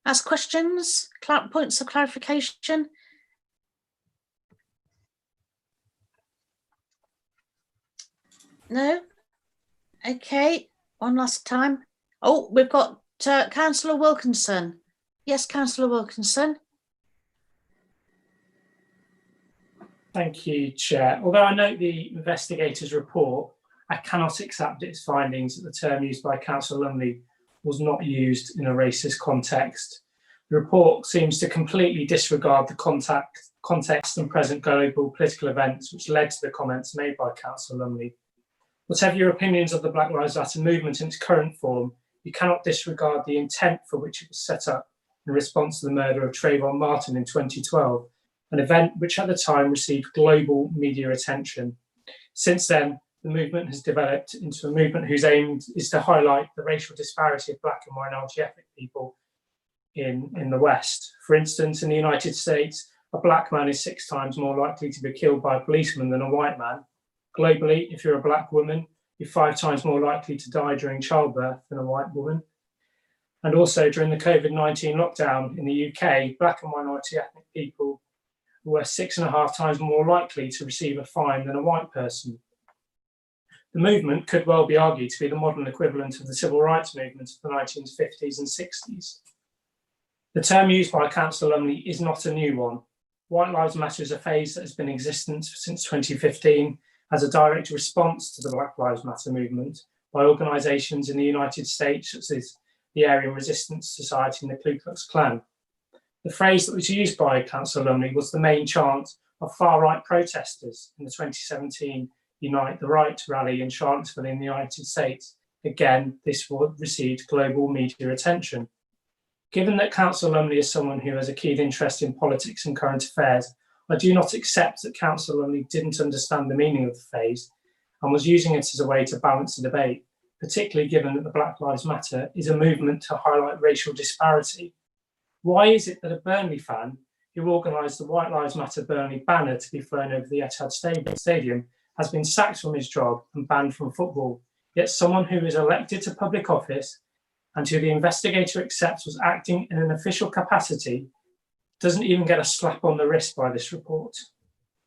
Ask questions? Points of clarification? No? Okay, one last time. Oh, we've got Councillor Wilkinson. Yes, Councillor Wilkinson. Thank you, Chair. Although I note the investigator's report, I cannot accept its findings that the term used by Councillor Lumley was not used in a racist context. The report seems to completely disregard the context and present global political events which led to the comments made by Councillor Lumley. Whatever your opinions of the Black Lives Matter movement in its current form, you cannot disregard the intent for which it was set up in response to the murder of Trayvon Martin in 2012, an event which at the time received global media attention. Since then, the movement has developed into a movement whose aim is to highlight the racial disparity of Black and minority ethnic people in the West. For instance, in the United States, a Black man is 6 times more likely to be killed by a policeman than a white man. Globally, if you're a Black woman, you're 5 times more likely to die during childbirth than a white woman. And also during the COVID-19 lockdown in the UK, Black and minority ethnic people were 6.5 times more likely to receive a fine than a white person. The movement could well be argued to be the modern equivalent of the civil rights movement of the 1950s and 60s. The term used by Councillor Lumley is not a new one. White Lives Matter is a phase that has been in existence since 2015 as a direct response to the Black Lives Matter movement by organisations in the United States, such as the Aryan Resistance Society and the Ku Klux Klan. The phrase that was used by Councillor Lumley was the main chant of far-right protesters in the 2017 Unite the Right rally in Charlottesville in the United States. Again, this received global media attention. Given that Councillor Lumley is someone who has a keen interest in politics and current affairs, I do not accept that Councillor Lumley didn't understand the meaning of the phrase and was using it as a way to balance the debate, particularly given that the Black Lives Matter is a movement to highlight racial disparity. Why is it that a Burnley fan who organised the White Lives Matter Burnley banner to be flown over the Etihad Stadium has been sacked from his job and banned from football, yet someone who is elected to public office and who the investigator accepts was acting in an official capacity doesn't even get a slap on the wrist by this report?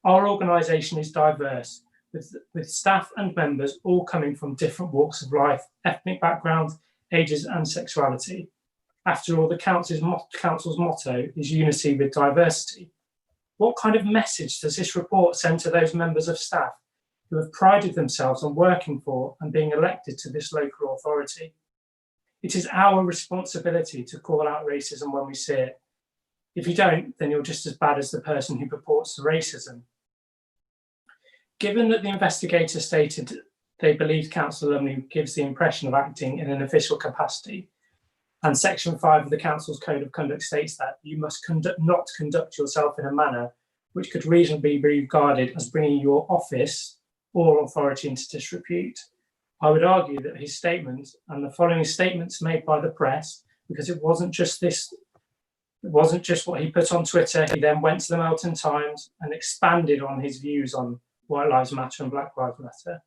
Our organisation is diverse, with staff and members all coming from different walks of life, ethnic backgrounds, ages and sexuality. After all, the council's motto is unity with diversity. What kind of message does this report send to those members of staff who have prided themselves on working for and being elected to this local authority? It is our responsibility to call out racism when we see it. If you don't, then you're just as bad as the person who purports the racism. Given that the investigator stated they believed Councillor Lumley gives the impression of acting in an official capacity, and Section 5 of the Council's Code of Conduct states that you must not conduct yourself in a manner which could reasonably be regarded as bringing your office or authority into disrepute, I would argue that his statement and the following statements made by the press, because it wasn't just this It wasn't just what he put on Twitter. He then went to the Melton Times and expanded on his views on White Lives Matter and Black Lives Matter.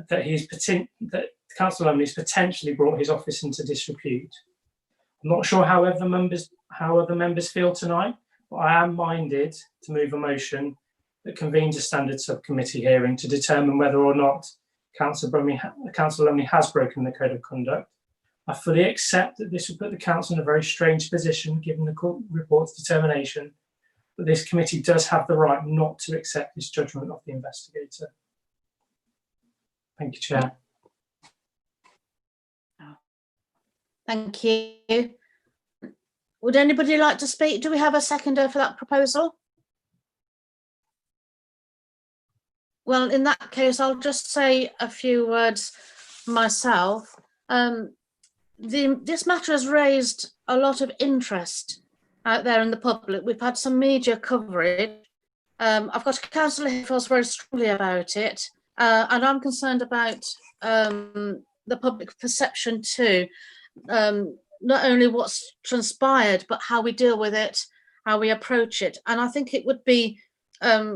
That Councillor Lumley's potentially brought his office into disrepute. I'm not sure how other members feel tonight, but I am minded to move a motion that convenes a standard subcommittee hearing to determine whether or not Councillor Lumley has broken the code of conduct. I fully accept that this will put the council in a very strange position given the court report's determination, but this committee does have the right not to accept this judgment of the investigator. Thank you, Chair. Thank you. Would anybody like to speak? Do we have a seconder for that proposal? Well, in that case, I'll just say a few words myself. This matter has raised a lot of interest out there in the public. We've had some media coverage. I've got a councillor who feels very strongly about it, and I'm concerned about the public perception too. Not only what's transpired, but how we deal with it, how we approach it. And I think it would be I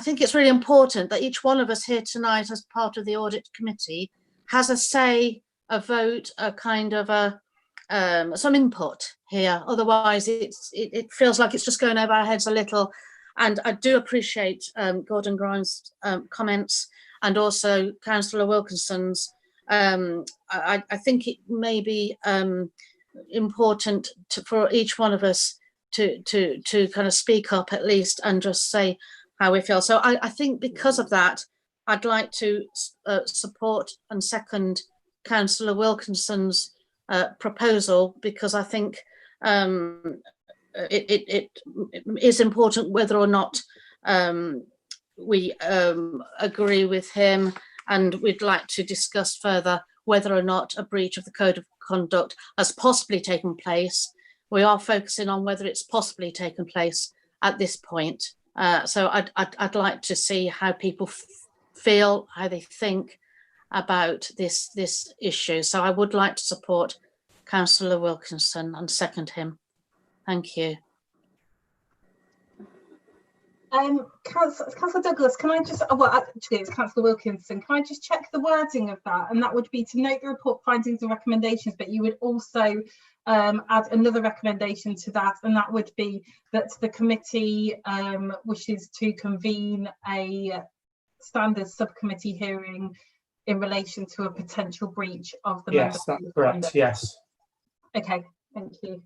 think it's really important that each one of us here tonight as part of the audit committee has a say, a vote, a kind of some input here. Otherwise it feels like it's just going over our heads a little. And I do appreciate Gordon Grimes' comments and also Councillor Wilkinson's. I think it may be important for each one of us to kind of speak up at least and just say how we feel. So I think because of that, I'd like to support and second Councillor Wilkinson's proposal, because I think it is important whether or not we agree with him, and we'd like to discuss further whether or not a breach of the code of conduct has possibly taken place. We are focusing on whether it's possibly taken place at this point. So I'd like to see how people feel, how they think about this issue. So I would like to support Councillor Wilkinson and second him. Thank you. Councillor Douglas, can I just, well, actually it's Councillor Wilkinson, can I just check the wording of that? And that would be to note the report findings and recommendations, but you would also add another recommendation to that, and that would be that the committee wishes to convene a standard subcommittee hearing in relation to a potential breach of the Yes, that's correct. Yes. Okay, thank you.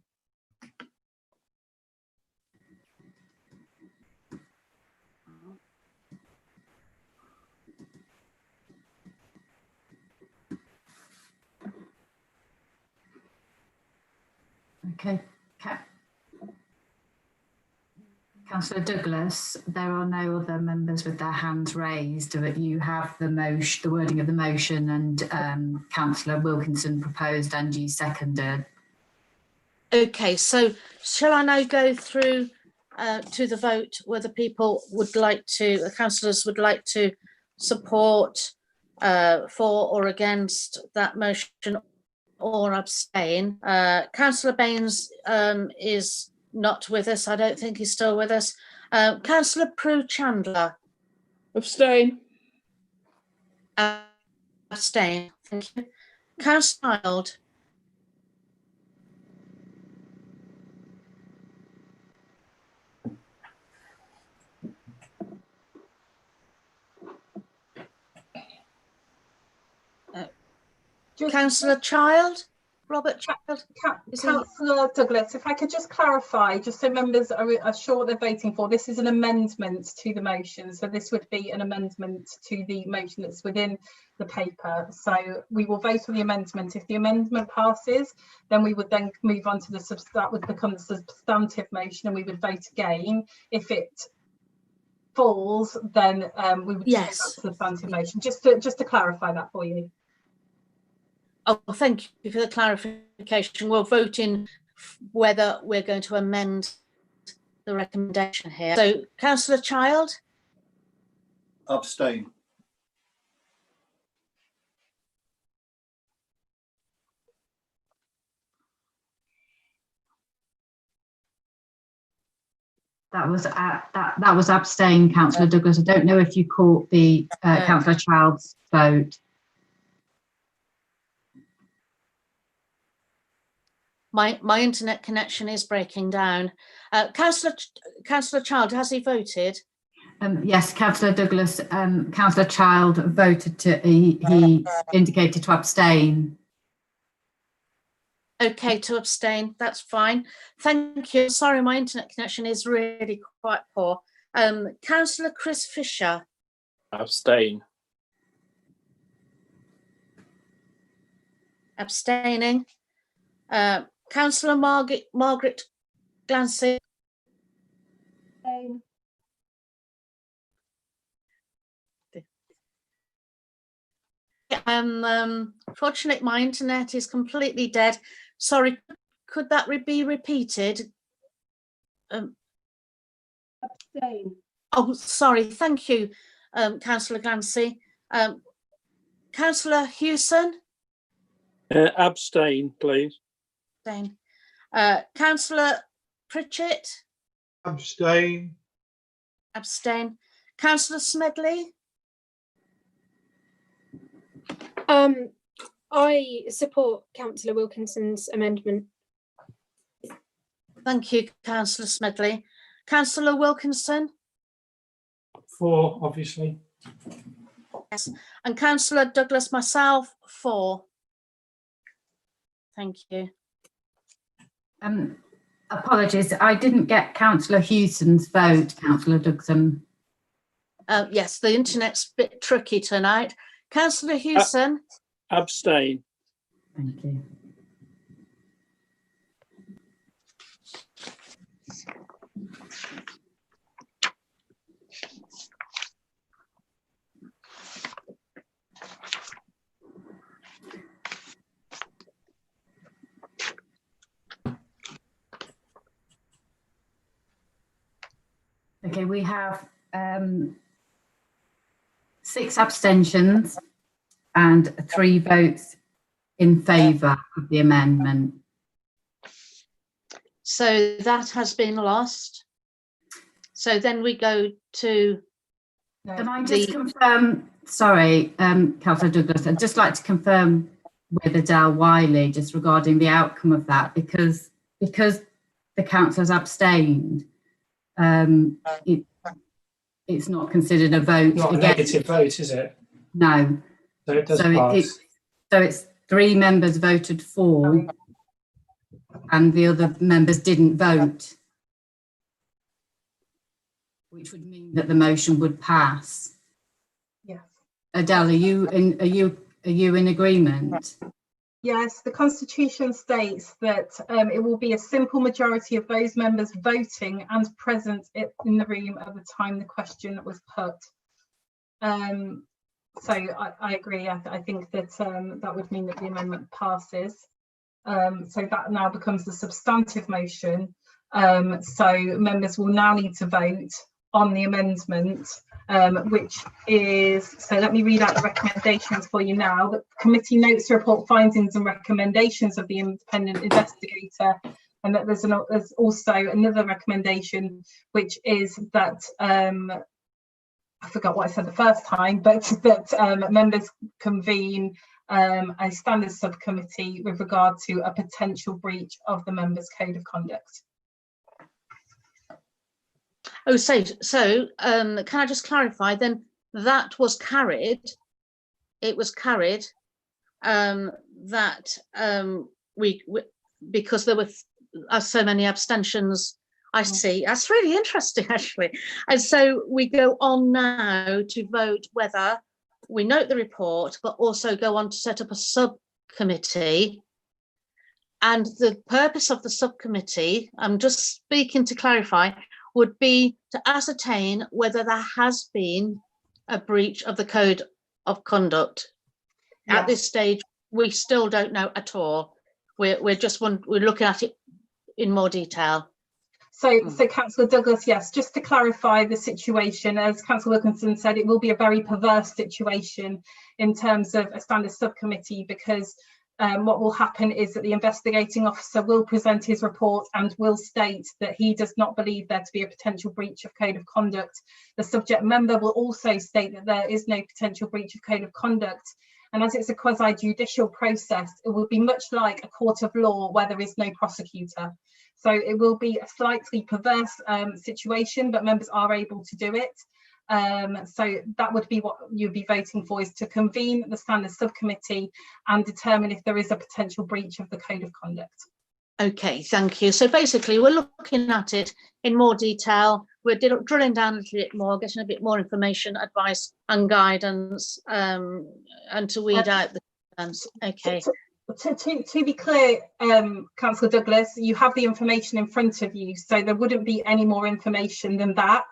Okay. Councillor Douglas, there are no other members with their hands raised, but you have the motion, the wording of the motion, and Councillor Wilkinson proposed and you seconded. Okay, so shall I now go through to the vote whether people would like to, the councillors would like to support for or against that motion or abstain? Councillor Baines is not with us. I don't think he's still with us. Councillor Prue Chandler. Abstain. Abstain. Thank you. Councillor Child. Councillor Child, Robert Child. Councillor Douglas, if I could just clarify, just so members are sure what they're voting for, this is an amendment to the motion. So this would be an amendment to the motion that's within the paper. So we will vote on the amendment. If the amendment passes, then we would then move on to that would become the substantive motion, and we would vote again. If it falls, then we would take that substantive motion. Just to clarify that for you. Oh, thank you for the clarification. We'll vote in whether we're going to amend the recommendation here. So, Councillor Child? Abstain. That was abstain, Councillor Douglas. I don't know if you caught the Councillor Child's vote. My internet connection is breaking down. Councillor Child, has he voted? Yes, Councillor Douglas. Councillor Child voted to. He indicated to abstain. Okay, to abstain. That's fine. Thank you. Sorry, my internet connection is really quite poor. Councillor Chris Fisher. Abstain. Abstaining. Councillor Margaret Glancy. Fortunately, my internet is completely dead. Sorry, could that be repeated? Abstain. Oh, sorry. Thank you, Councillor Glancy. Councillor Hewson. Abstain, please. Abstain. Councillor Pritchett. Abstain. Abstain. Councillor Smedley. I support Councillor Wilkinson's amendment. Thank you, Councillor Smedley. Councillor Wilkinson. For, obviously. Yes. And Councillor Douglas, myself, for. Thank you. Apologies, I didn't get Councillor Hewson's vote, Councillor Dougson. Yes, the internet's a bit tricky tonight. Councillor Hewson. Abstain. Thank you. Okay, we have 6 abstentions and 3 votes in favour of the amendment. So that has been lost. So then we go to. Can I just confirm, sorry, Councillor Douglas, I'd just like to confirm with Adele Wiley just regarding the outcome of that, because the councillors abstained, it's not considered a vote. Not a negative vote, is it? No. So it does pass. So it's 3 members voted for and the other members didn't vote, which would mean that the motion would pass. Yes. Adele, are you in agreement? Yes, the Constitution states that it will be a simple majority of those members voting and present in the room at the time the question was put. So I agree. I think that that would mean that the amendment passes. So that now becomes the substantive motion. So members will now need to vote on the amendment, which is, so let me read out the recommendations for you now. The committee notes the report findings and recommendations of the independent investigator, and that there's also another recommendation, which is that I forgot what I said the first time, but that members convene a standards subcommittee with regard to a potential breach of the members' code of conduct. Oh, so can I just clarify then? That was carried. It was carried. That we because there were so many abstentions. I see. That's really interesting, actually. And so we go on now to vote whether we note the report, but also go on to set up a subcommittee. And the purpose of the subcommittee, I'm just speaking to clarify, would be to ascertain whether there has been a breach of the code of conduct. Yes. At this stage, we still don't know at all. We're looking at it in more detail. So Councillor Douglas, yes, just to clarify the situation, as Councillor Wilkinson said, it will be a very perverse situation in terms of a standard subcommittee, because what will happen is that the investigating officer will present his report and will state that he does not believe there to be a potential breach of code of conduct. The subject member will also state that there is no potential breach of code of conduct. And as it's a quasi-judicial process, it will be much like a court of law where there is no prosecutor. So it will be a slightly perverse situation, but members are able to do it. So that would be what you'd be voting for, is to convene the standards subcommittee and determine if there is a potential breach of the code of conduct. Okay, thank you. So basically we're looking at it in more detail. We're drilling down a little bit more, getting a bit more information, advice and guidance, and to weed out the concerns. Okay. To be clear, Councillor Douglas, you have the information in front of you, so there wouldn't be any more information than that.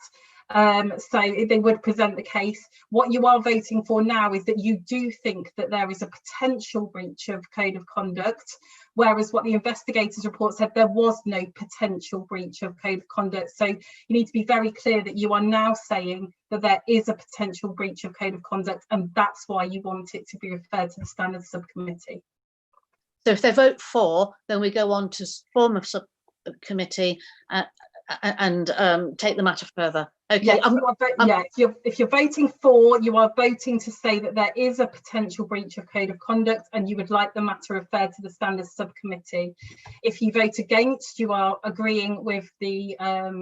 So they would present the case. What you are voting for now is that you do think that there is a potential breach of code of conduct, whereas what the investigators report said, there was no potential breach of code of conduct. So you need to be very clear that you are now saying that there is a potential breach of code of conduct, and that's why you want it to be referred to the standards subcommittee. So if they vote for, then we go on to form a subcommittee and take the matter further. Okay. Yeah, if you're voting for, you are voting to say that there is a potential breach of code of conduct and you would like the matter referred to the standards subcommittee. If you vote against, you are agreeing with the,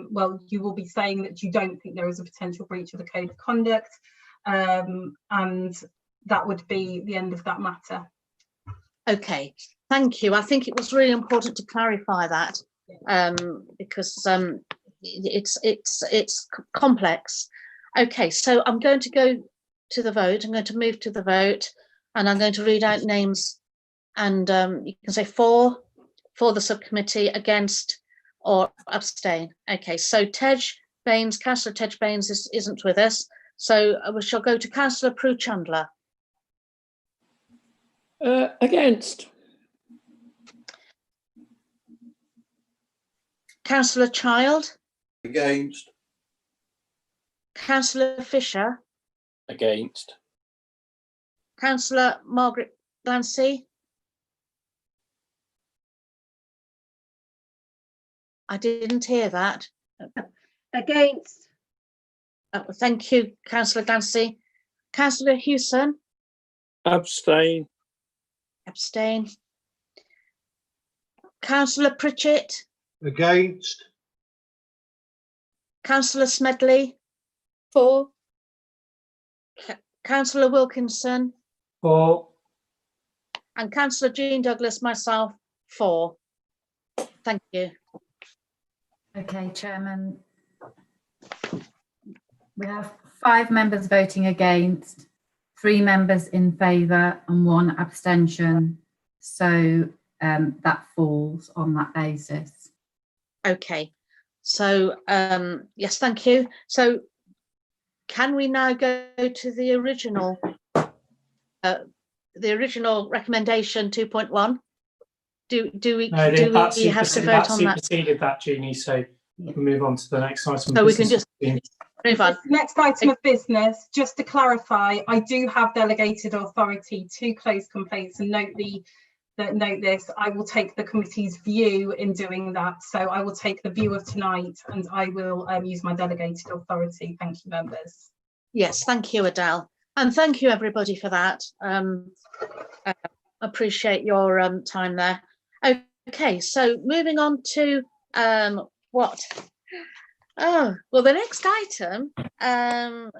well, you will be saying that you don't think there is a potential breach of the code of conduct, and that would be the end of that matter. Okay, thank you. I think it was really important to clarify that, because it's complex. Okay, so I'm going to go to the vote. I'm going to move to the vote, and I'm going to read out names, and you can say for the subcommittee, against, or abstain. Okay, so Councillor Tej Baines isn't with us, so we shall go to Councillor Prue Chandler. Against. Councillor Child. Against. Councillor Fisher. Against. Councillor Margaret Glancy. I didn't hear that. Against. Thank you, Councillor Glancy. Councillor Hewson. Abstain. Abstain. Councillor Pritchett. Against. Councillor Smedley. For. Councillor Wilkinson. For. And Councillor Jean Douglas, myself, for. Thank you. Okay, Chairman. We have 5 members voting against, 3 members in favour and 1 abstention. So that falls on that basis. Okay, so yes, thank you. So can we now go to the original recommendation 2.1? Do we have to vote on that? Superseded that, Jeannie, so we'll move on to the next item. So we can just move on. Next item of business, just to clarify, I do have delegated authority to close complaints, and note this, I will take the committee's view in doing that. So I will take the view of tonight and I will use my delegated authority. Thank you, members. Yes, thank you, Adele. And thank you, everybody, for that. Appreciate your time there. Okay, so moving on to what? Oh, well, the next item, item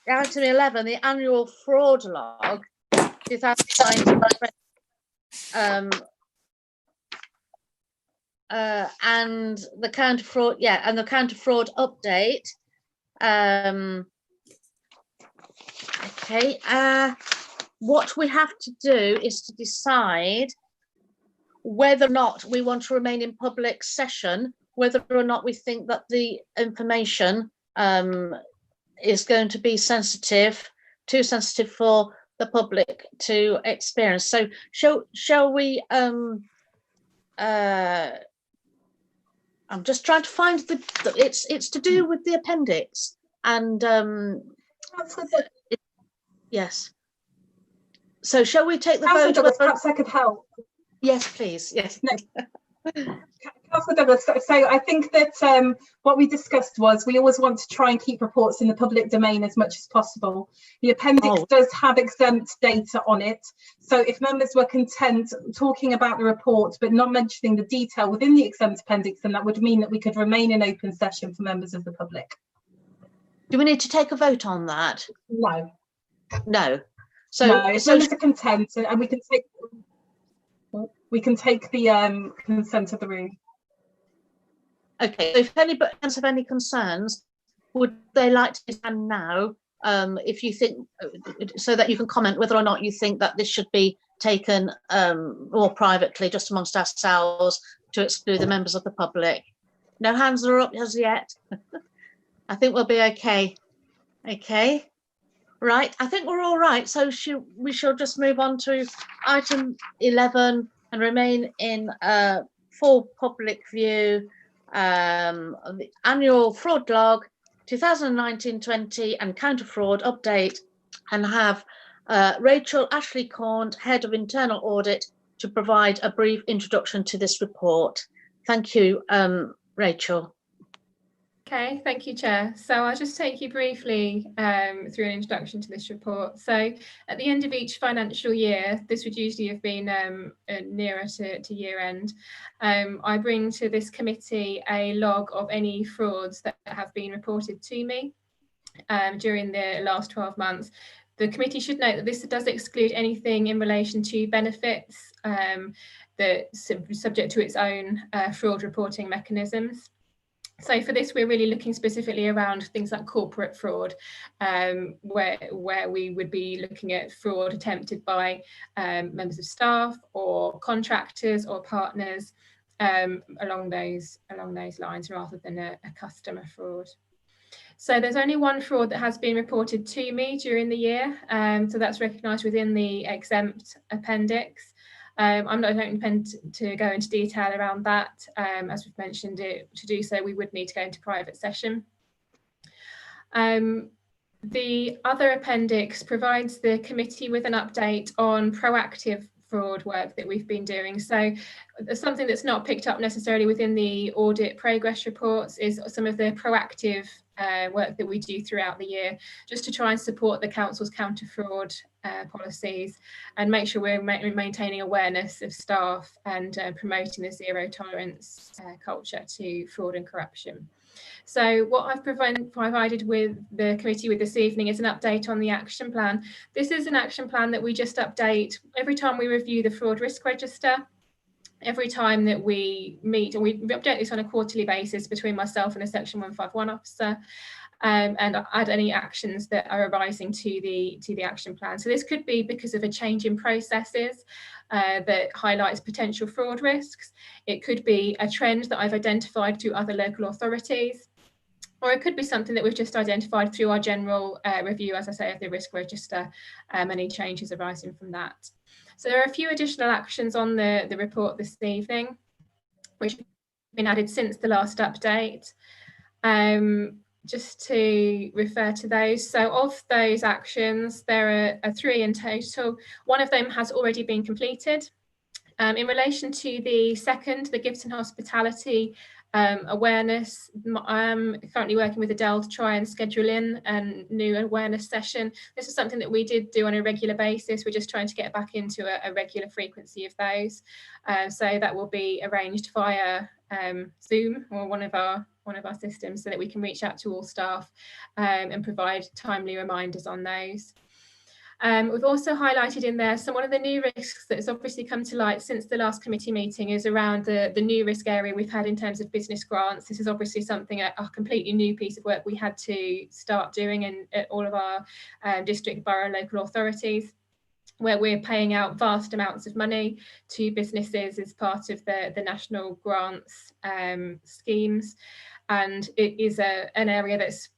11, the annual fraud log, 2019. And the counter fraud, and the counter fraud update. Okay, what we have to do is to decide whether or not we want to remain in public session, whether or not we think that the information is going to be too sensitive for the public to experience. So shall we I'm just trying to find it's to do with the appendix, and yes, So shall we take the Councillor vote? Douglas, perhaps I could help. Yes, please. Yes. No. Councillor Douglas, so I think that what we discussed was we always want to try and keep reports in the public domain as much as possible. The appendix does have exempt data on it. So if members were content talking about the report but not mentioning the detail within the exempt appendix, then that would mean that we could remain in open session for members of the public. Do we need to take a vote on that? No. No. So, no, if members are content, and we can take the consent of the room. Okay, so if anybody else have any concerns, would they like to stand now? If you think, so that you can comment whether or not you think that this should be taken more privately, just amongst ourselves, to exclude the members of the public. No hands are up as yet. I think we'll be okay. Okay, right. I think we're all right. So we shall just move on to item 11 and remain in full public view. The annual fraud log 2019-20 and counter fraud update, and have Rachel Ashley Corn, Head of Internal Audit, to provide a brief introduction to this report. Thank you, Rachel. Okay, thank you, Chair. So I'll just take you briefly through an introduction to this report. So at the end of each financial year, this would usually have been nearer to year end, I bring to this committee a log of any frauds that have been reported to me during the last 12 months. The committee should note that this does exclude anything in relation to benefits that's subject to its own fraud reporting mechanisms. So for this, we're really looking specifically around things like corporate fraud, where we would be looking at fraud attempted by members of staff or contractors or partners along those lines, rather than a customer fraud. So there's only one fraud that has been reported to me during the year, so that's recognised within the exempt appendix. I don't intend to go into detail around that. As we've mentioned, to do so, we would need to go into private session. The other appendix provides the committee with an update on proactive fraud work that we've been doing. So something that's not picked up necessarily within the audit progress reports is some of the proactive work that we do throughout the year, just to try and support the council's counter fraud policies and make sure we're maintaining awareness of staff and promoting the zero tolerance culture to fraud and corruption. So what I've provided with the committee with this evening is an update on the action plan. This is an action plan that we just update every time we review the fraud risk register. Every time that we meet, and we update this on a quarterly basis between myself and a Section 151 officer, and add any actions that are arising to the action plan. So this could be because of a change in processes that highlights potential fraud risks. It could be a trend that I've identified through other local authorities, or it could be something that we've just identified through our general review, as I say, of the risk register, any changes arising from that. So there are a few additional actions on the report this evening, which have been added since the last update. Just to refer to those. So of those actions, there are 3 in total. One of them has already been completed. In relation to the second, the Gibson Hospitality awareness, I'm currently working with Adele to try and schedule in a new awareness session. This is something that we did do on a regular basis. We're just trying to get back into a regular frequency of those. So that will be arranged via Zoom or one of our systems, so that we can reach out to all staff and provide timely reminders on those. We've also highlighted in there one of the new risks that has obviously come to light since the last committee meeting is around the new risk area we've had in terms of business grants. This is obviously something, a completely new piece of work we had to start doing at all of our district, borough, local authorities, where we're paying out vast amounts of money to businesses as part of the national grants schemes. And it is an area that's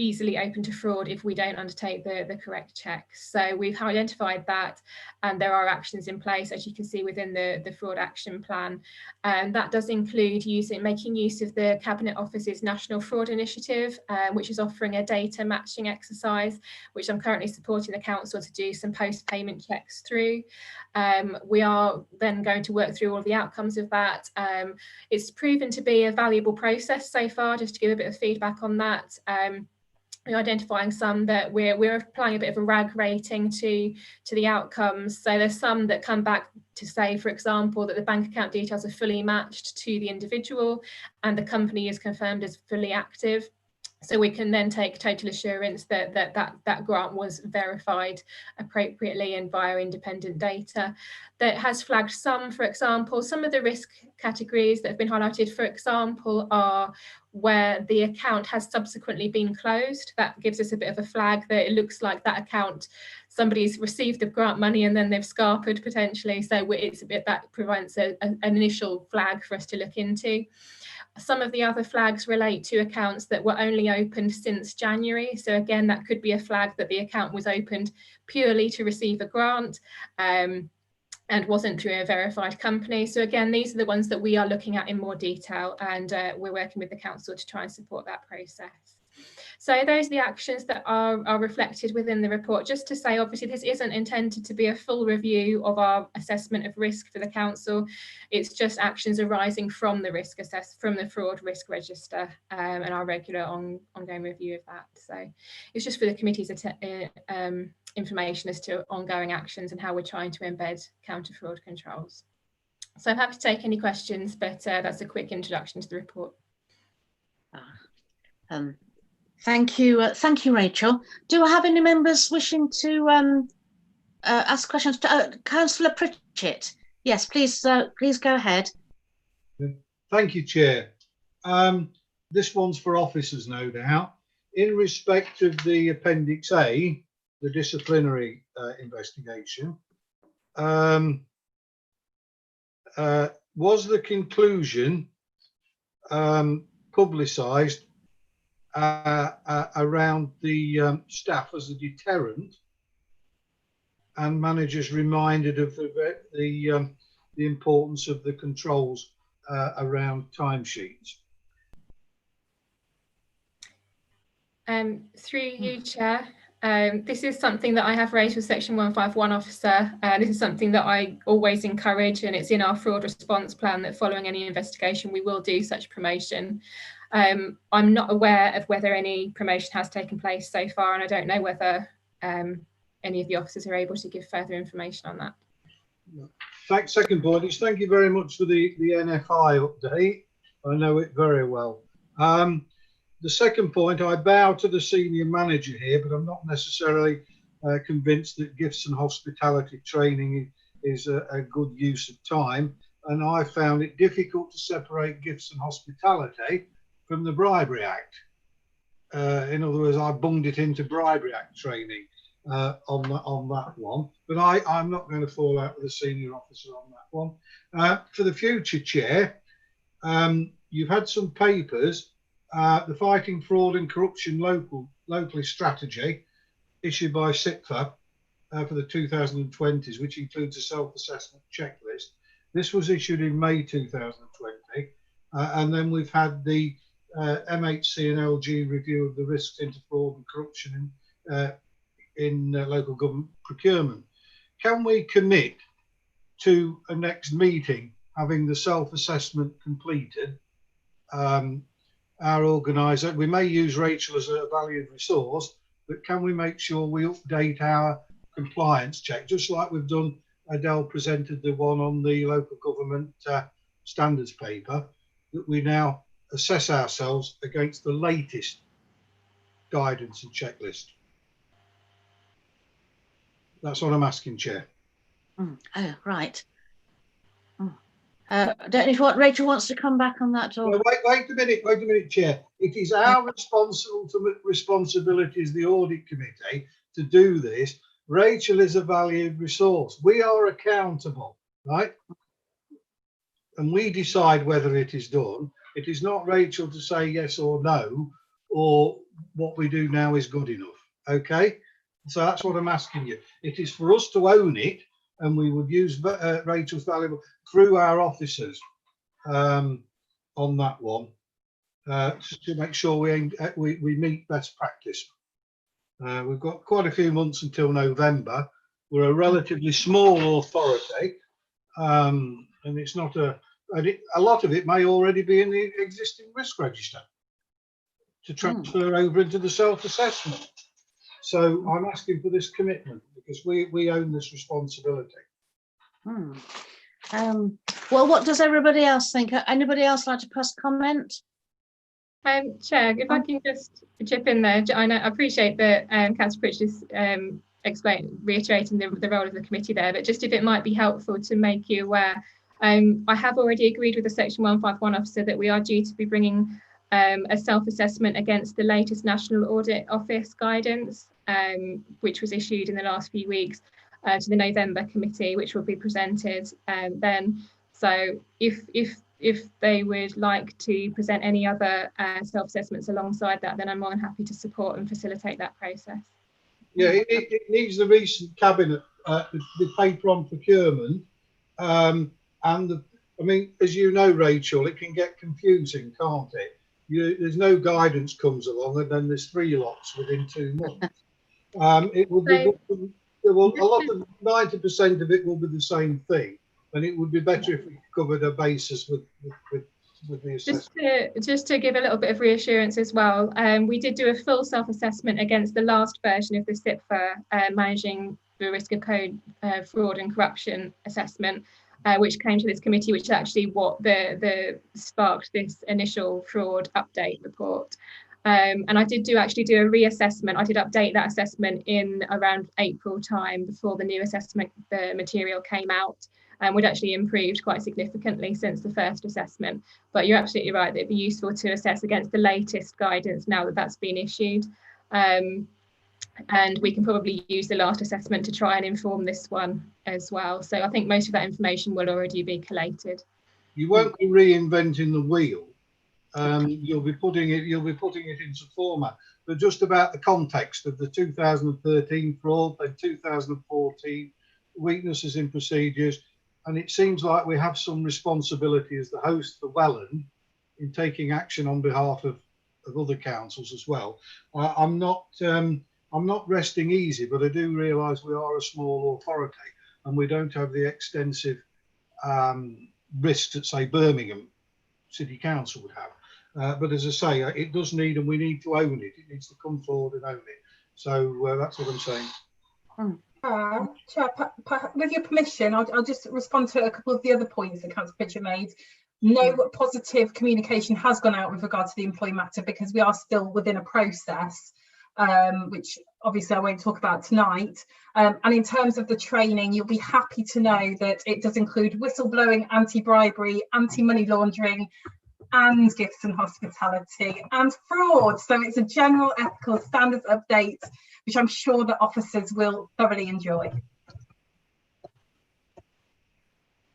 easily open to fraud if we don't undertake the correct checks. So we've identified that, and there are actions in place, as you can see within the fraud action plan. And that does include making use of the Cabinet Office's National Fraud Initiative, which is offering a data matching exercise, which I'm currently supporting the council to do some post-payment checks through. We are then going to work through all the outcomes of that. It's proven to be a valuable process so far, just to give a bit of feedback on that. We're identifying some that we're applying a bit of a RAG rating to the outcomes. So there's some that come back to say, for example, that the bank account details are fully matched to the individual and the company is confirmed as fully active. So we can then take total assurance that grant was verified appropriately and via independent data. That has flagged some, for example, some of the risk categories that have been highlighted, for example, are where the account has subsequently been closed. That gives us a bit of a flag that it looks like that account, somebody's received the grant money and then they've scarpered potentially. So it's a bit that prevents an initial flag for us to look into. Some of the other flags relate to accounts that were only opened since January. So again, that could be a flag that the account was opened purely to receive a grant and wasn't through a verified company. So again, these are the ones that we are looking at in more detail, and we're working with the council to try and support that process. So those are the actions that are reflected within the report. Just to say, obviously, this isn't intended to be a full review of our assessment of risk for the council. It's just actions arising from the risk from the fraud risk register and our regular ongoing review of that. So it's just for the committee's information as to ongoing actions and how we're trying to embed counter fraud controls. So I'm happy to take any questions, but that's a quick introduction to the report. Thank you, Rachel. Do I have any members wishing to ask questions? Councillor Pritchett, yes, please go ahead. Thank you, Chair. This one's for officers, no doubt. In respect of the Appendix A, the disciplinary investigation, was the conclusion publicised around the staff as a deterrent, and managers reminded of the importance of the controls around timesheets? Through you, Chair. This is something that I have raised with Section 151 officer. This is something that I always encourage, and it's in our fraud response plan that following any investigation we will do such promotion. I'm not aware of whether any promotion has taken place so far, and I don't know whether any of the officers are able to give further information on that. Second point is thank you very much for the NFI update. I know it very well. The second point, I bow to the senior manager here, but I'm not necessarily convinced that gifts and hospitality training is a good use of time. And I found it difficult to separate gifts and hospitality from the Bribery Act. In other words, I bunged it into Bribery Act training on that one. But I'm not going to fall out with the senior officer on that one. For the future, Chair, you've had some papers. The Fighting Fraud and Corruption Locally strategy issued by SIPFA for the 2020s, which includes a self-assessment checklist. This was issued in May 2020, and then we've had the MHC and LG review of the risks into fraud and corruption in local government procurement. Can we commit to a next meeting having the self-assessment completed? Our organiser, we may use Rachel as a valued resource, but can we make sure we update our compliance check, just like we've done? Adele presented the one on the local government standards paper, that we now assess ourselves against the latest guidance and checklist. That's what I'm asking, Chair. Oh, right. I don't know if Rachel wants to come back on that. Or... No, wait a minute, Chair. It is our responsibility as the Audit Committee to do this. Rachel is a valued resource. We are accountable, right? And we decide whether it is done. It is not Rachel to say yes or no, or what we do now is good enough. Okay, so that's what I'm asking you. It is for us to own it, and we would use Rachel's valuable through our officers on that one to make sure we meet best practice. We've got quite a few months until November. We're a relatively small authority, and it's not a lot of it may already be in the existing risk register to transfer over into the self-assessment. So I'm asking for this commitment because we own this responsibility. Well, what does everybody else think? Anybody else like to pass comment? Chair, if I can just chip in there, I appreciate that Councillor Pritchard is reiterating the role of the committee there, but just if it might be helpful to make you aware, I have already agreed with the Section 151 officer that we are due to be bringing a self-assessment against the latest National Audit Office guidance, which was issued in the last few weeks to the November committee, which will be presented then. So if they would like to present any other self-assessments alongside that, then I'm more than happy to support and facilitate that process. Yeah, it needs the recent cabinet, the paper on procurement, and I mean, as you know, Rachel, it can get confusing, can't it? There's no guidance comes along, and then there's 3 lots within 2 months. It will be a lot of 90% of it will be the same thing, and it would be better if we covered a basis with the assessment. Just to give a little bit of reassurance as well, we did do a full self-assessment against the last version of the CIPFA managing the risk of code fraud and corruption assessment, which came to this committee, which is actually what the sparked this initial fraud update report. And I did actually do a reassessment. I did update that assessment in around April time before the new assessment, the material came out, and would actually improved quite significantly since the first assessment. But you're absolutely right, that it'd be useful to assess against the latest guidance now that that's been issued. And we can probably use the last assessment to try and inform this one as well. So I think most of that information will already be collated. You won't be reinventing the wheel. You'll be putting it into format, but just about the context of the 2013 fraud, then 2014 weaknesses in procedures, and it seems like we have some responsibility as the host for Welland in taking action on behalf of other councils as well. I'm not resting easy, but I do realise we are a small authority and we don't have the extensive risks that, say, Birmingham City Council would have. But as I say, it does need, and we need to own it. It needs to come forward and own it. So that's what I'm saying. Chair, with your permission, I'll just respond to a couple of the other points that Councillor Pritchard made. No positive communication has gone out with regard to the employee matter because we are still within a process, which obviously I won't talk about tonight. And in terms of the training, you'll be happy to know that it does include whistleblowing, anti-bribery, anti-money laundering, and gifts and hospitality, and fraud. So it's a general ethical standards update, which I'm sure that officers will thoroughly enjoy.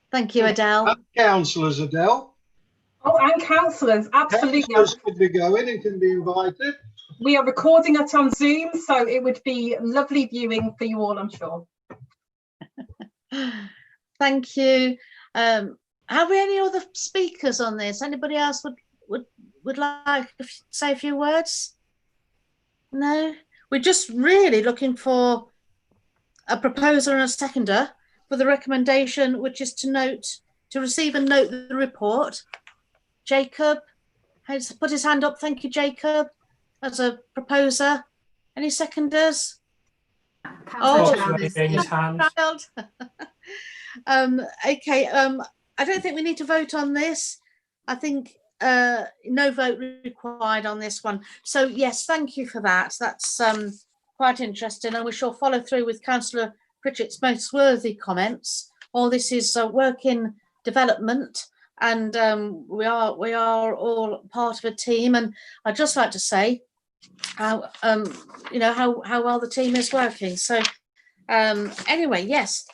Thank you, Adele. And councillors, Adele. Oh, and councillors, absolutely. Councillors could be going and can be invited. We are recording it on Zoom, so it would be lovely viewing for you all, I'm sure. Thank you. Have we any other speakers on this? Anybody else would like to say a few words? No? We're just really looking for a proposer and a seconder for the recommendation, which is to receive and note the report. Jacob has put his hand up. Thank you, Jacob, as a proposer. Any seconders? His hand. Okay. I don't think we need to vote on this. I think no vote required on this one. So yes, thank you for that. That's quite interesting, and we shall follow through with Councillor Pritchard's most worthy comments. All this is work in development, and we are all part of a team. And I'd just like to say how how well the team is working. So anyway, yes.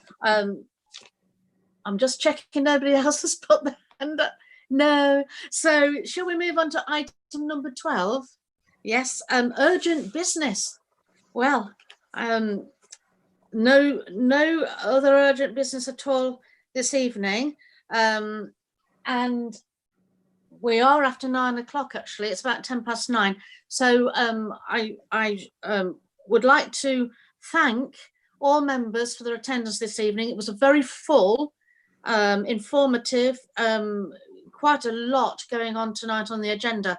I'm just checking nobody else has put their hand up. No. So shall we move on to item number 12? Yes, urgent business. Well, no other urgent business at all this evening. And we are after 9 o'clock, actually. It's about 9:10. So I would like to thank all members for their attendance this evening. It was a very full, informative, quite a lot going on tonight on the agenda.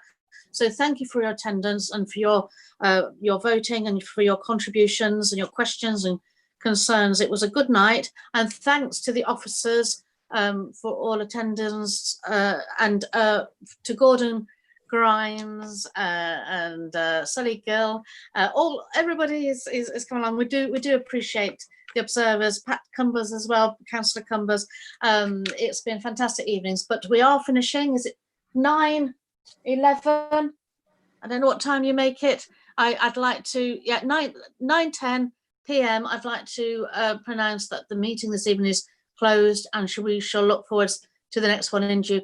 So thank you for your attendance and for your voting and for your contributions and your questions and concerns. It was a good night, and thanks to the officers for all attendance, and to Gordon Grimes and Sully Gill. Everybody is coming along. We do appreciate the observers, Pat Cumbers as well, Councillor Cumbers. It's been fantastic evenings, but we are finishing. Is it 9:11? I don't know what time you make it. I'd like to, 9:10 p.m. I'd like to pronounce that the meeting this evening is closed, and we shall look forward to the next one in due